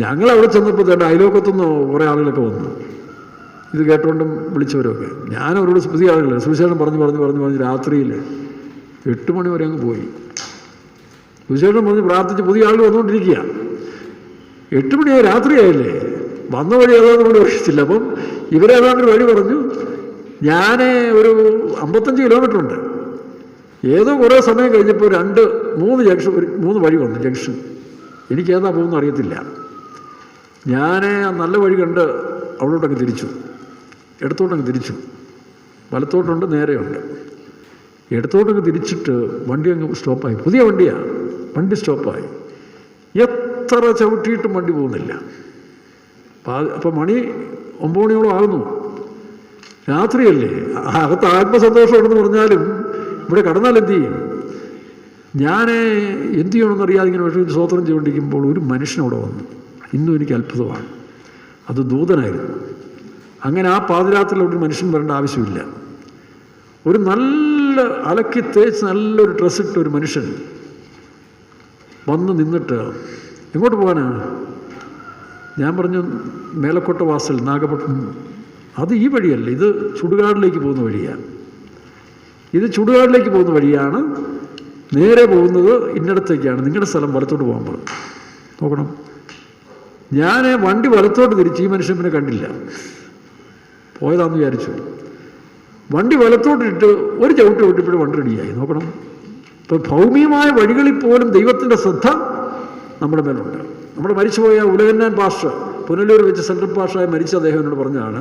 ഞങ്ങൾ അവിടെ ചെന്നപ്പോൾ തന്നെ അയലോക്കത്തുനിന്ന് കുറേ ആളുകളൊക്കെ വന്നു. ഇത് കേട്ടുകൊണ്ടും വിളിച്ചവരൊക്കെ. ഞാൻ അവരോട് പുതിയ ആളുകൾ സുവിശേഷം പറഞ്ഞ് രാത്രിയിൽ 8 മണി വരെ അങ്ങ് പോയി. സുവിശേഷം പറഞ്ഞ് പ്രാർത്ഥിച്ച് പുതിയ ആൾ വന്നുകൊണ്ടിരിക്കുക. 8 മണിയായി, രാത്രിയായില്ലേ? വന്ന വഴി ഏതാണെന്ന് നമ്മൾ അറിയത്തില്ല. അപ്പം ഇവരേതാണ്ടൊരു വഴി പറഞ്ഞു. ഞാൻ ഒരു 55 കിലോമീറ്റർ ഉണ്ട്. ഏതോ കുറേ സമയം കഴിഞ്ഞപ്പോൾ 3 വഴി വന്നു ജംഗ്ഷൻ. എനിക്ക് ഏതാ പോകുന്ന അറിയത്തില്ല. ഞാൻ ആ നല്ല വഴി കണ്ട് അവിടോട്ടങ്ങ് തിരിച്ചു, ഇടത്തോട്ടങ്ങ് തിരിച്ചു. വലത്തോട്ടുണ്ട്, നേരെയുണ്ട്. ഇടത്തോട്ടങ്ങ് തിരിച്ചിട്ട് വണ്ടി അങ്ങ് സ്റ്റോപ്പായി. പുതിയ വണ്ടിയാണ്, വണ്ടി സ്റ്റോപ്പായി. എത്ര ചവിട്ടിയിട്ടും വണ്ടി പോകുന്നില്ല. അപ്പം മണി 9 മണിയോളം ആകുന്നു, രാത്രിയല്ലേ. അകത്ത് ആത്മസന്തോഷമുണ്ടെന്ന് പറഞ്ഞാലും ഇവിടെ കടന്നാൽ എന്ത് ചെയ്യും? ഞാൻ എന്ത് ചെയ്യണമെന്ന് അറിയാതെ ഇങ്ങനെ വിഷയം സ്തോത്രം ചെയ്തുകൊണ്ടിരിക്കുമ്പോൾ ഒരു മനുഷ്യനവിടെ വന്നു. ഇന്നും എനിക്ക് അത്ഭുതമാണ്. അത് ദൂതനായിരുന്നു. അങ്ങനെ ആ പാതിരാത്രിയിൽ ഒരു മനുഷ്യൻ വരേണ്ട ആവശ്യമില്ല. ഒരു നല്ല അലക്കി തേച്ച് നല്ലൊരു ഡ്രസ്സിട്ട ഒരു മനുഷ്യൻ വന്ന് നിന്നിട്ട്, എങ്ങോട്ട് പോകാനാണ്? ഞാൻ പറഞ്ഞു, മേലക്കോട്ട വാസൽ, നാഗപട്ടണം. അത് ഈ വഴിയല്ല, ഇത് ചുടുകാടിലേക്ക് പോകുന്ന വഴിയാണ്. ഇത് ചുടുകാടിലേക്ക് പോകുന്ന വഴിയാണ്. നേരെ പോകുന്നത് ഇന്നടത്തേക്കാണ്. നിങ്ങളുടെ സ്ഥലം വലത്തോട്ട് പോകാൻ പറഞ്ഞു. നോക്കണം, ഞാൻ വണ്ടി വലത്തോട്ട് തിരിച്ച്. ഈ മനുഷ്യൻ പിന്നെ കണ്ടില്ല, പോയതാണെന്ന് വിചാരിച്ചു. വണ്ടി വലത്തോട്ടിട്ട് ഒരു ചവിട്ട് ചവിട്ടിപ്പോഴും വണ്ടി റെഡിയായി. നോക്കണം, ഇപ്പോൾ ഭൗമികമായ വഴികളിൽ പോലും ദൈവത്തിൻ്റെ ശ്രദ്ധ നമ്മുടെ മേലുണ്ട്. നമ്മുടെ മരിച്ചുപോയ ഉലകന്നാൻ പാസ്റ്റർ, പുനലൂർ വെച്ച് സെൻട്രൽ പാസ്റ്ററായി മരിച്ച അദ്ദേഹം എന്നോട് പറഞ്ഞാണ്,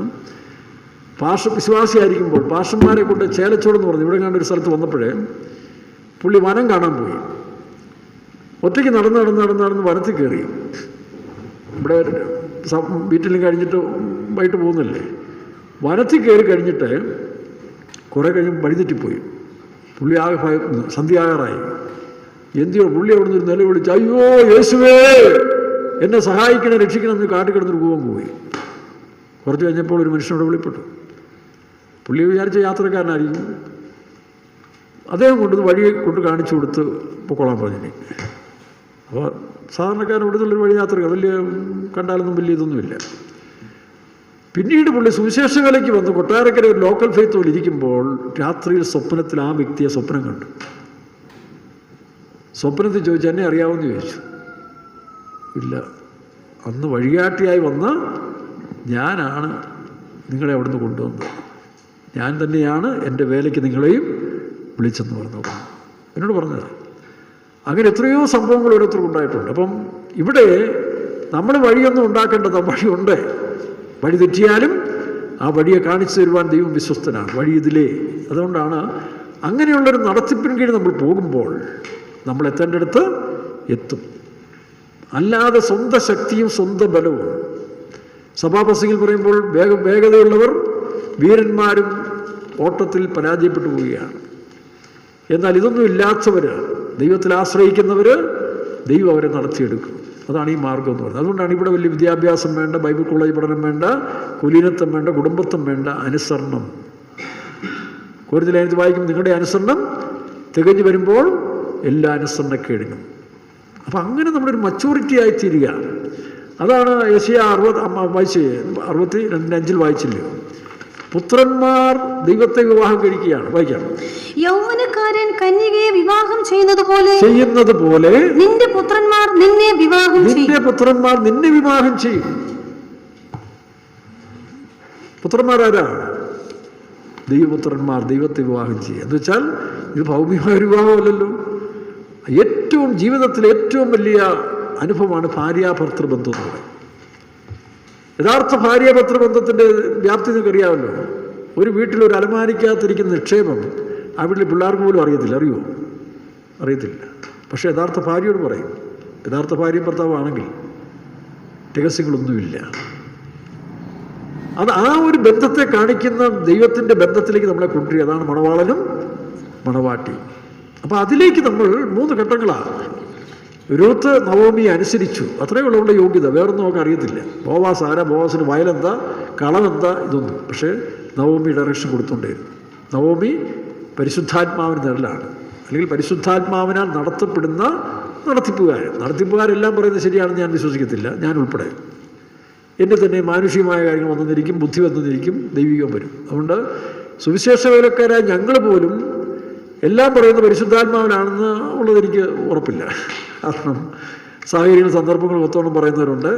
പാസ്റ്റർ വിശ്വാസിയായിരിക്കുമ്പോൾ പാസ്റ്റർമാരെ കൊണ്ട് ചേലച്ചോടെന്ന് പറഞ്ഞു ഇവിടെ കണ്ട ഒരു സ്ഥലത്ത് വന്നപ്പോഴേ പുള്ളി വനം കാണാൻ പോയി. ഒറ്റയ്ക്ക് നടന്ന് വനത്തിൽ കയറി. ഇവിടെ വീട്ടിലും കഴിഞ്ഞിട്ട് വൈകിട്ട് പോകുന്നില്ലേ, വനത്തിൽ കയറി കഴിഞ്ഞിട്ട് കുറേ കഴിഞ്ഞ് വഴിതെറ്റിപ്പോയി. പുള്ളി ആകെ ഭയക്കുന്നു. സന്ധ്യയാകാറായി. എന്തിയോ പുള്ളി അവിടെ നിന്ന് നിലവിളിച്ച്, അയ്യോ യേശുവേ എന്നെ സഹായിക്കണം, രക്ഷിക്കണം എന്ന് കാട്ടിക്കിടന്നൊരു കൂവം പോയി. കുറച്ച് കഴിഞ്ഞപ്പോൾ ഒരു മനുഷ്യനോട് വെളിപ്പെട്ടു. പുള്ളി വിചാരിച്ച യാത്രക്കാരനായിരിക്കും. അദ്ദേഹം കൊണ്ടുവന്ന് വഴി കൊണ്ട് കാണിച്ചു കൊടുത്ത് പൊക്കോളാൻ പറഞ്ഞു. അപ്പോൾ സാധാരണക്കാരൻ ഇവിടുന്നുള്ളൊരു വഴി യാത്രക്കാർ വലിയ കണ്ടാലൊന്നും വലിയ ഇതൊന്നുമില്ല. പിന്നീട് പുള്ളി സുവിശേഷ വേലയ്ക്ക് വന്ന് കൊട്ടാരക്കര ഒരു ലോക്കൽ ഫെയ്ത്ത് പോലെ ഇരിക്കുമ്പോൾ രാത്രിയിൽ സ്വപ്നത്തിൽ ആ വ്യക്തിയെ സ്വപ്നം കണ്ടു. സ്വപ്നത്തിൽ ചോദിച്ചു, എന്നെ അറിയാമെന്ന് ചോദിച്ചു. ഇല്ല, അന്ന് വഴികാട്ടിയായി വന്ന ഞാനാണ് നിങ്ങളെ അവിടുന്ന് കൊണ്ടുവന്നത്, ഞാൻ തന്നെയാണ് എൻ്റെ വേലയ്ക്ക് നിങ്ങളെയും വിളിച്ചെന്ന് പറഞ്ഞു. എന്നോട് പറഞ്ഞത്. അങ്ങനെ എത്രയോ സംഭവങ്ങൾ ഓരോരുത്തർക്കും ഉണ്ടായിട്ടുണ്ട്. അപ്പം ഇവിടെ നമ്മൾ വഴിയൊന്നും ഉണ്ടാക്കേണ്ടത്, വഴിയുണ്ട്. വഴി തെറ്റിയാലും ആ വഴിയെ കാണിച്ചു തരുവാൻ ദൈവം വിശ്വസ്തനാണ്. വഴി ഇതിലേ. അതുകൊണ്ടാണ് അങ്ങനെയുള്ളൊരു നടത്തിപ്പിന് കീഴിൽ നമ്മൾ പോകുമ്പോൾ നമ്മൾ എത്തേണ്ടടുത്ത് എത്തും. അല്ലാതെ സ്വന്തം ശക്തിയും സ്വന്തം ബലവും. സഭാപ്രസംഗിൽ പറയുമ്പോൾ വേഗതയുള്ളവർ വീരന്മാരും ഓട്ടത്തിൽ പരാജയപ്പെട്ടു പോവുകയാണ്. എന്നാൽ ഇതൊന്നും ഇല്ലാത്തവർ, ദൈവത്തിൽ ആശ്രയിക്കുന്നവർ, ദൈവം അവരെ നടത്തിയെടുക്കും. അതാണ് ഈ മാർഗം എന്ന് പറയുന്നത്. അതുകൊണ്ടാണ് ഇവിടെ വലിയ വിദ്യാഭ്യാസം വേണ്ട, ബൈബിൾ കോളേജ് പഠനം വേണ്ട, കുലീനത്വം വേണ്ട, കുടുംബത്വം വേണ്ട, അനുസരണം. കൊരിന്ത്യർ വായിക്കുമ്പോൾ നിങ്ങളുടെ അനുസരണം തികഞ്ഞു വരുമ്പോൾ എല്ലാ അനുസരണക്കേടിനും. അപ്പം അങ്ങനെ നമ്മളൊരു മച്യൂരിറ്റി ആയിത്തീരുക. അതാണ് യെശയ്യാ 62:5 വായിച്ചില്ലേ, പുത്രന്മാർ ദൈവത്തെ വിവാഹം കഴിക്കുകയാണ്. വായിക്കാം. യൗവനക്കാരൻ കന്യകയെ വിവാഹം ചെയ്യുന്നത് പോലെ നിന്റെ പുത്രന്മാർ നിന്നെ വിവാഹം ചെയ്യും. പുത്രന്മാരാരാ? ദൈവപുത്രന്മാർ ദൈവത്തെ വിവാഹം ചെയ്യുക എന്ന് വെച്ചാൽ ഇത് ഭൗമികമായ ഒരു വിവാഹമല്ലല്ലോ. ഏറ്റവും ജീവിതത്തിലെ ഏറ്റവും വലിയ അനുഭവമാണ് ഭാര്യാഭർത്തൃബന്ധം എന്ന് പറയുന്നത്. യഥാർത്ഥ ഭാര്യാഭർത്തൃബന്ധത്തിൻ്റെ വ്യാപ്തി നിങ്ങൾക്കറിയാമല്ലോ. ഒരു വീട്ടിലൊരു അലമാരിക്കകത്തിരിക്കുന്ന നിക്ഷേപം ആ വീട്ടിൽ പിള്ളേർക്ക് പോലും അറിയത്തില്ല. അറിയുമോ? അറിയത്തില്ല. പക്ഷേ യഥാർത്ഥ ഭാര്യയോട് പറയും. യഥാർത്ഥ ഭാര്യയും ഭർത്താവാണെങ്കിൽ രഹസ്യങ്ങളൊന്നുമില്ല. അത് ആ ഒരു ബന്ധത്തെ കാണിക്കുന്ന ദൈവത്തിൻ്റെ ബന്ധത്തിലേക്ക് നമ്മളെ കൊണ്ടുവരിക. അതാണ് മണവാളനും മണവാട്ടിയും. അപ്പോൾ അതിലേക്ക് നമ്മൾ 3 ഘട്ടങ്ങളാണ്. രൂത്ത് നവോമിയെ അനുസരിച്ചു, അത്രയേ ഉള്ളൂ അവളുടെ യോഗ്യത. വേറൊന്നും നമുക്ക് അറിയത്തില്ല. ബോവാസ് ആരാ, ബോവാസിന് വയലെന്താ, കളമെന്താ, ഇതൊന്നും. പക്ഷേ നവോമി ഡയറക്ഷൻ കൊടുത്തുകൊണ്ടേയിരുന്നു. നവോമി പരിശുദ്ധാത്മാവിന് നിഴലാണ്, അല്ലെങ്കിൽ പരിശുദ്ധാത്മാവിനാൽ നടത്തപ്പെടുന്ന നടത്തിപ്പുകാരെല്ലാം പറയുന്നത് ശരിയാണെന്ന് ഞാൻ വിശ്വസിക്കത്തില്ല, ഞാൻ ഉൾപ്പെടെ. എൻ്റെ തന്നെ മാനുഷികമായ കാര്യങ്ങൾ വന്നിരിക്കും, ബുദ്ധി വന്നിരിക്കും, ദൈവികം വരും. അതുകൊണ്ട് സുവിശേഷ വേലക്കാരായ ഞങ്ങൾ പോലും എല്ലാം പറയുന്ന പരിശുദ്ധാത്മാവിനാണെന്ന് ഉള്ളതെനിക്ക് ഉറപ്പില്ല. കാരണം സാഹചര്യങ്ങൾ സന്ദർഭങ്ങൾ ഒത്തോണം പറയുന്നവരുണ്ട്,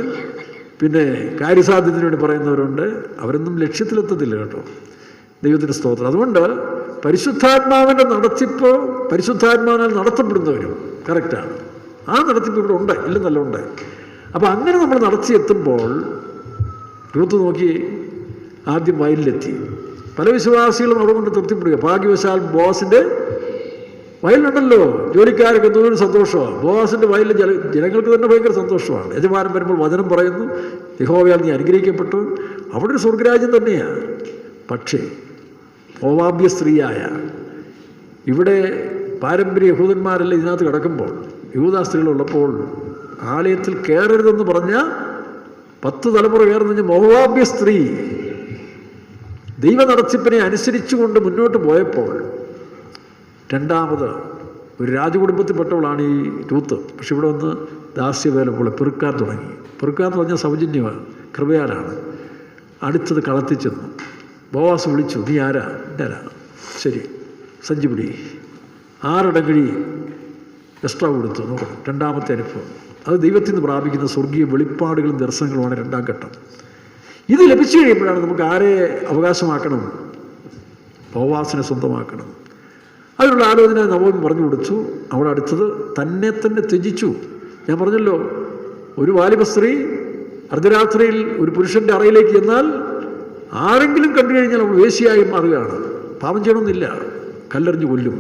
പിന്നെ കാര്യസാധ്യത്തിന് വേണ്ടി പറയുന്നവരുണ്ട്. അവരൊന്നും ലക്ഷ്യത്തിലെത്തത്തില്ല കേട്ടോ. ദൈവത്തിൻ്റെ സ്തോത്രം. അതുകൊണ്ട് പരിശുദ്ധാത്മാവിൻ്റെ നടത്തിപ്പ്, പരിശുദ്ധാത്മാവിനാൽ നടത്തപ്പെടുന്നവരും കറക്റ്റാണ്. ആ നടത്തിപ്പ് ഇവിടെ ഉണ്ട്, ഇല്ലെന്നല്ല ഉണ്ട്. അപ്പം അങ്ങനെ നമ്മൾ നടത്തിയെത്തുമ്പോൾ രൂത്ത് നോക്കി ആദ്യം വയലിലെത്തി. പല വിശ്വാസികളും അവിടെ കൊണ്ട് തൃപ്തിപ്പെടുക. ഭാഗ്യവശാൽ ബോസിൻ്റെ വയലിലുണ്ടല്ലോ ജോലിക്കാരൊക്കെ എന്തൊരു സന്തോഷമാണ്. ബോസിൻ്റെ വയലിൽ ജനങ്ങൾക്ക് തന്നെ ഭയങ്കര സന്തോഷമാണ്. യജമാനൻ വരുമ്പോൾ വചനം പറയുന്നു, യഹോവയാൽ നീ അനുഗ്രഹിക്കപ്പെട്ടു. അവിടെ ഒരു സ്വർഗരാജ്യം തന്നെയാണ്. പക്ഷേ മോവാബ്യ സ്ത്രീയായ ഇവിടെ പാരമ്പര്യ യഹൂദന്മാരെല്ലാം ഇതിനകത്ത് കിടക്കുമ്പോൾ, യഹൂദ സ്ത്രീകളുള്ളപ്പോൾ ആലയത്തിൽ കയറരുതെന്ന് പറഞ്ഞ 10 തലമുറ കയറുന്ന മോവാബ്യ സ്ത്രീ ദൈവ നടത്തിപ്പിനെ അനുസരിച്ചുകൊണ്ട് മുന്നോട്ട് പോയപ്പോൾ രണ്ടാമത് ഒരു രാജകുടുംബത്തിൽപ്പെട്ടവളാണ് ഈ രൂത്ത്. പക്ഷെ ഇവിടെ വന്ന് ദാസ്യവേല പോലെ പെറുക്കാൻ തുടങ്ങി. പെറുക്കാൻ പറഞ്ഞാൽ സൗജന്യമാണ്, കൃപയാലാണ്. അടുത്തത് കളത്തിച്ചെന്നു. ബോവാസ് വിളിച്ചു, നീ ആരാ? ആരാ? ശരി, സഞ്ചി പിടി. 6 ഇടങ്ങഴി എക്സ്ട്രാ കൊടുത്തു. നോക്കണം, രണ്ടാമത്തെ അനുഭവം. അത് ദൈവത്തിൽ നിന്ന് പ്രാപിക്കുന്ന സ്വർഗീയ വെളിപ്പാടുകളും ദർശനങ്ങളുമാണ് രണ്ടാം ഘട്ടം. ഇത് ലഭിച്ചു കഴിയുമ്പോഴാണ് നമുക്ക് ആരെ അവകാശമാക്കണം? ബോവാസിനെ സ്വന്തമാക്കണം. അതിനുള്ള ആലോചന നവോമി പറഞ്ഞു കൊടുത്തു. അവിടെ അടുത്തത് തന്നെ ത്യജിച്ചു. ഞാൻ പറഞ്ഞല്ലോ, ഒരു വാലിബ സ്ത്രീ അർദ്ധരാത്രിയിൽ ഒരു പുരുഷൻ്റെ അറയിലേക്ക് ചെന്നാൽ ആരെങ്കിലും കണ്ടു കഴിഞ്ഞാൽ അവൾ വേശ്യയായി മാറുകയാണ്. പാപം ചെയ്യണമെന്നില്ല, കല്ലെറിഞ്ഞ് കൊല്ലും.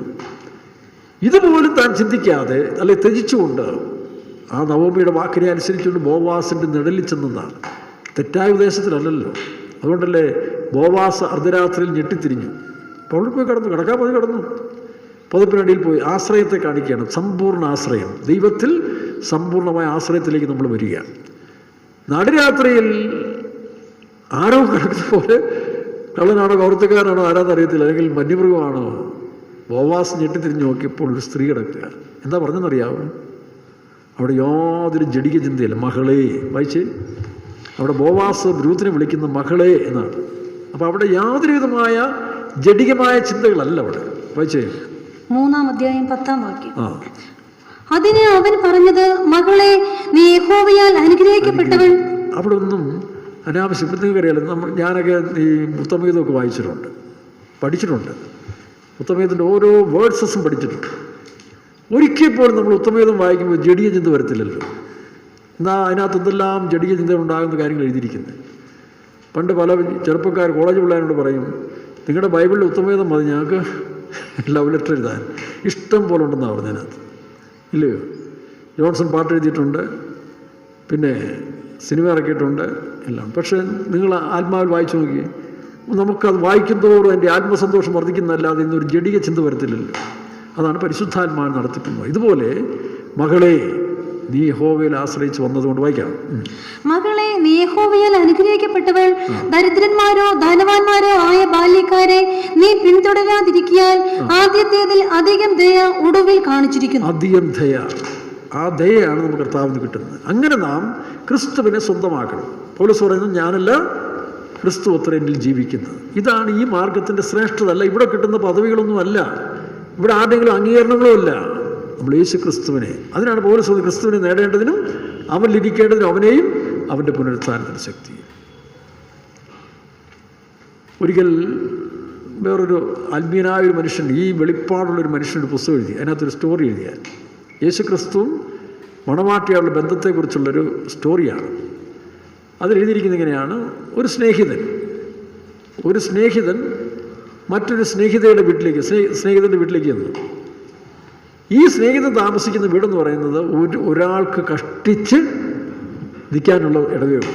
ഇതുപോലും താൻ ചിന്തിക്കാതെ അല്ലെ ത്യജിച്ചുകൊണ്ട് ആ നവോമിയുടെ വാക്കിനെ അനുസരിച്ചുകൊണ്ട് ബോവാസിൻ്റെ നിഴലിൽ ചെന്നതാണ്. തെറ്റായ ഉദ്ദേശത്തിലല്ലല്ലോ. അതുകൊണ്ടല്ലേ ബോവാസ് അർദ്ധരാത്രിയിൽ ഞെട്ടിത്തിരിഞ്ഞു. അപ്പോൾ അവിടെ പോയി കിടന്നു, കിടക്കാൻ പോയി കിടന്നു. പുതപ്പിനടിയിൽ പോയി ആശ്രയത്തെ കാണിക്കുകയാണ്. സമ്പൂർണ്ണ ആശ്രയം, ദൈവത്തിൽ സമ്പൂർണ്ണമായ ആശ്രയത്തിലേക്ക് നമ്മൾ വരികയാണ്. നടുരാത്രിയിൽ ആരോ കിടക്കുന്ന പോലെ, കള്ളനാണോ കൗർത്തക്കാരനാണോ ആരാന്നറിയത്തില്ല, അല്ലെങ്കിൽ വന്യമൃഗമാണോ, ബോവാസ് ഞെട്ടിത്തിരിഞ്ഞ് നോക്കിയപ്പോൾ ഒരു സ്ത്രീ കിടക്കുക. എന്താ പറഞ്ഞെന്നറിയാമോ? അവിടെ യാതൊരു ജഡിക ചിന്തയില്ല. മകളെ വായിച്ചേ, അവിടെ ബോവാസ് രൂത്തിനെ വിളിക്കുന്ന മകളെ എന്നാണ്. അപ്പം അവിടെ യാതൊരു വിധമായ ജഡികമായ ചിന്തകളല്ല അവിടെ. വായിച്ചേ, 3-ാം അധ്യായം 10-ാം വാക്യം. അതിന് അവൻ പറഞ്ഞത്, മകളെ, നീ യഹോവയാൽ അനുഗ്രഹിക്കപ്പെട്ടവൾ. അവിടെ ഒന്നും അനാവശ്യം. ഇപ്പം നിങ്ങൾക്കറിയാലോ, ഞാനൊക്കെ ഈ ഉത്തമഗീതമൊക്കെ വായിച്ചിട്ടുണ്ട്, പഠിച്ചിട്ടുണ്ട്. ഉത്തമഗീതത്തിൻ്റെ ഓരോ വേർഡ്സസും പഠിച്ചിട്ടുണ്ട്. ഒരിക്കൽ പോലും നമ്മൾ ഉത്തമഗീതം വായിക്കുമ്പോൾ ജഡിക ചിന്ത വരത്തില്ലല്ലോ. എന്നാൽ അതിനകത്ത് എന്തെല്ലാം ജഡിക ചിന്ത ഉണ്ടാകുന്ന കാര്യങ്ങൾ എഴുതിയിരിക്കുന്നത്. പണ്ട് പല ചെറുപ്പക്കാർ കോളേജ് പിള്ളേരോട് പറയും, നിങ്ങളുടെ ബൈബിളിൽ ഉത്തമഗീതം മതി, ഞങ്ങൾക്ക് ലവ് ലെറ്റർ എഴുതാൻ ഇഷ്ടം പോലെ ഉണ്ടെന്നാണ് പറഞ്ഞതിനകത്ത്. ഇല്ലയോ? ജോൺസൺ പാട്ട് എഴുതിയിട്ടുണ്ട്, പിന്നെ സിനിമ ഇറക്കിയിട്ടുണ്ട്, എല്ലാം. പക്ഷേ നിങ്ങൾ ആത്മാവിൽ വായിച്ചു നോക്കി, നമുക്കത് വായിക്കുന്നതോടും എൻ്റെ ആത്മസന്തോഷം വർദ്ധിക്കുന്നതല്ലാതെ ഇന്നൊരു ജഡിക ചിന്ത വരത്തില്ലല്ലോ. അതാണ് പരിശുദ്ധാത്മാവിനെ നടത്തിപ്പിക്കുന്നത്. ഇതുപോലെ മകളെ, നീ യഹോവയിൽ ആശ്രയിച്ച് വന്നതുകൊണ്ട് വായിക്കാം. മകളെ, നീ യഹോവയാൽ അനുഗ്രഹിക്കപ്പെട്ടവൾ. ദരിദ്രന്മാരോ ധനവാന്മാരോ ആയ ബാല്യക്കാരെ നീ പിന്തുടരാതിരിക്കാൻ ആദ്യത്തേതിൽ അധികം ദയ ഒടുവിൽ കാണിച്ചിരിക്കുന്നു. അധികം ദയ, ആ ദയയാണ് നമുക്ക് കർത്താവിന് കിട്ടുന്നത്. അങ്ങനെ നാം ക്രിസ്തുവിനെ സ്വന്തമാക്കണം. പൗലോസ് പറയുന്നത്, ഞാനല്ല ക്രിസ്തു അത്ര എന്നിൽ ജീവിക്കുന്നത്. ഇതാണ് ഈ മാർഗത്തിൻ്റെ ശ്രേഷ്ഠത. അല്ല ഇവിടെ കിട്ടുന്ന പദവികളൊന്നുമല്ല, ഇവിടെ ആരുടെങ്കിലും അംഗീകരണങ്ങളും അല്ല. നമ്മൾ യേശു ക്രിസ്തുവിനെ, അതിനാണ് പൗലോസ് ക്രിസ്തുവിനെ നേടേണ്ടതിനും അവനിലിരിക്കേണ്ടതിനും അവനെയും അവൻ്റെ പുനരുത്ഥാനത്തിൻ്റെ ശക്തി. ഒരിക്കൽ വേറൊരു ആത്മീയനായ ഒരു മനുഷ്യൻ, ഈ വെളിപ്പാടുള്ളൊരു മനുഷ്യനൊരു പുസ്തകം എഴുതി. അതിനകത്തൊരു സ്റ്റോറി എഴുതിയാൽ യേശു ക്രിസ്തുവും മണവാട്ടിയുള്ള ബന്ധത്തെക്കുറിച്ചുള്ളൊരു സ്റ്റോറിയാണ്. അതിലെഴുതിയിരിക്കുന്നത് ഇങ്ങനെയാണ്: ഒരു സ്നേഹിതൻ മറ്റൊരു സ്നേഹിതൻ്റെ വീട്ടിലേക്ക് ചെന്നു. ഈ സ്നേഹിതൻ താമസിക്കുന്ന വീടെന്ന് പറയുന്നത് ഒരാൾക്ക് കഷ്ടിച്ച് നിൽക്കാനുള്ള ഇടവേ ഉള്ളൂ.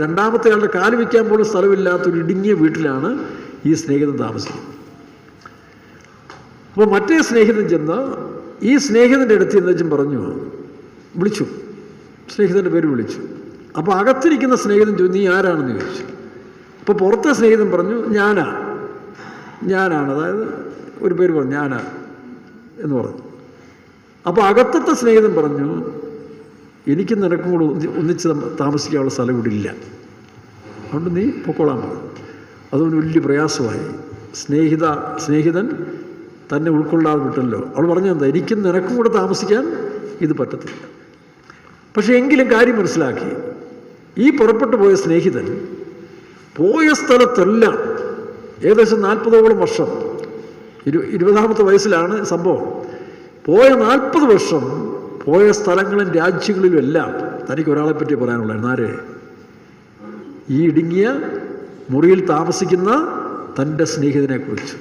രണ്ടാമത്തെ ആളുടെ കാല് വയ്ക്കാൻ പോലും സ്ഥലമില്ലാത്തൊരു ഇടുങ്ങിയ വീട്ടിലാണ് ഈ സ്നേഹിതൻ താമസിക്കുന്നത്. അപ്പോൾ മറ്റേ സ്നേഹിതൻ ചെന്ന് ഈ സ്നേഹിതൻ്റെ അടുത്ത് എന്നുവെച്ചും വിളിച്ചു, സ്നേഹിതൻ്റെ പേര് വിളിച്ചു. അപ്പോൾ അകത്തിരിക്കുന്ന സ്നേഹിതൻ ചോദിച്ചു, നീ ആരാണെന്ന് ചോദിച്ചു. അപ്പോൾ പുറത്തെ സ്നേഹിതൻ പറഞ്ഞു, ഞാനാണ്, അതായത് ഒരു പേര് പറഞ്ഞു, ഞാനാ എന്ന് പറഞ്ഞു. അപ്പോൾ അകത്തത്തെ സ്നേഹിതൻ പറഞ്ഞു, എനിക്ക് നിനക്കും കൂടെ ഒന്നിച്ച് താമസിക്കാനുള്ള സ്ഥലം ഇവിടെ ഇല്ല, അതുകൊണ്ട് നീ പൊക്കോളാൻ പറഞ്ഞു. അതുകൊണ്ട് വലിയ പ്രയാസമായി. സ്നേഹിതൻ തന്നെ ഉൾക്കൊള്ളാതെ വിട്ടല്ലോ. അവൾ പറഞ്ഞു, എന്താ, എനിക്കും നിനക്കും കൂടെ താമസിക്കാൻ ഇത് പറ്റത്തില്ല. പക്ഷേ എങ്കിലും കാര്യം മനസ്സിലാക്കി. ഈ പുറപ്പെട്ടു പോയ സ്നേഹിതൻ പോയ സ്ഥലത്തെല്ലാം ഏകദേശം 40ഓളം വർഷം, 20ാമത്തെ വയസ്സിലാണ് സംഭവം. പോയ 40 വർഷം പോയ സ്ഥലങ്ങളും രാജ്യങ്ങളിലും എല്ലാം തനിക്ക് ഒരാളെപ്പറ്റി പറയാനുള്ളായിരുന്നു. ആര്? ഈ ഇടുങ്ങിയ മുറിയിൽ താമസിക്കുന്ന തൻ്റെ സ്നേഹിതനെക്കുറിച്ച്.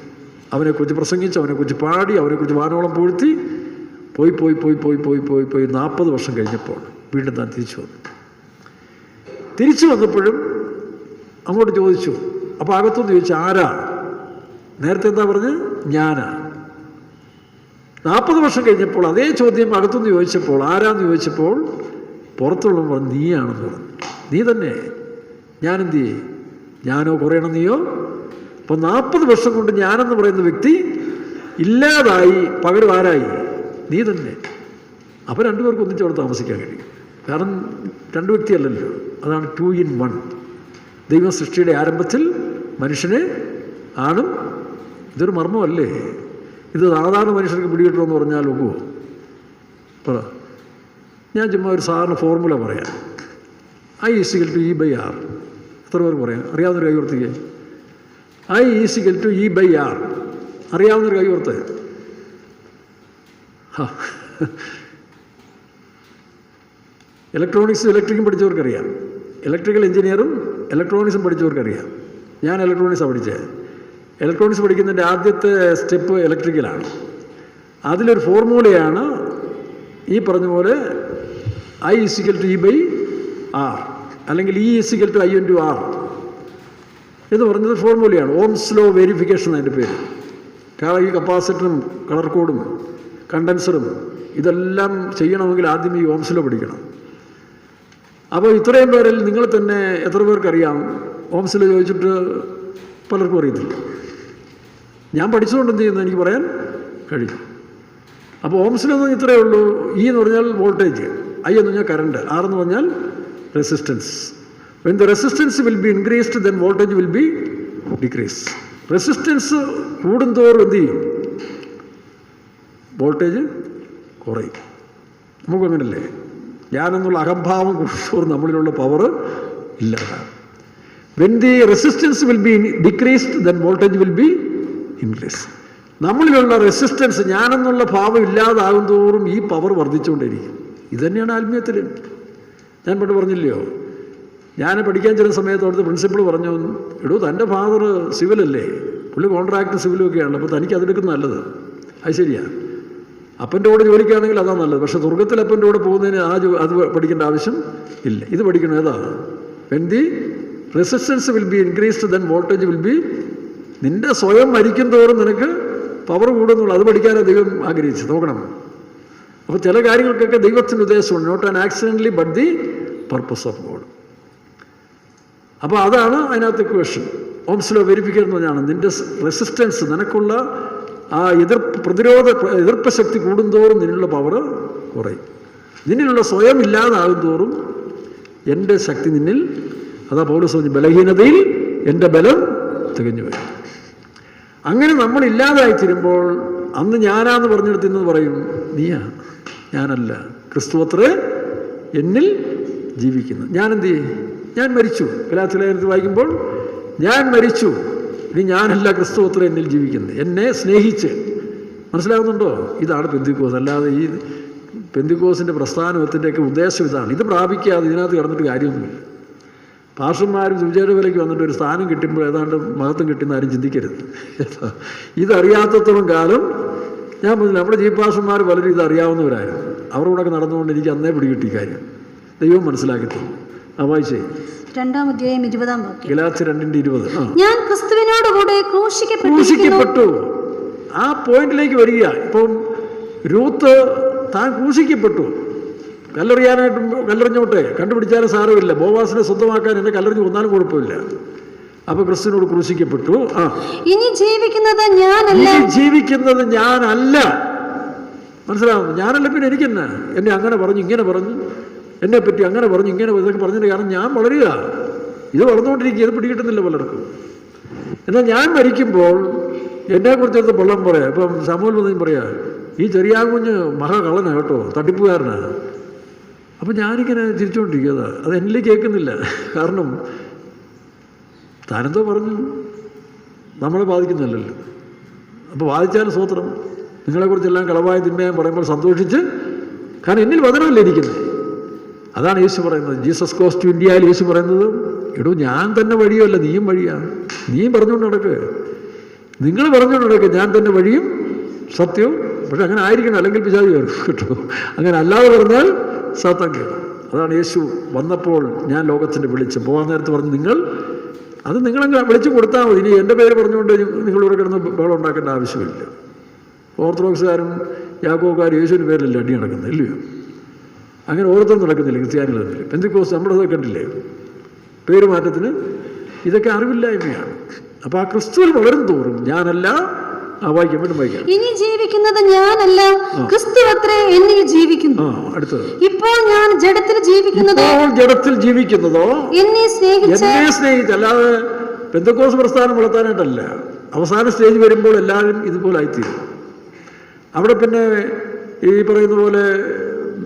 അവനെക്കുറിച്ച് പ്രസംഗിച്ച്, അവനെക്കുറിച്ച് പാടി, അവനെക്കുറിച്ച് വാനോളം പൂഴ്ത്തി പോയി 40 വർഷം കഴിഞ്ഞപ്പോൾ വീണ്ടും താൻ തിരിച്ചു വന്നപ്പോഴും അങ്ങോട്ട് ചോദിച്ചു. അപ്പോൾ അകത്തുനിന്ന് ചോദിച്ചു, ആരാ? നേരത്തെ എന്താ പറഞ്ഞ്? ഞാനാ. 40 വർഷം കഴിഞ്ഞപ്പോൾ അതേ ചോദ്യം അകത്തുനിന്ന് ചോദിച്ചപ്പോൾ, ആരാന്ന് ചോദിച്ചപ്പോൾ പുറത്തുള്ളവൻ പറഞ്ഞു, നീയാണെന്ന് പറഞ്ഞു. നീ തന്നെ. ഞാനെന്ത് ചെയ്യേ? ഞാനോ കുറയണം നീയോ? അപ്പോൾ 40 വർഷം കൊണ്ട് ഞാനെന്ന് പറയുന്ന വ്യക്തി ഇല്ലാതായി, പകരം ആരായി? നീ തന്നെ. അപ്പോൾ രണ്ടുപേർക്ക് ഒന്നിച്ച് അവിടെ താമസിക്കാൻ കഴിയും. കാരണം 2 വ്യക്തിയല്ലല്ലോ. അതാണ് 2 in 1. ദൈവ സൃഷ്ടിയുടെ ആരംഭത്തിൽ മനുഷ്യനെ ആണും. ഇതൊരു മർമ്മമല്ലേ? ഇത് സാധാരണ മനുഷ്യർക്ക് പിടികിട്ടണമെന്ന് പറഞ്ഞാൽ ഒക്കുമോ? പറ. ഞാൻ ചുമ്മാ ഒരു സാധാരണ ഫോർമുല പറയാം. I = E/R. എത്ര പേർക്ക് പറയാം? അറിയാവുന്നൊരു കൈ ഓർത്തിക്കേ. I = E/R. അറിയാവുന്നൊരു കൈ ഓർത്ത്. ഇലക്ട്രോണിക്സും ഇലക്ട്രിക്കും പഠിച്ചവർക്കറിയാം. ഇലക്ട്രിക്കൽ എഞ്ചിനീയറും ഇലക്ട്രോണിക്സും പഠിച്ചവർക്കറിയാം. ഞാൻ ഇലക്ട്രോണിക്സാണ് പഠിച്ചത്. ഇലക്ട്രോണിക്സ് പഠിക്കുന്നതിൻ്റെ ആദ്യത്തെ സ്റ്റെപ്പ് ഇലക്ട്രിക്കലാണ്. അതിലൊരു ഫോർമുലയാണ് ഈ പറഞ്ഞ പോലെ I = E/R അല്ലെങ്കിൽ E = I/R എന്ന് പറഞ്ഞത് ഫോർമുലയാണ്. ഓംസ് ലോ വെരിഫിക്കേഷൻ അതിൻ്റെ പേര്. കാരണം ഈ കപ്പാസിറ്ററും കളർ കോഡും കണ്ടൻസറും ഇതെല്ലാം ചെയ്യണമെങ്കിൽ ആദ്യം ഈ ഓംസ് ലോ പഠിക്കണം. അപ്പോൾ ഇത്രയും പേരിൽ നിങ്ങൾ തന്നെ എത്ര പേർക്കറിയാം? ഓംസ് ലോ ചോദിച്ചിട്ട് പലർക്കും അറിയത്തില്ല. ഞാൻ പഠിച്ചുകൊണ്ട് എന്ത് ചെയ്യുന്നു എനിക്ക് പറയാൻ കഴിയും. അപ്പോൾ ഓംസ് ലോ എന്ന് പറഞ്ഞാൽ ഇത്രയേ ഉള്ളൂ. E എന്ന് പറഞ്ഞാൽ വോൾട്ടേജ്, I എന്ന് പറഞ്ഞാൽ കറണ്ട്, R എന്ന് പറഞ്ഞാൽ resistance. When the resistance will be increased, then voltage will be decreased. Resistance കൂടുന്തോറും എന്ത് ചെയ്യും? വോൾട്ടേജ് കുറയും. നമുക്കങ്ങനല്ലേ? ഞാനെന്നുള്ള അഹംഭാവം കൂടുന്തോറും നമ്മളിലുള്ള പവർ ഇല്ലാതാകും. When the resistance will be decreased, then voltage will be increased. നമ്മളിലുള്ള റെസിസ്റ്റൻസ്, ഞാനെന്നുള്ള ഭാവം ഇല്ലാതാകും തോറും ഈ പവർ വർദ്ധിച്ചുകൊണ്ടിരിക്കും. ഇതുതന്നെയാണ് ആത്മീയത്തിൽ. ഞാൻ പണ്ട് പറഞ്ഞില്ലയോ, ഞാൻ പഠിക്കാൻ ചെല്ലുന്ന സമയത്ത് അവിടുത്തെ പ്രിൻസിപ്പൾ പറഞ്ഞു, എടോ തൻ്റെ ഫാദർ സിവിലല്ലേ, പുള്ളി കോൺട്രാക്ട് സിവിലും ഒക്കെയാണല്ലോ, അപ്പോൾ തനിക്ക് അതെടുക്കുന്നത് നല്ലത്. അത് ശരിയാണ്. അപ്പൻ്റെ കൂടെ ജോലിക്കാണെങ്കിൽ അതാണ് നല്ലത്. പക്ഷേ സ്വർഗത്തിൽ അപ്പൻ്റെ കൂടെ പോകുന്നതിന് അത് പഠിക്കേണ്ട ആവശ്യം ഇല്ല. ഇത് പഠിക്കണം. ഏതാ? When the resistance will be increased, then voltage will be. നിൻ്റെ സ്വയം മരിക്കും തോറും നിനക്ക് പവർ കൂടുന്നുള്ളൂ. അത് പഠിക്കാനാണ് ദൈവം ആഗ്രഹിച്ച്. നോക്കണം. അപ്പോൾ ചില കാര്യങ്ങൾക്കൊക്കെ ദൈവത്തിൻ്റെ ഉദ്ദേശമുണ്ട്. Not an accidentally but the purpose of God. അപ്പോൾ അതാണ് അതിനകത്ത് ഇക്വേഷൻ. ഓംസ് ലോ വെരിഫിക്കേഷൻ എന്ന് പറഞ്ഞാണ് നിൻ്റെ റെസിസ്റ്റൻസ്, നിനക്കുള്ള ആ എതിർപ്പ് ശക്തി കൂടുന്തോറും നിന്നുള്ള പവർ കുറയും. നിന്നിലുള്ള സ്വയം ഇല്ലാതാകും തോറും എൻ്റെ ശക്തി നിന്നിൽ, അതാ പൗലോസ് പറഞ്ഞു, ബലഹീനതയിൽ എൻ്റെ ബലം തികഞ്ഞു വരും. അങ്ങനെ നമ്മൾ ഇല്ലാതായിത്തീരുമ്പോൾ അന്ന് ഞാനാന്ന് പറഞ്ഞെടുത്ത് ഇന്ന് പറയും, നീയാ, ഞാനല്ല, ക്രിസ്തുവത്രേ എന്നിൽ ജീവിക്കുന്നു. ഞാനെന്ത് ചെയ്യും? ഞാൻ മരിച്ചു. ഗലാത്യലേഖനത്തിൽ വായിക്കുമ്പോൾ ഞാൻ മരിച്ചു, ഇനി ഞാനല്ല, ക്രിസ്തുവത്രേ എന്നിൽ ജീവിക്കുന്നത്, എന്നെ സ്നേഹിച്ച്. മനസ്സിലാകുന്നുണ്ടോ? ഇതാണ് പെന്തിക്കോസ്. അല്ലാതെ ഈ പെന്തിക്കോസിൻ്റെ പ്രസ്ഥാനത്തിൻ്റെയൊക്കെ ഉദ്ദേശം ഇതാണ്. ഇത് പ്രാപിക്കാതെ ഇതിനകത്ത് കിടന്നിട്ട് കാര്യമൊന്നുമില്ല. പാസ്റ്റർമാരും സുവിശേഷവേലയ്ക്ക് വന്നിട്ട് ഒരു സ്ഥാനം കിട്ടുമ്പോൾ ഏതാണ്ട് മഹത്വം കിട്ടുന്ന ആരും ചിന്തിക്കരുത്. ഇതറിയാത്തത്തോളം കാലം ഞാൻ പറഞ്ഞില്ല, നമ്മുടെ ചീഫ് പാസ്റ്റർമാർ പലരും ഇതറിയാവുന്നവരായിരുന്നു. അവരോടൊക്കെ നടന്നുകൊണ്ട് എനിക്ക് അന്നേ പിടികിട്ടി കാര്യം. ദൈവം മനസ്സിലാക്കി തന്നു. വായിച്ചേ 2-ാം അധ്യായം 20-ാം വാക്യം. ഗലാത്യർ 2:20. ഞാൻ ക്രിസ്തുവിനോടുകൂടെ ക്രൂശിക്കപ്പെട്ടു. ആ പോയിന്റിലേക്ക് വരിക. ഇപ്പം രൂത്ത് താൻ ക്രൂശിക്കപ്പെട്ടു. കല്ലെറിഞ്ഞോട്ടെ, കണ്ടുപിടിച്ചാലും സാരമില്ല, ബോവാസിനെ സ്വന്തമാക്കാൻ എന്നെ കല്ലെറിഞ്ഞ് കൊന്നാലും കുഴപ്പമില്ല. അപ്പൊ ക്രിസ്തുവിനോട് ക്രൂശിക്കപ്പെട്ടു. ഇനി ജീവിക്കുന്നത് ഞാനല്ല. മനസ്സിലാവുന്നു? ഞാനല്ല, പിന്നെ എനിക്കെന്നാ? എന്നെ അങ്ങനെ പറഞ്ഞു, ഇങ്ങനെ പറഞ്ഞു, എന്നെ പറ്റി അങ്ങനെ പറഞ്ഞു, ഇങ്ങനെ ഇതൊക്കെ പറഞ്ഞിട്ട് കാരണം ഞാൻ വളരുക. ഇത് വളർന്നുകൊണ്ടിരിക്കുക. ഇത് പിടികിട്ടുന്നില്ല പലർക്കും. എന്നാൽ ഞാൻ മരിക്കുമ്പോൾ എന്നെക്കുറിച്ചെടുത്ത് പൊള്ളം പറയാം. ഇപ്പം സമൂഹം വന്നു പറയാ, ഈ ചെറിയാകുഞ്ഞ് മഹാകള്ളനാണ് കേട്ടോ, തട്ടിപ്പുകാരനാണ്. അപ്പം ഞാനിങ്ങനെ ചിരിച്ചുകൊണ്ടിരിക്കുക. അത് എന്നിലേക്ക് കേൾക്കുന്നില്ല. കാരണം താനെന്തോ പറഞ്ഞു, നമ്മളെ ബാധിക്കുന്നില്ലല്ലോ. അപ്പോൾ ബാധിച്ചാലും സ്വത്രം. നിങ്ങളെക്കുറിച്ചെല്ലാം കളവായ തിന്മയാൻ പറയുമ്പോൾ സന്തോഷിച്ച് കാരണം എന്നിൽ വചനമല്ലേ ഇരിക്കുന്നത്. അതാണ് യേശു പറയുന്നത്. ജീസസ് ഗോസ് ടു ഇന്ത്യയിൽ യേശു പറയുന്നത്, എടോ ഞാൻ തന്നെ വഴിയല്ല, നീയും വഴിയാണ്. നീയും പറഞ്ഞുകൊണ്ട് നടക്കുക, നിങ്ങൾ പറഞ്ഞുകൊണ്ട് നടക്കുക, ഞാൻ തന്നെ വഴിയും സത്യവും. പക്ഷെ അങ്ങനെ ആയിരിക്കണം, അല്ലെങ്കിൽ പിശാച് കയറും കേട്ടോ. അങ്ങനെ അല്ലാതെ പറഞ്ഞാൽ സാത്താൻ കയറും. അതാണ് യേശു വന്നപ്പോൾ ഞാൻ ലോകത്തിൻ്റെ വിളിച്ച് പോകാൻ നേരത്ത് പറഞ്ഞു, നിങ്ങളങ്ങ് വിളിച്ചു കൊടുത്താൽ മതി. ഇനി എൻ്റെ പേര് പറഞ്ഞുകൊണ്ട് നിങ്ങളിവിടെ കിടന്ന് ബഹളം ഉണ്ടാക്കേണ്ട ആവശ്യമില്ല. ഓർത്തഡോക്സുകാരും യാക്കോക്കാരും യേശുവിൻ്റെ പേരിലല്ല അടി നടക്കുന്നത്, ഇല്ലയോ? അങ്ങനെ ഓരോരുത്തരും നടക്കുന്നില്ല ക്രിസ്ത്യാനികൾ തമ്മിൽ. പെന്തക്കോസ്ത് നമ്മുടെ കണ്ടില്ലേ പേര് മാറ്റത്തിന്? ഇതൊക്കെ അറിവില്ലായ്മയാണ്. അപ്പോൾ ആ ക്രിസ്തുവിൽ വളരും തോറും ഞാനല്ല, വായിക്കാം, വീണ്ടും വായിക്കാം. ഇനി ജീവിക്കുന്നത് ഞാനല്ല, ക്രിസ്തുവത്രേ എന്നിൽ ജീവിക്കുന്നു. അടുത്തത്, ഇപ്പോൾ ഞാൻ ജഡത്തിൽ ജീവിക്കുന്നതോ എന്നെ സ്നേഹിച്ച്, അല്ലാതെ പെന്തക്കോസ്ത് പ്രസ്ഥാനം വളർത്താനായിട്ടല്ല. അവസാന സ്റ്റേജ് വരുമ്പോൾ എല്ലാവരും ഇതുപോലെ ആയിത്തീരും. അവിടെ പിന്നെ ഈ പറയുന്ന പോലെ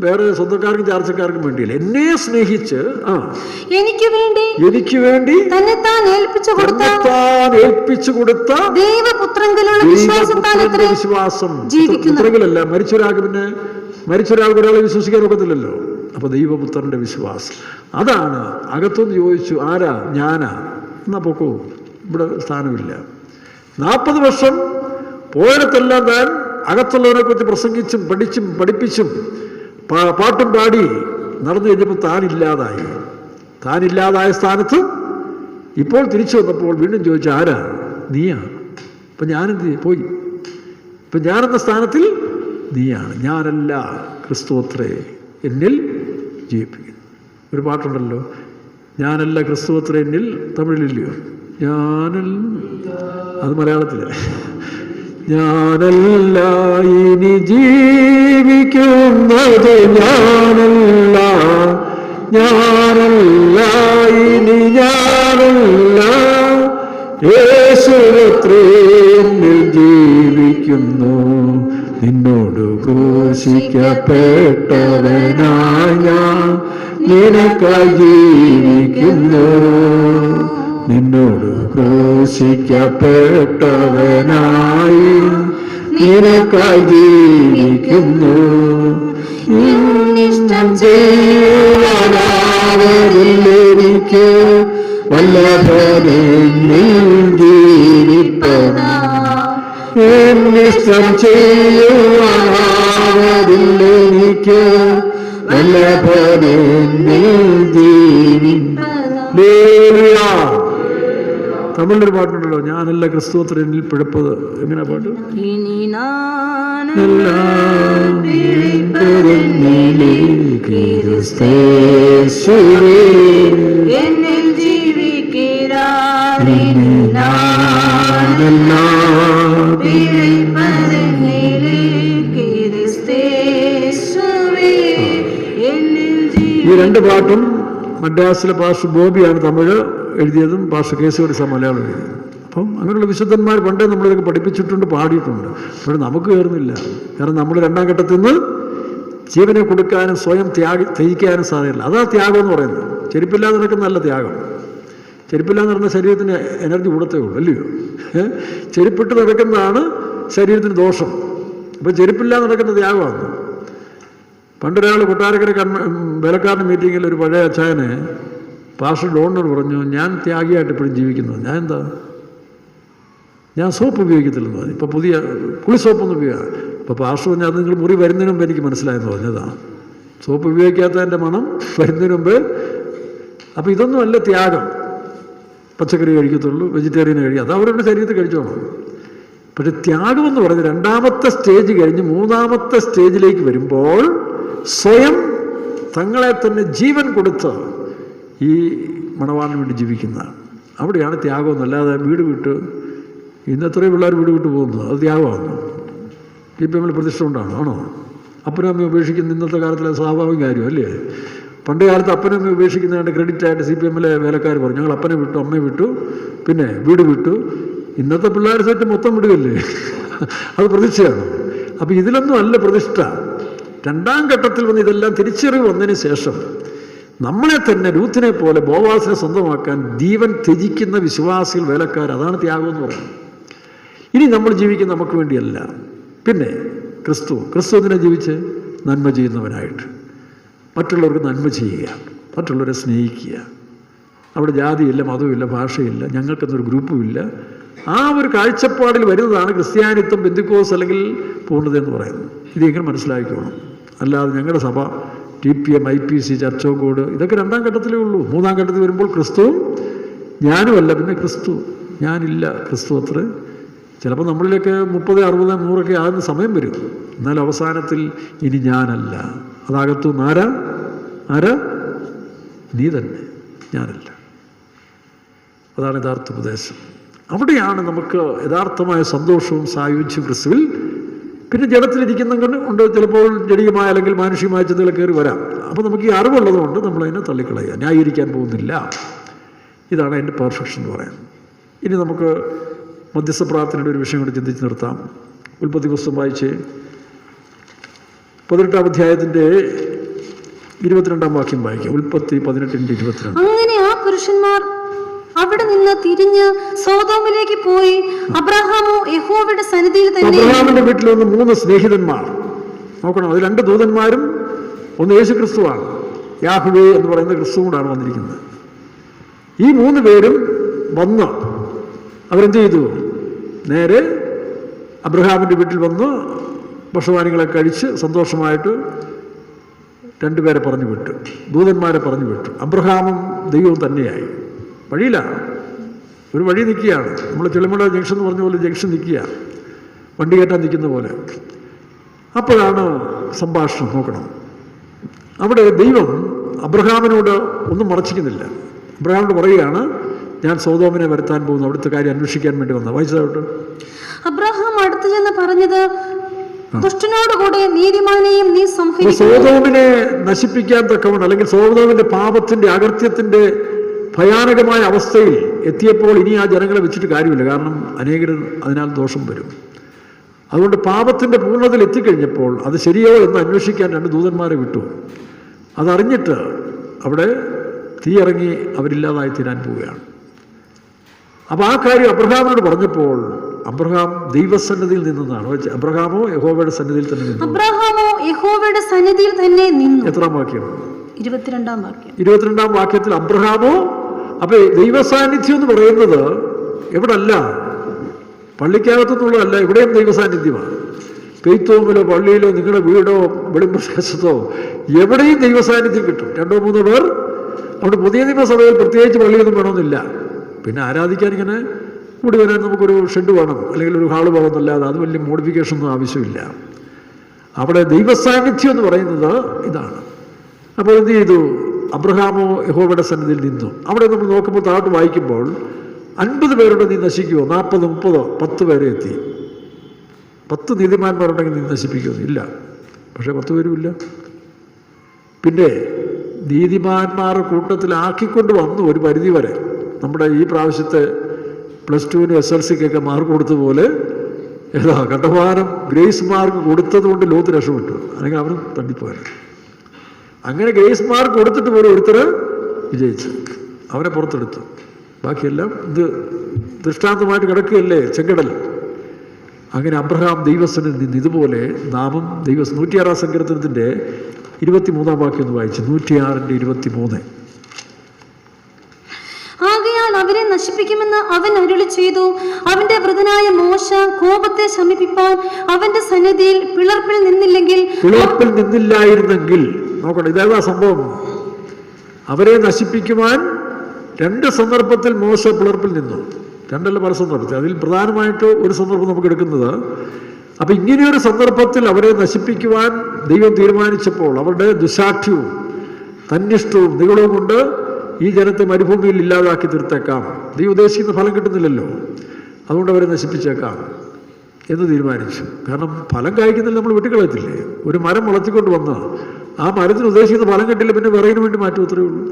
വേറെ സ്വന്തക്കാർക്കും ചാർച്ചക്കാർക്കും വേണ്ടിയില്ല, എന്നെ സ്നേഹിച്ച് എനിക്ക് വേണ്ടി തന്നെത്താൻ ഏൽപ്പിച്ചു കൊടുത്ത ദൈവപുത്രന്റെ വിശ്വാസം. പുത്രങ്ങളല്ല, മരിച്ചൊരാൾക്ക് ഒരാളെ വിശ്വസിക്കാൻ ഒക്കത്തില്ലല്ലോ. അപ്പൊ ദൈവപുത്രന്റെ വിശ്വാസം അതാണ്. അകത്തൊന്ന് ചോദിച്ചു, ആരാ? ഞാനാ? എന്നാ പൊക്കോ, ഇവിടെ സ്ഥാനമില്ല. 40 വർഷം പോയിടത്തെല്ലാം താൻ അകത്തുള്ളവരെ കുറിച്ച് പ്രസംഗിച്ചും പഠിപ്പിച്ചും പാട്ടും പാടി നടന്നു കഴിഞ്ഞപ്പോൾ താനില്ലാതായ സ്ഥാനത്ത് ഇപ്പോൾ തിരിച്ചു വന്നപ്പോൾ വീണ്ടും ചോദിച്ചു, ആരാ? നീയാ? ഇപ്പം ഞാനെന്ത് പോയി? ഇപ്പം ഞാനെന്ന സ്ഥാനത്തിൽ നീയാണ്. ഞാനല്ല, ക്രിസ്തുവത്രേ എന്നിൽ ജീവിപ്പിക്കുന്നു. ഒരു പാട്ടുണ്ടല്ലോ, ഞാനല്ല ക്രിസ്തുവത്രേ എന്നിൽ, തമിഴിലില്ലയോ? അത് മലയാളത്തിലാണ്. ഞാനല്ല ഇനി ജീവിക്കുന്നത്, ഞാനല്ല ഇനി ഞാനല്ല, യേശുവത്രേ എന്നിൽ ജീവിക്കുന്നു. നിന്നോട് ക്രൂശിക്കപ്പെട്ടവനായി ഞാൻ നിനക്കായി ജീവിക്കുന്നു. നിന്നോട് ക്രൂശിക്കപ്പെട്ടവനായി നിനക്കായി ജീവിക്കുന്നു. ഇഷ്ടം ചെയ്യാനാവതില്ലെനിക്ക് വല്ലഭനെന്നിൽ ജീവിപ്പതാ. എന്നിഷ്ടം ചെയ്യുവാനാവതില്ലെനിക്ക് വല്ലഭനെന്നിൽ ജീവിപ്പതാ. തമിഴിലൊരു പാട്ടുണ്ടല്ലോ, ഞാനല്ല ക്രിസ്തുവത്രേ എന്നിൽ പിഴപ്പത്. എങ്ങനെ പാട്ട്? ഈ രണ്ട് പാട്ടും മദ്രാസിലെ പാസ്റ്റർ ബോബിയാണ് തമിഴ് എഴുതിയതും പാസ്റ്റർ കേശവടി മലയാളം എഴുതിയതും. അപ്പം അങ്ങനെയുള്ള വിശുദ്ധന്മാർ പണ്ടേ നമ്മളിതൊക്കെ പഠിപ്പിച്ചിട്ടുണ്ട്, പാടിയിട്ടുണ്ട്. പക്ഷെ നമുക്ക് കയറുന്നില്ല. കാരണം നമ്മൾ രണ്ടാം ഘട്ടത്തിൽ നിന്ന് ജീവനെ കൊടുക്കാനും സ്വയം ത്യജിക്കാനും സാധ്യതയില്ല. അതാ ത്യാഗം എന്ന് പറയുന്നത്. ചെരുപ്പില്ലാതെ നടക്കുന്നതല്ല ത്യാഗം. ചെരുപ്പില്ലാതെ നടന്ന ശരീരത്തിന് എനർജി കൂടത്തേ ഉള്ളൂ, അല്ലയോ? ചെരുപ്പിട്ട് നടക്കുന്നതാണ് ശരീരത്തിന് ദോഷം. അപ്പം ചെരുപ്പില്ലാതെ നടക്കുന്ന ത്യാഗമാണ്. പണ്ടൊരാൾ കൊട്ടാരക്കര വേലക്കാരൻ്റെ മീറ്റിങ്ങിൽ ഒരു പഴയ അച്ചായനെ പാസ്റ്റർ ഡോണിനോട് പറഞ്ഞു, ഞാൻ ത്യാഗിയായിട്ട് ഇപ്പോഴും ജീവിക്കുന്നത്. ഞാൻ സോപ്പ് ഉപയോഗിക്കത്തില്ലെന്ന് പറഞ്ഞു. ഇപ്പോൾ പുതിയ കുളി സോപ്പൊന്നും ഉപയോഗിക്കുക. അപ്പോൾ പാസ്റ്റർ പറഞ്ഞു, അത് നിങ്ങൾ മുറി വരുന്നതിന് മുമ്പ് എനിക്ക് മനസ്സിലായെന്ന് പറഞ്ഞതാണ്. സോപ്പ് ഉപയോഗിക്കാത്തതിൻ്റെ മണം വരുന്നതിന് മുമ്പ്. അപ്പോൾ ഇതൊന്നും അല്ല ത്യാഗം. പച്ചക്കറി കഴിക്കത്തുള്ളൂ, വെജിറ്റേറിയൻ കഴിക്കുക, അത് അവരുടെ ശരീരത്തിൽ കഴിച്ചോണം. പക്ഷെ ത്യാഗമെന്ന് പറഞ്ഞ് രണ്ടാമത്തെ സ്റ്റേജ് കഴിഞ്ഞ് മൂന്നാമത്തെ സ്റ്റേജിലേക്ക് വരുമ്പോൾ സ്വയം തങ്ങളെ തന്നെ ജീവൻ കൊടുത്ത് ഈ മണവാളിന് വേണ്ടി ജീവിക്കുന്നതാണ്. അവിടെയാണ് ത്യാഗമെന്ന്. അല്ലാതെ വീട് വിട്ട് ഇന്ന് എത്രയും പിള്ളേർ വീട് വിട്ട് പോകുന്നത്, അത് ത്യാഗമാണ്. CPM പ്രതിഷ്ഠ കൊണ്ടാണ്, ആണോ? അപ്പനും അമ്മയും ഉപേക്ഷിക്കുന്ന ഇന്നത്തെ കാലത്തിലെ സ്വാഭാവിക കാര്യം അല്ലേ? പണ്ട് കാലത്ത് അപ്പനും അമ്മയും ഉപേക്ഷിക്കുന്നതിൻ്റെ ക്രെഡിറ്റായിട്ട് CPM വേലക്കാർ പറഞ്ഞു, ഞങ്ങൾ അപ്പനെ വിട്ടു, അമ്മയെ വിട്ടു, പിന്നെ വീട് വിട്ടു. ഇന്നത്തെ പിള്ളേർ സെറ്റ് മൊത്തം വിടുകയല്ലേ? അത് പ്രതിഷ്ഠയാണ്. അപ്പോൾ ഇതിലൊന്നും അല്ല പ്രതിഷ്ഠ. രണ്ടാം ഘട്ടത്തിൽ വന്ന് ഇതെല്ലാം തിരിച്ചറിവ് വന്നതിന് ശേഷം നമ്മളെ തന്നെ രൂത്തിനെ പോലെ ബോവാസിനെ സ്വന്തമാക്കാൻ ജീവൻ ത്യജിക്കുന്ന വിശ്വാസികൾ, വേലക്കാർ, അതാണ് ത്യാഗം എന്ന് പറയുന്നത്. ഇനി നമ്മൾ ജീവിക്കുന്ന നമുക്ക് വേണ്ടിയല്ല. പിന്നെ ക്രിസ്തു എന്തിനാ ജീവിച്ച്? നന്മ ചെയ്യുന്നവനായിട്ട്. മറ്റുള്ളവർക്ക് നന്മ ചെയ്യുക, മറ്റുള്ളവരെ സ്നേഹിക്കുക. അവിടെ ജാതിയില്ല, മതവുമില്ല, ഭാഷയില്ല, ഞങ്ങൾക്കെന്നൊരു ഗ്രൂപ്പുമില്ല. ആ ഒരു കാഴ്ചപ്പാടിൽ വരുന്നതാണ് ക്രിസ്ത്യാനിത്വം, പെന്തിക്കോസ് അല്ലെങ്കിൽ പൂർണ്ണത എന്ന് പറയുന്നത്. ഇതെങ്ങനെ മനസ്സിലാക്കിക്കോണം. അല്ലാതെ ഞങ്ങളുടെ സഭ TPM, IPC, church of God ഇതൊക്കെ രണ്ടാം ഘട്ടത്തിലേ ഉള്ളൂ. മൂന്നാം ഘട്ടത്തിൽ വരുമ്പോൾ ക്രിസ്തുവും ഞാനുമല്ല, പിന്നെ ക്രിസ്തു, ഞാനില്ല, ക്രിസ്തു അത്ര. ചിലപ്പോൾ നമ്മളിലൊക്കെ 30, 60, 100 ആകുന്ന സമയം വരും. എന്നാൽ അവസാനത്തിൽ ഇനി ഞാനല്ല, അതാകത്തുനിന്ന് ആരാ നീ തന്നെ, ഞാനല്ല. അതാണ് യഥാർത്ഥ ഉപദേശം. അവിടെയാണ് നമുക്ക് യഥാർത്ഥമായ സന്തോഷവും സായുജ്യവും ക്രിസ്തുവിൽ. പിന്നെ ജഡത്തിലിരിക്കുന്ന ഉണ്ട് ചിലപ്പോൾ ജടികമായ അല്ലെങ്കിൽ മാനുഷികമായ ചിന്തകൾ കയറി വരാം. അപ്പോൾ നമുക്ക് ഈ അറിവുള്ളതുകൊണ്ട് നമ്മളതിനെ തള്ളിക്കളയുക, ന്യായീകരിക്കാൻ പോകുന്നില്ല. ഇതാണ് അതിൻ്റെ പെർഫെക്ഷൻ എന്ന് പറയുന്നത്. ഇനി നമുക്ക് മധ്യസ്ഥ പ്രാർത്ഥനയുടെ ഒരു വിഷയം കൂടി ചിന്തിച്ച് നിർത്താം. ഉൽപ്പത്തി പുസ്തകം വായിച്ച് 18-ാം അധ്യായത്തിൻ്റെ 22-ാം വാക്യം വായിക്കാം. ഉൽപ്പത്തി 18:22. അങ്ങനെ ആ പുരുഷന്മാർ അവിടെ നിന്ന് തിരിഞ്ഞ് സോദോമിലേക്ക് പോയി. അബ്രഹാമോ യഹോവയുടെ സന്നിധിയിൽ തന്നെ. അബ്രഹാമിന്റെ വീട്ടിൽ വന്ന് 3 സ്നേഹിതന്മാർ. നോക്കണം, അത് 2 ദൂതന്മാരും ഒന്ന് യേശു ക്രിസ്തുവാണ്. യാഹ്വേ എന്ന് പറയുന്ന ക്രിസ്തു കൊണ്ടാണ് വന്നിരിക്കുന്നത്. ഈ 3 പേരും വന്ന് അവരെന്ത് ചെയ്തു? നേരെ അബ്രഹാമിൻ്റെ വീട്ടിൽ വന്ന് ഭക്ഷവാനികളെ കഴിച്ച് സന്തോഷമായിട്ട് 2 പേരെ പറഞ്ഞു വിട്ടു, ദൂതന്മാരെ പറഞ്ഞു വിട്ടു. അബ്രഹാമും ദൈവവും തന്നെയായി. വഴിയിലാണ്, ഒരു വഴി നിൽക്കുകയാണ്. നമ്മൾ ചെളിമല ജംഗ്ഷൻ എന്ന് പറഞ്ഞ പോലെ ജംഗ്ഷൻ നിൽക്കുക, വണ്ടി കയറ്റാൻ നിൽക്കുന്ന പോലെ. അപ്പോഴാണ് സംഭാഷണം. നോക്കണം, അവിടെ ദൈവം അബ്രഹാമിനോട് ഒന്നും മറച്ചിക്കുന്നില്ല. അബ്രഹാമിനോട് പറയുകയാണ്, ഞാൻ സോദോമിനെ വരുത്താൻ പോകുന്നു, അവിടുത്തെ കാര്യം അന്വേഷിക്കാൻ വേണ്ടി വന്ന. വായിച്ചതായിട്ട് അബ്രഹാം അടുത്തു ചെന്ന് പറഞ്ഞത്, ദുഷ്ടനോടുകൂടെ നീതിമാനെയും നീ സംഹരിക്കും. സോദോമിനെ നശിപ്പിക്കാൻ തക്കവണ്ണം, അല്ലെങ്കിൽ സോദോമിന്റെ പാപത്തിന്റെ അകൃത്യത്തിന്റെ ഭയാനകമായ അവസ്ഥയിൽ എത്തിയപ്പോൾ ഇനി ആ ജനങ്ങളെ വെച്ചിട്ട് കാര്യമില്ല. കാരണം അനേകർ അതിനാൽ ദോഷം വരും. അതുകൊണ്ട് പാപത്തിൻ്റെ പൂർണ്ണതയിൽ എത്തിക്കഴിഞ്ഞപ്പോൾ അത് ശരിയോ എന്ന് അന്വേഷിക്കാൻ 2 ദൂതന്മാരെ വിട്ടു. അതറിഞ്ഞിട്ട് അവിടെ തീയിറങ്ങി അവരില്ലാതായി തീരാൻ പോവുകയാണ്. അപ്പോൾ ആ കാര്യം അബ്രഹാമിനോട് പറഞ്ഞപ്പോൾ അബ്രഹാം ദൈവസന്നിധിയിൽ നിന്നതാണ്. അബ്രഹാമോ യഹോവയുടെ സന്നിധിയിൽ തന്നെ നിന്നു. അബ്രഹാമോ യഹോവയുടെ സന്നിധിയിൽ തന്നെ നിന്നു. എത്രാം വാക്യം? 22-ാം വാക്യം. 22-ാം വാക്യത്തിൽ അബ്രഹാമോ. അപ്പോൾ ദൈവസാന്നിധ്യം എന്ന് പറയുന്നത് എവിടല്ല, പള്ളിക്കകത്തുനിന്നുള്ളതല്ല, ഇവിടെയും ദൈവസാന്നിധ്യമാണ്. പെയ്ത്തോമിലോ പള്ളിയിലോ നിങ്ങളുടെ വീടോ വെളിമ്പ്രദേശത്തോ എവിടെയും ദൈവസാന്നിധ്യം കിട്ടും. 2-3 പേർ. അവിടെ പുതിയ നിയമസഭയിൽ പ്രത്യേകിച്ച് പള്ളിയൊന്നും വേണമെന്നില്ല. പിന്നെ ആരാധിക്കാൻ ഇങ്ങനെ കൂടി വരാൻ നമുക്കൊരു ഷെഡ് വേണം, അല്ലെങ്കിൽ ഒരു ഹാള് വേണമെന്നല്ലാതെ അത് വലിയ മോഡിഫിക്കേഷനൊന്നും ആവശ്യമില്ല. അവിടെ ദൈവസാന്നിധ്യം എന്ന് പറയുന്നത് ഇതാണ്. അപ്പോൾ എന്ത് ചെയ്തു? അബ്രഹാമോ യഹോവയുടെ സന്നിധിയിൽ നിന്നു. അവിടെ നമ്മൾ നോക്കുമ്പോൾ താഴോട്ട് വായിക്കുമ്പോൾ 50 പേരുടെ നീ നശിക്കുമോ? 40, 30, 10 പേരെ എത്തി. 10 നീതിമാന്മാരുണ്ടെങ്കിൽ നീ നശിപ്പിക്കുമോ? ഇല്ല. പക്ഷേ 10 പേരുമില്ല. പിന്നെ നീതിമാന്മാരുടെ കൂട്ടത്തിലാക്കിക്കൊണ്ട് വന്നു ഒരു പരിധി വരെ. നമ്മുടെ ഈ പ്രാവശ്യത്തെ +2-നും SLCക്കൊക്കെ മാർക്ക് കൊടുത്തതുപോലെ കണ്ടമാനം ഗ്രേസ് മാർക്ക് കൊടുത്തത് കൊണ്ട് ലോത്ത് രക്ഷപ്പെട്ടു, അല്ലെങ്കിൽ അവരും തണ്ടിപ്പോയാലും. അങ്ങനെ ഗ്രേസ് മാർക്ക് കൊടുത്തിട്ട് പോലും ഒരുത്തർ വിജയിച്ചു, അവരെ പുറത്തെടുത്തു. ബാക്കിയെല്ലാം ഇത് ദൃഷ്ടാന്തമായിട്ട് കിടക്കുകയല്ലേ ചെങ്കടൽ. അങ്ങനെ അബ്രഹാം ദൈവസന്നിധിയിൽ നിന്ന് ഇതുപോലെ നാമം 106-ാം സങ്കീർത്തനത്തിൻ്റെ 23-ാം വാക്യം ഒന്ന് വായിച്ചു. 106-ന്റെ 23. ആകയാൽ അവരെ നശിപ്പിക്കുമെന്ന് അവൻ അരുളി ചെയ്തു. അവന്റെ വൃതനായ മോശ കോപത്തെ ശമിപ്പിപ്പാൻ അവന്റെ സന്നിധിയിൽ പിളർപ്പിൽ നിന്നില്ലായിരുന്നെങ്കിൽ. നോക്കണം, ഇതേതാ സംഭവം? അവരെ നശിപ്പിക്കുവാൻ 2 സന്ദർഭത്തിൽ മോശ പിളർപ്പിൽ നിന്നു. 2 അല്ല, പല സന്ദർഭത്തിൽ. അതിൽ പ്രധാനമായിട്ട് ഒരു സന്ദർഭം നമുക്ക് എടുക്കുന്നത്, അപ്പം ഇങ്ങനെയൊരു സന്ദർഭത്തിൽ അവരെ നശിപ്പിക്കുവാൻ ദൈവം തീരുമാനിച്ചപ്പോൾ അവരുടെ ദുശാഠ്യവും തന്നിഷ്ടവും നികളവും കൊണ്ട് ഈ ജനത്തെ മരുഭൂമിയിൽ ഇല്ലാതാക്കി തീർത്തേക്കാം. ദൈവം ഉദ്ദേശിക്കുന്ന ഫലം കിട്ടുന്നില്ലല്ലോ, അതുകൊണ്ട് അവരെ നശിപ്പിച്ചേക്കാം എന്ന് തീരുമാനിച്ചു. കാരണം ഫലം കായ്ക്കുന്നില്ല, നമ്മൾ വെട്ടിക്കളയത്തില്ലേ? ഒരു മരം വളർത്തിക്കൊണ്ട് വന്ന് ആ മരത്തിന് ഉദ്ദേശിക്കുന്ന ഫലം കിട്ടില്ല, പിന്നെ വിറകിന് വേണ്ടി മാറ്റും, അത്രയേ ഉള്ളൂ.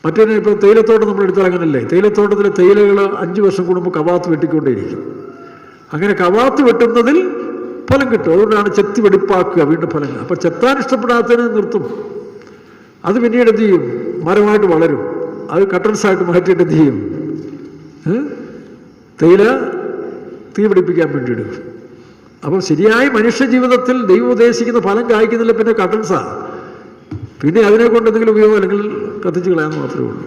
മറ്റേ ഇപ്പോൾ തേയിലത്തോട്ടം നമ്മൾ എടുത്താൽ അങ്ങനല്ലേ? തേയിലത്തോട്ടത്തിലെ തേയിലകൾ 5 വർഷം കൂടുമ്പോൾ കവാത്ത് വെട്ടിക്കൊണ്ടേയിരിക്കും. അങ്ങനെ കവാത്ത് വെട്ടുന്നതിൽ ഫലം കിട്ടും. അതുകൊണ്ടാണ് ചെത്തി വെടിപ്പാക്കുക വീണ്ടും ഫലങ്ങൾ. അപ്പം ചെത്താൻ ഇഷ്ടപ്പെടാത്തതിന് നിർത്തും. അത് പിന്നീട് എന്ത് ചെയ്യും? മരമായിട്ട് വളരും. അത് കട്ടൻസായിട്ട് മാറ്റിയിട്ട് എന്ത് ചെയ്യും? തേയില തീ പിടിപ്പിക്കാൻ വേണ്ടി എടുക്കും. അപ്പോൾ ശരിയായ മനുഷ്യ ജീവിതത്തിൽ ദൈവം ഉദ്ദേശിക്കുന്ന ഫലം കായ്ക്കുന്നില്ല, പിന്നെ കട്ടൻസാ, പിന്നെ അതിനെ കൊണ്ട് എന്തെങ്കിലും ഉപയോഗം അല്ലെങ്കിൽ കത്തിച്ച് കളയാൻ മാത്രമേ ഉള്ളൂ.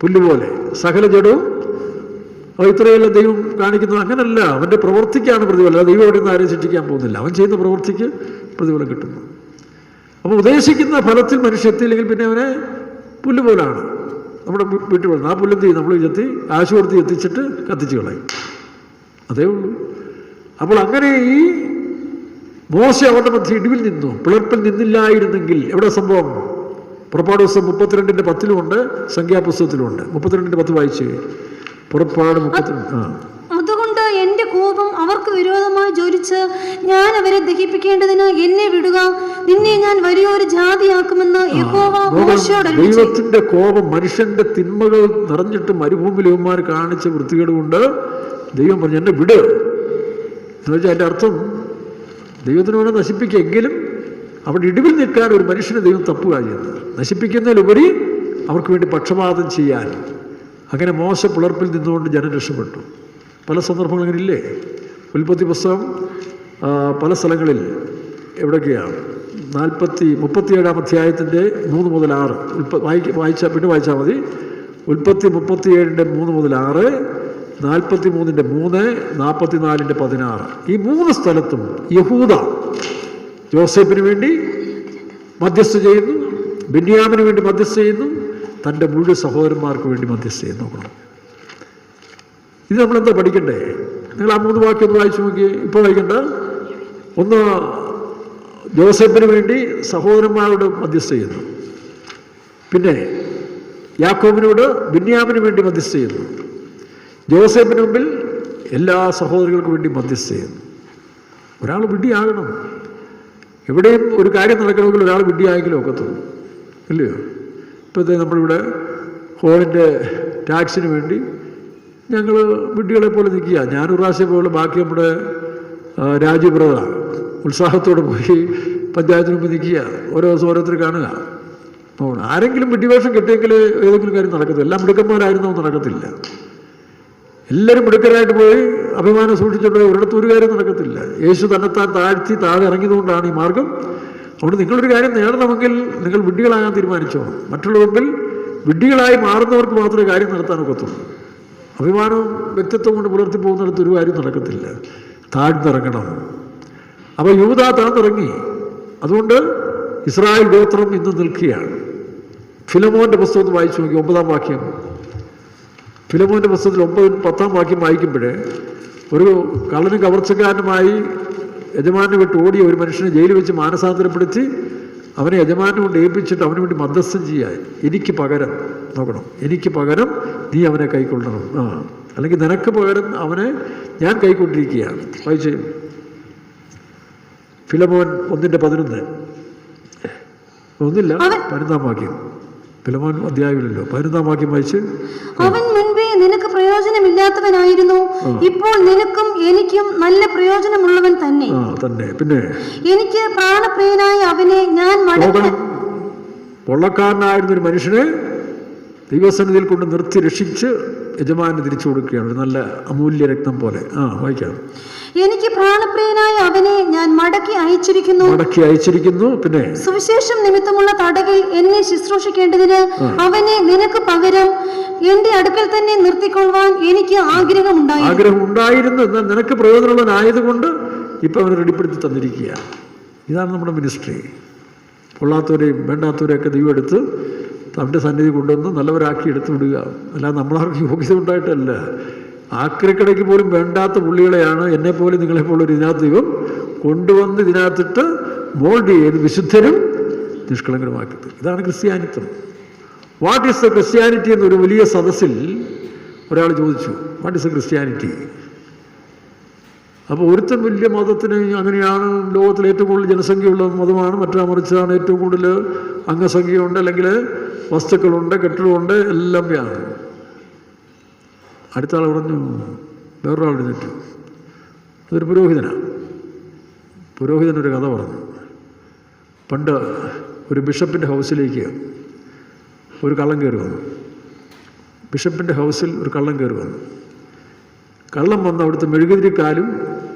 പുല്ലുപോലെ സകല ജഡവും ഇത്രയെല്ലാം ദൈവം കാണിക്കുന്നത് അങ്ങനല്ല. അവൻ്റെ പ്രവൃത്തിക്കാണ് പ്രതിഫലം. ദൈവം അവിടെ നിന്ന് ആരെയും ശിക്ഷിക്കാൻ പോകുന്നില്ല, അവൻ ചെയ്യുന്ന പ്രവൃത്തിക്ക് പ്രതിഫലം കിട്ടുന്നു. അപ്പോൾ ഉദ്ദേശിക്കുന്ന ഫലത്തിൽ മനുഷ്യ എത്തിയില്ലെങ്കിൽ പിന്നെ അവനെ പുല്ലുപോലാണ്. നമ്മുടെ വീട്ടിൽ വരുന്നത് ആ പുല്ലെന്ത് ചെയ്യും? നമ്മൾ ചെത്തി കാശ് കൊടുത്ത് എത്തിച്ചിട്ട് കത്തിച്ച് കളയും, അതേ ഉള്ളൂ. അപ്പോൾ അങ്ങനെ ഈ മോശ അവരുടെ മധ്യ ഇടിവിൽ നിന്നു, പിളർപ്പിൽ നിന്നില്ലായിരുന്നെങ്കിൽ എവിടെ സംഭവം? പുറപ്പാട് പുസ്തകം 32:10 സംഖ്യാപുസ്തകത്തിലുണ്ട്. 32:10 വായിച്ച്. പുറപ്പാട് 32. അതുകൊണ്ട് എന്റെ കോപം അവർക്ക് വിരോധമായി ജ്വലിച്ച് ഞാൻ അവരെ ദഹിപ്പിക്കേണ്ടതിന് എന്നെ വിടുക, നിന്നെ ഞാൻ വലിയൊരു ജാതിയാക്കുമെന്ന് യഹോവ മോശയോട് അരുളിച്ചെയ്തു. ദൈവത്തിന്റെ കോപം, മനുഷ്യന്റെ തിന്മകൾ നിറഞ്ഞിട്ട് മരുഭൂമിയിൽ ഇവന്മാർ കാണിച്ച വൃത്തികേട് കൊണ്ട് ദൈവം പറഞ്ഞു എന്നെ വിട് എന്ന് വെച്ചാൽ അതിൻ്റെ അർത്ഥം ദൈവത്തിന് വേണം നശിപ്പിക്കുക, എങ്കിലും അവിടെ ഇടിവിൽ നിൽക്കാൻ ഒരു മനുഷ്യനെ ദൈവം തപ്പുക ചെയ്യുന്നത്, നശിപ്പിക്കുന്നതിലുപരി അവർക്ക് വേണ്ടി പക്ഷപാതം ചെയ്യാൻ. അങ്ങനെ മോശ പിളർപ്പിൽ നിന്നുകൊണ്ട് ജനം രക്ഷപ്പെട്ടു. പല സന്ദർഭങ്ങൾ അങ്ങനെ ഇല്ലേ? ഉൽപ്പത്തി പുസ്തകം പല സ്ഥലങ്ങളിൽ എവിടെയൊക്കെയാണ് 37-ാം അധ്യായത്തിൻ്റെ 3 മുതൽ 6 വായിച്ചാൽ മതി. ഉൽപ്പത്തി 37-3 മുതൽ 6, 43-3, 44-16 ഈ 3 സ്ഥലത്തും യഹൂദ യോസേഫിന് വേണ്ടി മധ്യസ്ഥ ചെയ്യുന്നു, ബെന്യാമിന് വേണ്ടി മധ്യസ്ഥ ചെയ്യുന്നു, തൻ്റെ മുഴുവൻ സഹോദരന്മാർക്ക് വേണ്ടി മധ്യസ്ഥ ചെയ്യുന്നു. നോക്കണം, ഇത് നമ്മളെന്താ പഠിക്കണ്ടേ? നിങ്ങൾ ആ 3 വാക്യം ഒന്ന് വായിച്ചു നോക്കിയേ. ഇപ്പോൾ വായിക്കണ്ട. ഒന്ന്, ജോസഫിന് വേണ്ടി സഹോദരന്മാരോട് മധ്യസ്ഥ ചെയ്യുന്നു. പിന്നെ യാക്കോബിനോട് ബെന്യാമിന് വേണ്ടി മധ്യസ്ഥ ചെയ്യുന്നു. ജോസഫിന് മുമ്പിൽ എല്ലാ സഹോദരികൾക്കും വേണ്ടി മധ്യസ്ഥ ചെയ്യുന്നു. ഒരാൾ വിഡ്ഢിയാകണം. എവിടെയും ഒരു കാര്യം നടക്കണമെങ്കിൽ ഒരാൾ വിഡ്ഢിയായെങ്കിലും ഒക്കത്തുള്ളൂ, ഇല്ലയോ? ഇപ്പോഴത്തെ നമ്മളിവിടെ ഹോളിൻ്റെ ടാക്സിന് വേണ്ടി ഞങ്ങൾ വിഡ്ഢികളെ പോലെ നിൽക്കുക. ഞാനൊരു പ്രാവശ്യം പോലെ ബാക്കി നമ്മുടെ രാജു ബ്രദർ ഉത്സാഹത്തോടെ പോയി പഞ്ചായത്തിന് മുമ്പ് നിൽക്കുക, ഓരോ ദിവസം ഓരോരുത്തർ കാണുക. ആരെങ്കിലും വിഡ്ഢിവേഷം കിട്ടിയെങ്കിൽ ഏതെങ്കിലും കാര്യം നടക്കത്തില്ല. എല്ലാം മിടുക്കന്മാരായിരുന്നോ നടക്കത്തില്ല. എല്ലാവരും മിടുക്കരായിട്ട് പോയി അഭിമാനം സൂക്ഷിച്ചിട്ട് ഒരിടത്തും ഒരു കാര്യം നടക്കത്തില്ല. യേശു തന്നെത്താൻ താഴ്ത്തി താഴെ ഇറങ്ങിയതുകൊണ്ടാണ് ഈ മാർഗം. അതുകൊണ്ട് നിങ്ങളൊരു കാര്യം നേടണമെങ്കിൽ നിങ്ങൾ വിഡ്ഢികളാകാൻ തീരുമാനിച്ചോ. മറ്റുള്ള മുമ്പിൽ വിഡ്ഢികളായി മാറുന്നവർക്ക് മാത്രമേ കാര്യം നടത്താനൊക്കത്തുള്ളൂ. അഭിമാനവും വ്യക്തിത്വം കൊണ്ട് പുലർത്തി പോകുന്നിടത്ത് ഒരു കാര്യം നടക്കത്തില്ല. താഴ്ന്നിറങ്ങണം. അപ്പോൾ യൂദാ താഴ്ന്നിറങ്ങി. അതുകൊണ്ട് ഇസ്രായേൽ ഗോത്രം ഇന്ന് നിൽക്കുകയാണ്. ഫിലമോൻ്റെ പുസ്തകം വായിച്ചു നോക്കി, 9-ാം വാക്യം. ഫിലമോൻ്റെ പുസ്തകത്തിൽ 9-10 വാക്യം വായിക്കുമ്പോഴേ ഒരു കള്ളനും കവർച്ചക്കാരനുമായി യജമാനെ വിട്ട് ഓടിയ ഒരു മനുഷ്യനെ ജയിലിൽ വെച്ച് മാനസാന്തരപ്പെടുത്തി അവനെ യജമാനെ കൊണ്ട് ഏൽപ്പിച്ചിട്ട് അവന് വേണ്ടി മധ്യസ്ഥം ചെയ്യാൻ, എനിക്ക് പകരം നോക്കണം, എനിക്ക് പകരം നീ അവനെ കൈക്കൊള്ളണം, അല്ലെങ്കിൽ നിനക്ക് പകരം അവനെ ഞാൻ കൈക്കൊണ്ടിരിക്കുകയാണ്. വായിച്ച് ഫിലമോൻ 1:11 ഒന്നില്ല 15-ാം വാക്യം. ഫിലമോൻ അധ്യായമില്ലല്ലോ. 15-ാം വാക്യം വായിച്ച്. അവൻ മുൻപേ നിനക്ക് പ്രയോജനമില്ലാത്തവനായിരുന്നു, ഇപ്പോൾ നിനക്കും എനിക്കും നല്ല പ്രയോജനമുള്ളവൻ തന്നെ. പിന്നെ എനിക്ക് പ്രാണപ്രിയനായ അവനെ ഞാൻ പൊള്ളക്കാരനായിരുന്ന ഒരു മനുഷ്യനെ ദൈവസന്നിധിയിൽ കൊണ്ട് നിർത്തി രക്ഷിച്ച് യജമാനെ തിരിച്ചു കൊടുക്കുകയാണ്. ഒരു നല്ല അമൂല്യ രക്തം പോലെ. വായിക്കാം. എനിക്ക് പ്രാണപ്രിയനായ അവനെ ഞാൻ മടക്കി അയച്ചിരിക്കുന്നു. പിന്നെ സുവിശേഷം നിമിത്തമുള്ള തടകിൽ എന്നെ ശുശ്രൂഷിക്കേണ്ടതിന് അവനെ നിനക്ക് പകരം എന്റെ അടുക്കൽ തന്നെ നിർത്തിക്കൊള്ളുവാൻ എനിക്ക് ആഗ്രഹമുണ്ടായിരുന്നു. എന്നാൽ നിനക്ക് പ്രയോജനമുള്ളവനായതുകൊണ്ട് ഇപ്പൊ അവനെ റെഡിപ്പെടുത്തി തന്നിരിക്കുക. ഇതാണ് നമ്മുടെ മിനിസ്ട്രി. കൊള്ളാത്തവരെയും വേണ്ടാത്തവരെയൊക്കെ ദൈവം എടുത്ത് തൻ്റെ സന്നിധി കൊണ്ടുവന്ന് നല്ലവരാക്കി എടുത്തു വിടുക. അല്ലാതെ നമ്മളാർക്ക് യോഗ്യത ഉണ്ടായിട്ടല്ല. ആക്രിക്കടയ്ക്ക് പോലും വേണ്ടാത്ത പുള്ളികളെയാണ് എന്നെപ്പോലെ നിങ്ങളെപ്പോലൊരു ഇതിനകത്ത് ദൈവം കൊണ്ടുവന്ന് ഇതിനകത്തിട്ട് മോൾഡ് ചെയ്ത് വിശുദ്ധരും നിഷ്കളങ്കരുമാക്കിയത്. ഇതാണ് ക്രിസ്ത്യാനിത്വം. വാട്ട് ഈസ് ദ ക്രിസ്ത്യാനിറ്റി എന്നൊരു വലിയ സദസ്സിൽ ഒരാൾ ചോദിച്ചു, വാട്ട് ഈസ് ദ ക്രിസ്ത്യാനിറ്റി? അപ്പോൾ ഒരുത്തൻ വലിയ മതത്തിന് അങ്ങനെയാണ്, ലോകത്തിൽ ഏറ്റവും കൂടുതൽ ജനസംഖ്യയുള്ള മതമാണ്, മറ്റാ മറിച്ചാണ് ഏറ്റവും കൂടുതൽ അംഗസംഖ്യയുണ്ട്, അല്ലെങ്കിൽ വസ്തുക്കളുണ്ട്, കെട്ടിടമുണ്ട്, എല്ലാം വ്യാണ്. അടുത്ത ആൾ പറഞ്ഞു, വേറൊരാൾ എഴുന്നേറ്റു. അതൊരു പുരോഹിതനാണ്. പുരോഹിതനൊരു കഥ പറഞ്ഞു. പണ്ട് ഒരു ബിഷപ്പിൻ്റെ ഹൗസിലേക്ക് ഒരു കള്ളൻ കയറി വന്നു. ബിഷപ്പിൻ്റെ ഹൗസിൽ ഒരു കള്ളൻ കയറി വന്നു. കള്ളം വന്ന് അവിടുത്തെ മെഴുകുതിരിക്കാലും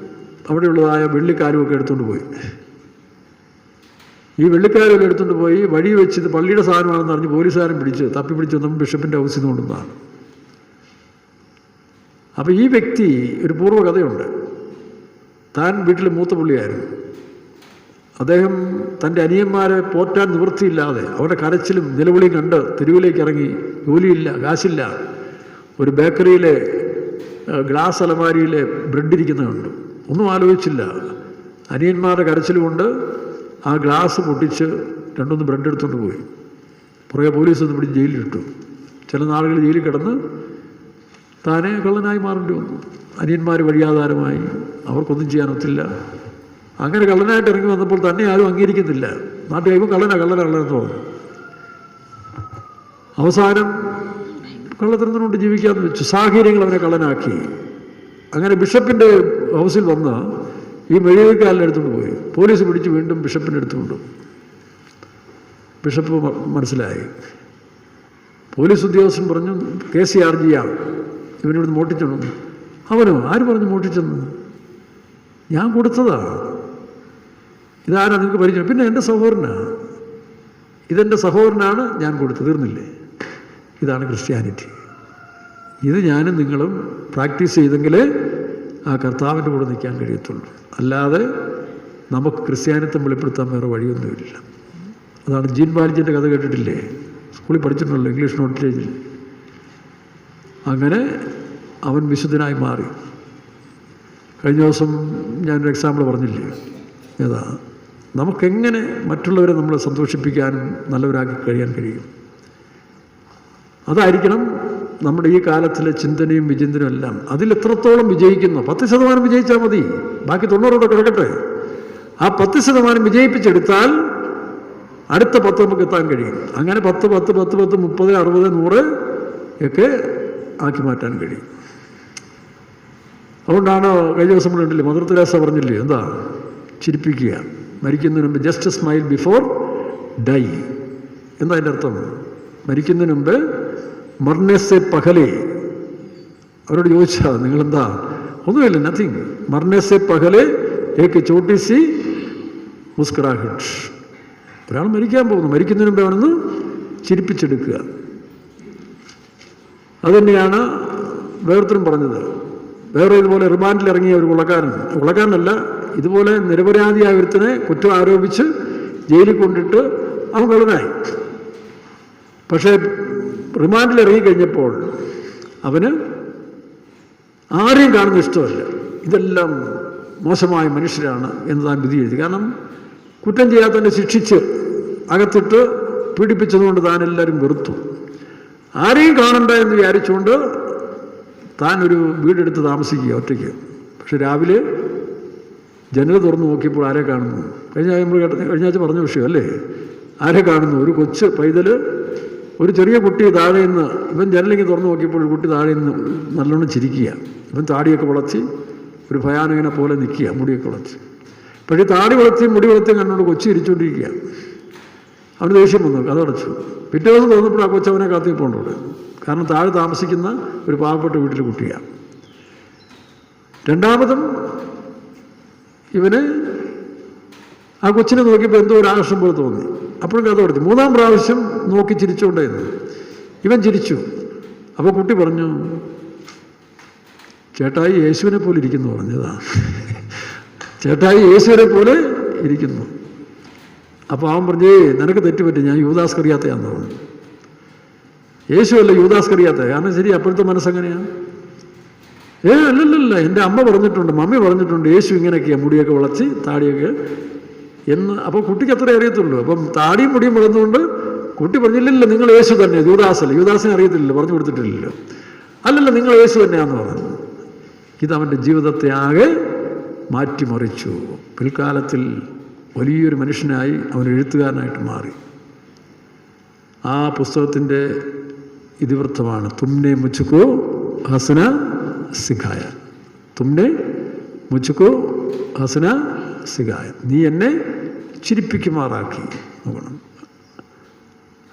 അവിടെയുള്ളതായ വെള്ളിക്കാരുമൊക്കെ എടുത്തുകൊണ്ട് പോയി. ഈ വെള്ളിക്കാരെല്ലാം എടുത്തുകൊണ്ട് പോയി വഴി വെച്ച് ഇത് പള്ളിയുടെ സാധനമാണെന്ന് അറിഞ്ഞ് പോലീസുകാരൻ പിടിച്ച് തപ്പിപ്പിടിച്ച് വന്നപ്പോൾ ബിഷപ്പിൻ്റെ ഹൗസിൽ നിന്ന് കൊണ്ടുവന്നതാണ്. അപ്പോൾ ഈ വ്യക്തി ഒരു പൂർവ്വകഥയുണ്ട്. താൻ വീട്ടിൽ മൂത്ത പുള്ളിയായിരുന്നു. അദ്ദേഹം തൻ്റെ അനിയന്മാരെ പോറ്റാൻ നിവൃത്തിയില്ലാതെ അവരുടെ കരച്ചിലും നിലവിളിയും കണ്ട് തെരുവിലേക്ക് ഇറങ്ങി. ജോലിയില്ല, കാശില്ല. ഒരു ബേക്കറിയിലെ ഗ്ലാസ് അലമാരിയിലെ ബ്രെഡ് ഇരിക്കുന്നത് കണ്ടു. ഒന്നും ആലോചിച്ചില്ല. അനിയന്മാരുടെ കരച്ചിൽ കൊണ്ട് ആ ഗ്ലാസ് പൊട്ടിച്ച് 2-3 ബ്രെഡ് എടുത്തുകൊണ്ട് പോയി. പുറകെ പോലീസ് ഒന്ന് പിടിച്ച് ജയിലിലിട്ടു. ചില നാളുകൾ ജയിലിൽ കിടന്ന് താനെ കള്ളനായി മാറേണ്ടി വന്നു. അനിയന്മാർ വഴിയാധാരമായി, അവർക്കൊന്നും ചെയ്യാനൊത്തില്ല. അങ്ങനെ കള്ളനായിട്ട് ഇറങ്ങി വന്നപ്പോൾ തന്നെ ആരും അംഗീകരിക്കുന്നില്ല. നാട്ടിൽ കഴിയുമ്പോൾ കള്ളനെന്ന് പറഞ്ഞു. അവസാനം കള്ളത്തരത്തിനുകൊണ്ട് ജീവിക്കാമെന്ന് വെച്ചു. സാഹചര്യങ്ങൾ അവനെ കള്ളനാക്കി. അങ്ങനെ ബിഷപ്പിൻ്റെ ഹൗസിൽ വന്ന് ഈ മെഴുകുകാലിനെ എടുത്തുകൊണ്ട് പോയി. പോലീസ് പിടിച്ച് വീണ്ടും ബിഷപ്പിൻ്റെ അടുത്തുകൊണ്ടു. ബിഷപ്പ് മനസ്സിലായി. പോലീസ് ഉദ്യോഗസ്ഥൻ പറഞ്ഞു, കേസ് ചാർജ് ചെയ്യാം, ഇവനിവിടുന്ന് മോട്ടിച്ചോണം. അവനോ? ആര് പറഞ്ഞു മോട്ടിച്ചെന്ന്? ഞാൻ കൊടുത്തതാ. ഇതാരാ നിങ്ങൾക്ക് പരിചയം? പിന്നെ എൻ്റെ സഹോദരനാണ്. ഇതെൻ്റെ സഹോദരനാണ്, ഞാൻ കൊടുത്തു. തീർന്നില്ലേ? ഇതാണ് ക്രിസ്ത്യാനിറ്റി. ഇത് ഞാനും നിങ്ങളും പ്രാക്ടീസ് ചെയ്തെങ്കിലേ ആ കർത്താവിൻ്റെ കൂടെ നിൽക്കാൻ കഴിയത്തുള്ളൂ. അല്ലാതെ നമുക്ക് ക്രിസ്ത്യാനിത്വം വെളിപ്പെടുത്താൻ വേറെ വഴിയൊന്നുമില്ല. അതാണ് ജീൻ ബാലിജിൻ്റെ കഥ കേട്ടിട്ടില്ലേ? സ്കൂളിൽ പഠിച്ചിട്ടുണ്ടല്ലോ, ഇംഗ്ലീഷ് നോട്ടിലേജിൽ. അങ്ങനെ അവൻ വിശുദ്ധനായി മാറി. കഴിഞ്ഞ ദിവസം ഞാനൊരു എക്സാമ്പിൾ പറഞ്ഞില്ലേ? ഏതാ? നമുക്കെങ്ങനെ മറ്റുള്ളവരെ നമ്മളെ സന്തോഷിപ്പിക്കാനും നല്ലവരാക്കി കഴിയാൻ കഴിയും? അതായിരിക്കണം നമ്മുടെ ഈ കാലത്തിലെ ചിന്തനയും വിചിന്തനവും എല്ലാം. അതിൽ എത്രത്തോളം വിജയിക്കുന്നു? 10% വിജയിച്ചാൽ മതി, ബാക്കി 90 കിടക്കട്ടെ. ആ 10% വിജയിപ്പിച്ചെടുത്താൽ അടുത്ത 10 നമുക്ക് എത്താൻ കഴിയും. അങ്ങനെ 10, 10, 10, 10, 30, 60, 100 ഒക്കെ ആക്കി മാറ്റാൻ കഴിയും. അതുകൊണ്ടാണ് കഴിഞ്ഞ ദിവസം നമ്മൾ ഉണ്ടല്ലേ, മദർ തെരേസ പറഞ്ഞില്ലേ, എന്താ? ചിരിപ്പിക്കുക, മരിക്കുന്നതിന് മുമ്പ് ജസ്റ്റ് സ്മൈൽ ബിഫോർ ഡൈ. എന്താ അതിൻ്റെ അർത്ഥം? മരിക്കുന്നതിന് മുമ്പ് മർണേസെ പഹലെ. അവരോട് ചോദിച്ചാൽ നിങ്ങളെന്താ? ഒന്നുമില്ല, നത്തിങ്. മർണേസെ പഹലെ ഏക്ക് ചോട്ടി സി മുസ്കുറാഹിട്ട്. ഒരാൾ മരിക്കാൻ പോകുന്നു, മരിക്കുന്നതിന് മുമ്പ് അവനൊന്ന് ചിരിപ്പിച്ചെടുക്കുക. അതുതന്നെയാണ് വേറൊരുത്തരും പറഞ്ഞത്. വേറെ ഇതുപോലെ റിമാൻഡിൽ ഇറങ്ങിയ ഒരു കൊള്ളക്കാരനല്ല, ഇതുപോലെ നിരപരാധിയായ ഒരുത്തനെ കുറ്റം ആരോപിച്ച് ജയിലിൽ കൊണ്ടിട്ട് അവൻ കള്ളനായി. പക്ഷേ റിമാൻഡിൽ ഇറങ്ങിക്കഴിഞ്ഞപ്പോൾ അവന് ആരെയും കാണുന്ന ഇഷ്ടമല്ല. ഇതെല്ലാം മോശമായ മനുഷ്യരാണ് എന്ന് താൻ വിധി എഴുതി. കാരണം കുറ്റം ചെയ്യാത്തവനെ ശിക്ഷിച്ച് അകത്തിട്ട് പീഡിപ്പിച്ചതുകൊണ്ട് താൻ എല്ലാവരും വെറുത്തു. ആരെയും കാണണ്ട എന്ന് വിചാരിച്ചുകൊണ്ട് താൻ ഒരു വീടെടുത്ത് താമസിക്കുക ഒറ്റയ്ക്ക്. പക്ഷെ രാവിലെ ജനൽ തുറന്നു നോക്കിയപ്പോൾ ആരെ കാണുന്നു? കഴിഞ്ഞ ആഴ്ച പറഞ്ഞ വിഷയം അല്ലേ? ആരെ കാണുന്നു? ഒരു കൊച്ചു പൈതൽ, ഒരു ചെറിയ കുട്ടി താഴെ നിന്ന്. ഇവൻ ജനലിങ്ങനെ തുറന്നു നോക്കിയപ്പോൾ ഒരു കുട്ടി താഴെ നിന്ന് നല്ലോണം ചിരിക്കുക. ഇവൻ താടിയൊക്കെ വളർത്തി ഒരു ഭയാനകനെ പോലെ നിൽക്കുക, മുടിയൊക്കെ വളർത്തി. പക്ഷേ താടി വളർത്തിയും മുടി വളർത്തിയും കണ്ടുകൊണ്ട് കൊച്ചു ഇരിച്ചുകൊണ്ടിരിക്കുക. അവന് ദേഷ്യം വന്നു, കഥടച്ചു. പിറ്റേ ദിവസം തോന്നപ്പോൾ ആ കൊച്ചവനെ കാത്തിപ്പോണ്ടോട്. കാരണം താഴെ താമസിക്കുന്ന ഒരു പാവപ്പെട്ട വീട്ടിലെ കുട്ടിയാണ്. രണ്ടാമതും ഇവന് ആ കൊച്ചിനെ നോക്കിയപ്പോൾ എന്തോ ഒരു ആകർഷണം പോലെ തോന്നി. അപ്പോഴും കഥ കൊടുത്തു. 3-ാം പ്രാവശ്യം നോക്കി ചിരിച്ചുകൊണ്ടായിരുന്നു. ഇവൻ ചിരിച്ചു. അപ്പോൾ കുട്ടി പറഞ്ഞു, ചേട്ടായി യേശുവിനെ പോലെ ഇരിക്കുന്നു പറഞ്ഞതാ. ചേട്ടായി യേശുവിനെ പോലെ ഇരിക്കുന്നു. അപ്പോൾ അവൻ പറഞ്ഞേ, നിനക്ക് തെറ്റുപറ്റി, ഞാൻ യൂദാസ്കറിയാത്തയാന്ന് പറഞ്ഞു. യേശുവല്ല യൂദാസ്കറിയാത്ത. കാരണം ശരി, അപ്പോഴത്തെ മനസ്സെങ്ങനെയാണ്? അല്ലല്ല, എൻ്റെ അമ്മ പറഞ്ഞിട്ടുണ്ട്, മമ്മി പറഞ്ഞിട്ടുണ്ട്, യേശു ഇങ്ങനെയൊക്കെയാണ്, മുടിയൊക്കെ വളച്ച് താടിയൊക്കെ എന്ന്. അപ്പോൾ കുട്ടിക്ക് അത്രേ അറിയത്തുള്ളൂ. അപ്പം താടിയും മുടിയും വളർന്നുകൊണ്ട് കുട്ടി പറഞ്ഞില്ലല്ലോ, നിങ്ങൾ യേശു തന്നെ, യൂദാസല്ല. യൂദാസിനെ അറിയത്തില്ലല്ലോ, പറഞ്ഞു കൊടുത്തിട്ടില്ലല്ലോ. അല്ലല്ല, നിങ്ങൾ യേശു തന്നെയാണെന്ന് പറഞ്ഞു. ഇതവൻ്റെ ജീവിതത്തെ ആകെ മാറ്റിമറിച്ചു. പിൽക്കാലത്തിൽ വലിയൊരു മനുഷ്യനായി അവൻ എഴുത്തുകാരനായിട്ട് മാറി. ആ പുസ്തകത്തിൻ്റെ ഇതിവൃത്തമാണ് തുമ്നെ മുച്ചുക്കോ ഹസന സിഖായ. തുമ്നെ മുച്ചുക്കോ ഹസന സിഖായ. നീ എന്നെ ചിരിപ്പിക്കുമാറാക്കി. നോക്കണം,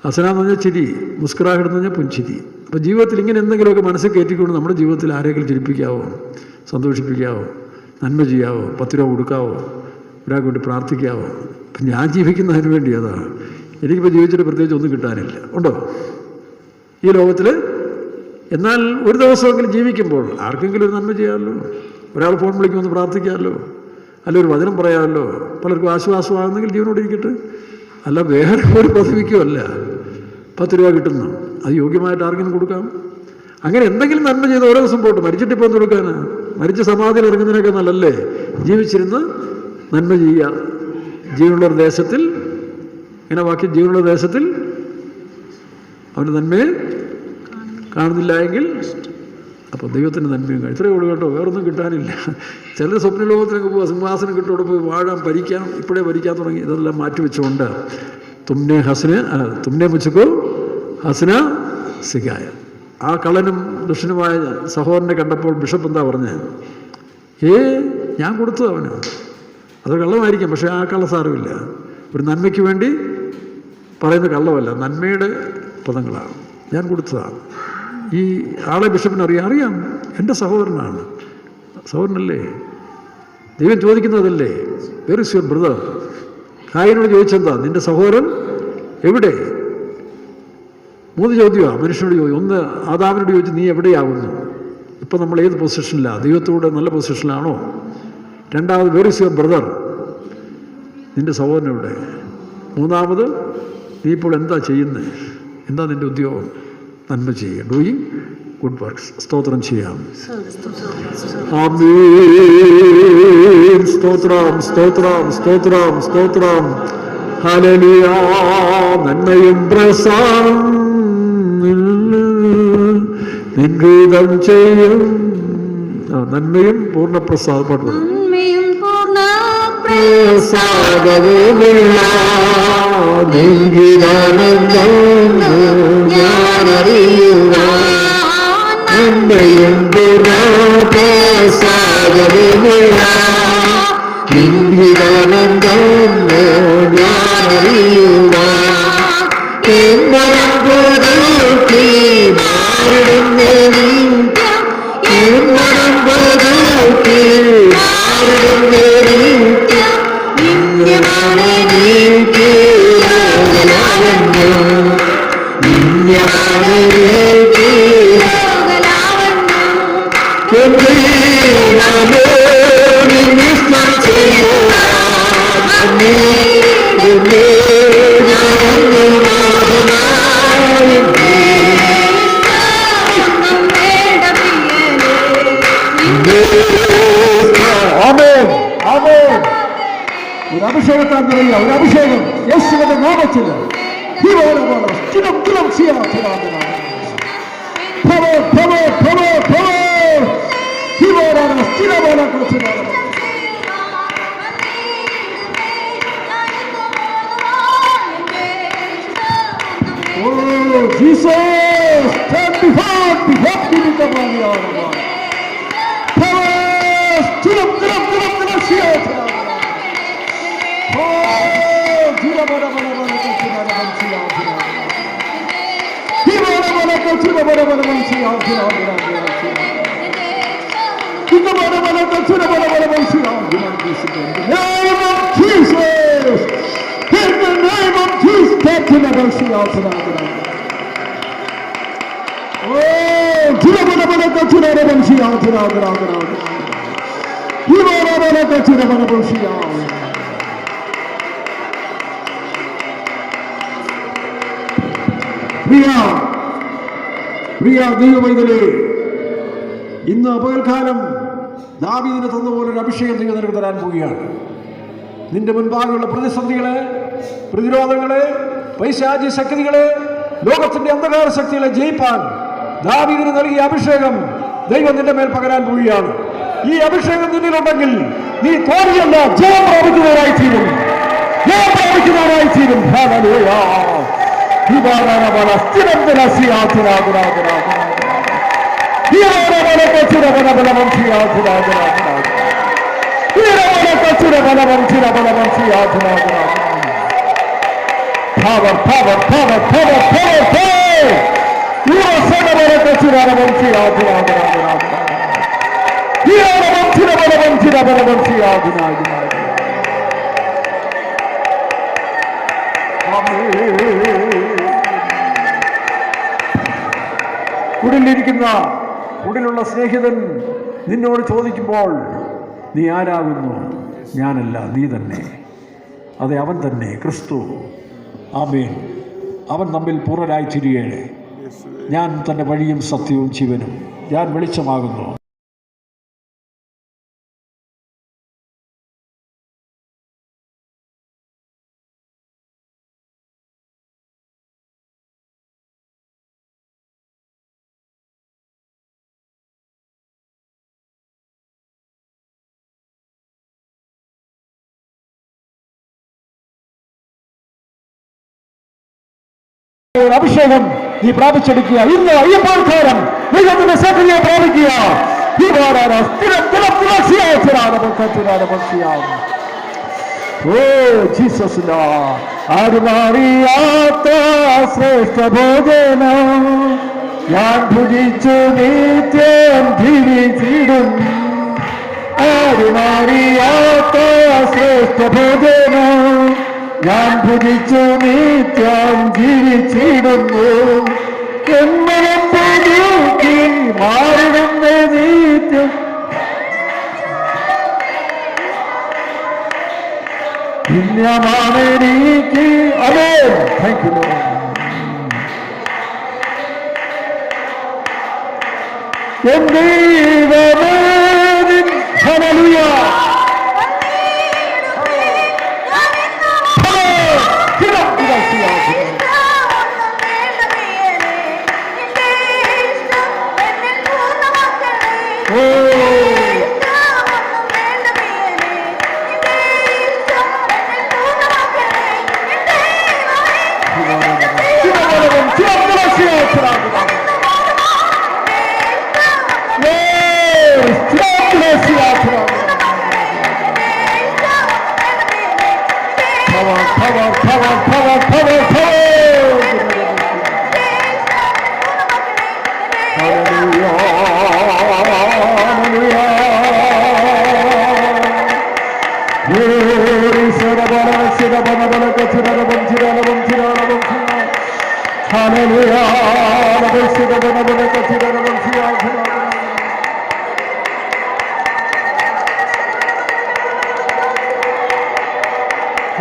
ഹസന എന്ന് പറഞ്ഞാൽ ചിരി, മുസ്കുറാഹിട്ട് എന്ന് പറഞ്ഞാൽ പുഞ്ചിരി. അപ്പോൾ ജീവിതത്തിൽ ഇങ്ങനെ എന്തെങ്കിലുമൊക്കെ മനസ്സിൽ കയറ്റിക്കൊണ്ട് നമ്മുടെ ജീവിതത്തിൽ ആരെങ്കിലും ചിരിപ്പിക്കാവോ, സന്തോഷിപ്പിക്കാവോ? നന്മ ചെയ്യാവോ, 10 രൂപ കൊടുക്കാവോ, ഒരാൾക്ക് വേണ്ടി പ്രാർത്ഥിക്കാവോ? ഇപ്പം ഞാൻ ജീവിക്കുന്നതിന് വേണ്ടി അതാണ്. എനിക്കിപ്പോൾ ജീവിച്ചിട്ട് പ്രത്യേകിച്ച് ഒന്നും കിട്ടാനില്ല, ഉണ്ടോ ഈ ലോകത്തിൽ? എന്നാൽ ഒരു ദിവസമെങ്കിലും ജീവിക്കുമ്പോൾ ആർക്കെങ്കിലും ഒരു നന്മ ചെയ്യാമല്ലോ. ഒരാൾ ഫോൺ വിളിക്കുമെന്ന് പ്രാർത്ഥിക്കാമല്ലോ, അല്ല ഒരു വചനം പറയാമല്ലോ. പലർക്കും ആശ്വാസമാകുന്നെങ്കിൽ ജീവനോട് ഇരിക്കട്ടെ. അല്ല വേറെ ഒരു പദവിക്കുമല്ല 10 രൂപ കിട്ടുന്നു, അത് യോഗ്യമായിട്ട് ആർക്കെങ്കിലും കൊടുക്കാം. അങ്ങനെ എന്തെങ്കിലും നന്മ ചെയ്ത് ഓരോ ദിവസം പോട്ട്. മരിച്ചിട്ടിപ്പോൾ ഒന്ന് കൊടുക്കാനാ? മരിച്ച സമാധിയിൽ ഇറങ്ങുന്നതിനൊക്കെ നല്ലല്ലേ ജീവിച്ചിരുന്ന് നന്മ ചെയ്യുക. ജീവനുള്ളൊരു ദേശത്തിൽ ഇങ്ങനെ വാക്കി ജീവനുള്ള ദേശത്തിൽ അവൻ്റെ നന്മയെ കാണുന്നില്ല എങ്കിൽ അപ്പോൾ ദൈവത്തിൻ്റെ നന്മയും ഇത്രയേ ഉള്ളൂ കേട്ടോ, വേറൊന്നും കിട്ടാനില്ല. ചിലർ സ്വപ്ന ലോകത്തിനൊക്കെ പോവുക, സിംഹാസനം കിട്ടോടെ പോയി വാഴാൻ, ഭരിക്കാം, ഇപ്പോഴേ ഭരിക്കാൻ തുടങ്ങി. ഇതെല്ലാം മാറ്റിവെച്ചുകൊണ്ട് തുമ്നെ മുച്ചക്കോ ഹസന സിഗായ. ആ കള്ളനും ദുഷ്ടനുമായ സഹോദരനെ കണ്ടപ്പോൾ ബിഷപ്പ് എന്താ പറഞ്ഞത്? ഞാൻ കൊടുത്തു അവന്. അത് കള്ളമായിരിക്കാം, പക്ഷേ ആ കള്ള സാരമില്ല. ഒരു നന്മയ്ക്ക് വേണ്ടി പറയുന്ന കള്ളമല്ല, നന്മയുടെ പദങ്ങളാണ്. ഞാൻ കൊടുത്തതാണ്. ഈ ആളെ ബിഷപ്പിന് അറിയാം, എൻ്റെ സഹോദരനാണ്. സഹോദരനല്ലേ? ദൈവം ചോദിക്കുന്നതല്ലേ, വെർ ഇസ് യുവർ ബ്രദർ? കായനോട് ചോദിച്ചെന്താ, നിൻ്റെ സഹോദരൻ എവിടെ? 3 ചോദ്യമാണ് മനുഷ്യനോട് ചോദിക്കും. ഒന്ന് ആദാമിനോട് ചോദിച്ചു, നീ എവിടെയാകുന്നു? ഇപ്പം നമ്മൾ ഏത് പൊസിഷനിലാണ്? ദൈവത്തോടെ നല്ല പൊസിഷനിലാണോ? രണ്ടാമത്, വെർ ഇസ് യുവർ ബ്രദർ? നിൻ്റെ സഹോദരൻ എവിടെ? മൂന്നാമത്, നീ ഇപ്പോൾ എന്താ ചെയ്യുന്നത്? എന്താ നിൻ്റെ ഉദ്യോഗം? നന്മ ചെയ്യുക, ഡൂയിങ് ഗുഡ് വർക്ക്സ്. സ്തോത്രം ചെയ്യാം. ആമേൻ. സ്തോത്രം, സ്തോത്രം, സ്തോത്രം, സ്തോത്രം. ഹല്ലേലൂയ. നന്മയും പ്രസാദം നിൻഗീതം ചെയ്യും. നന്മയും പൂർണ്ണ പ്രസാദം. പാട്ട് നന്മയും പൂർണ്ണ പ്രസാദവുമില്ല ഞാനറിയുക. നന്മയും പൂർണ്ണ പ്രസാദവുമില്ല ഞാനറിയുക. ഒരു അഭിഷേകത്താൻ പറയുക, ഒരു അഭിഷേകം യേശുവിന്റെ നാമത്തിൽ. Jesus, stand behold me with the body of God. Power, still up, പ്രിയ ദൈവമൈതലേ, ഇന്ന് പകൽക്കാലം ദാവീദിന് തന്നപോലൊരു അഭിഷേകം നിങ്ങൾ നിനക്ക് തരാൻ പോവുകയാണ്. നിന്റെ മുൻപാകെയുള്ള പ്രതിസന്ധികളെ, പ്രതിരോധങ്ങളെ, പൈശാചിക ശക്തികളെ, ലോകത്തിന്റെ അന്ധകാര ശക്തികളെ ജയിപ്പാൻ ദാവീദിന് നൽകിയ അഭിഷേകം ദൈവം നിന്റെ മേൽ പകരാൻ പോവുകയാണ്. ഈ അഭിഷേകം നിന്നിലുണ്ടെങ്കിൽ നീ തോൽവിയല്ല, ജയം പ്രാപിക്കുന്നവരായിത്തീരും. Power, power, power, power, power, power. You are son of a കുടിലിരിക്കുന്ന കുടിലുള്ള സ്നേഹിതൻ നിന്നോട് ചോദിക്കുമ്പോൾ നീ ആരാകുന്നു? ഞാനല്ല, നീ തന്നെ. അതെ, അവൻ തന്നെ, ക്രിസ്തു. ആമേൻ. അവൻ നമ്മിൽ പൂർണ്ണരായി തിരികെ. ഞാൻ തൻ്റെ വഴിയും സത്യവും ജീവനും, ഞാൻ വെളിച്ചമാകുന്നു. അഭിഷേകം നീ പ്രാപിച്ചെടുക്കുക. ഇന്ന് അയ്യപ്പാൽക്കാരം ദൈവത്തിന്റെ സക്രിയ പ്രാപിക്കുക. ഓ ജീസസ്, ആരുമറിയാത്ത ശ്രേഷ്ഠ ഭോജനം ഞാൻ ഭുജിച്ചു നിത്യം ജീവിച്ചിടും. ആരുമറിയാത്ത ശ്രേഷ്ഠ ഭോജനം ഞാൻ ഭുജിച്ചു നിത്യം ജീവിച്ചിടുന്നു. എന്നും പുതുക്കി മാറുന്ന നിത്യം പുണ്യമാണെനിക്ക്. അതെ, താങ്ക് യു ലോർഡ്. എൻ ദൈവമേ, hallelujah.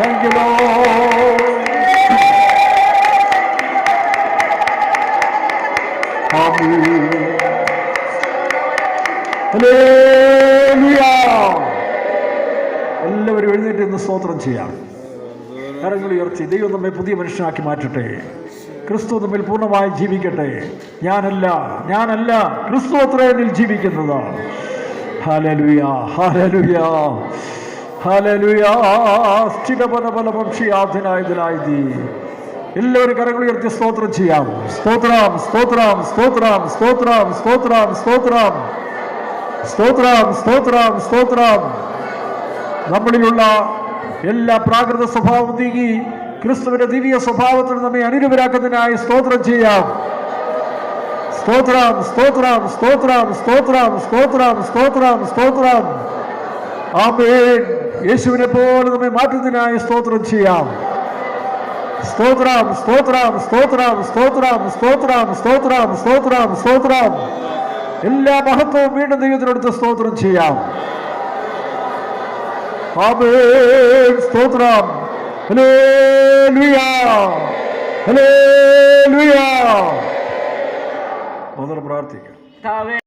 Thank you, Lord. Amen. Hallelujah. എല്ലാവരും എഴുന്നേറ്റ് ഇന്ന് സ്തോത്രം ചെയ്യാം. കരങ്ങൾ ഉയർത്തി. ദൈവം നമ്മെ പുതിയ മനുഷ്യനാക്കി മാറ്റട്ടെ. ക്രിസ്തു നമ്മിൽ പൂർണ്ണമായി ജീവിക്കട്ടെ. ഞാനല്ല ക്രിസ്തു അത്രേ എന്നിൽ ജീവിക്കുന്നത്. Hallelujah, hallelujah, hallelujah. സ്ഥിരപരബലപക്ഷിയാധനായതിനായി എല്ലാവരും കരങ്ങൾ ഉയർത്തി സ്തോത്രം ചെയ്യാം. സ്തോത്രം, സ്തോത്രം, സ്തോത്രം, സ്തോത്രം, സ്തോത്രം, സ്തോത്രം, സ്തോത്രം, സ്തോത്രം, സ്തോത്രം. നമ്മളിലുള്ള എല്ലാ പ്രാകൃത സ്വഭാവം നീങ്ങി ക്രിസ്തുവിന്റെ ദിവ്യ സ്വഭാവത്തിൽ നമ്മെ അനുരൂപരാക്കുന്നതിനായി സ്തോത്രം ചെയ്യാം. സ്തോത്രം, സ്തോത്രം, സ്തോത്രം, സ്തോത്രം, സ്തോത്രം, സ്തോത്രം, സ്തോത്രം. ആമേൻ. യേശുവിനെ പോലെ നമ്മെ മാറ്റുന്നതിനായി സ്തോത്രം ചെയ്യാം. സ്തോത്രം, സ്തോത്രം, സ്തോത്രം, സ്തോത്രം, സ്തോത്രം, സ്തോത്രം, സ്തോത്രം, സ്തോത്രം. എല്ലാ മഹത്വവും വീണ്ടും ദൈവത്തിനടുത്ത് സ്തോത്രം ചെയ്യാം. ആമേൻ. സ്തോത്രം. Hallelujah, hallelujah. പ്രാർത്ഥിക്കാം.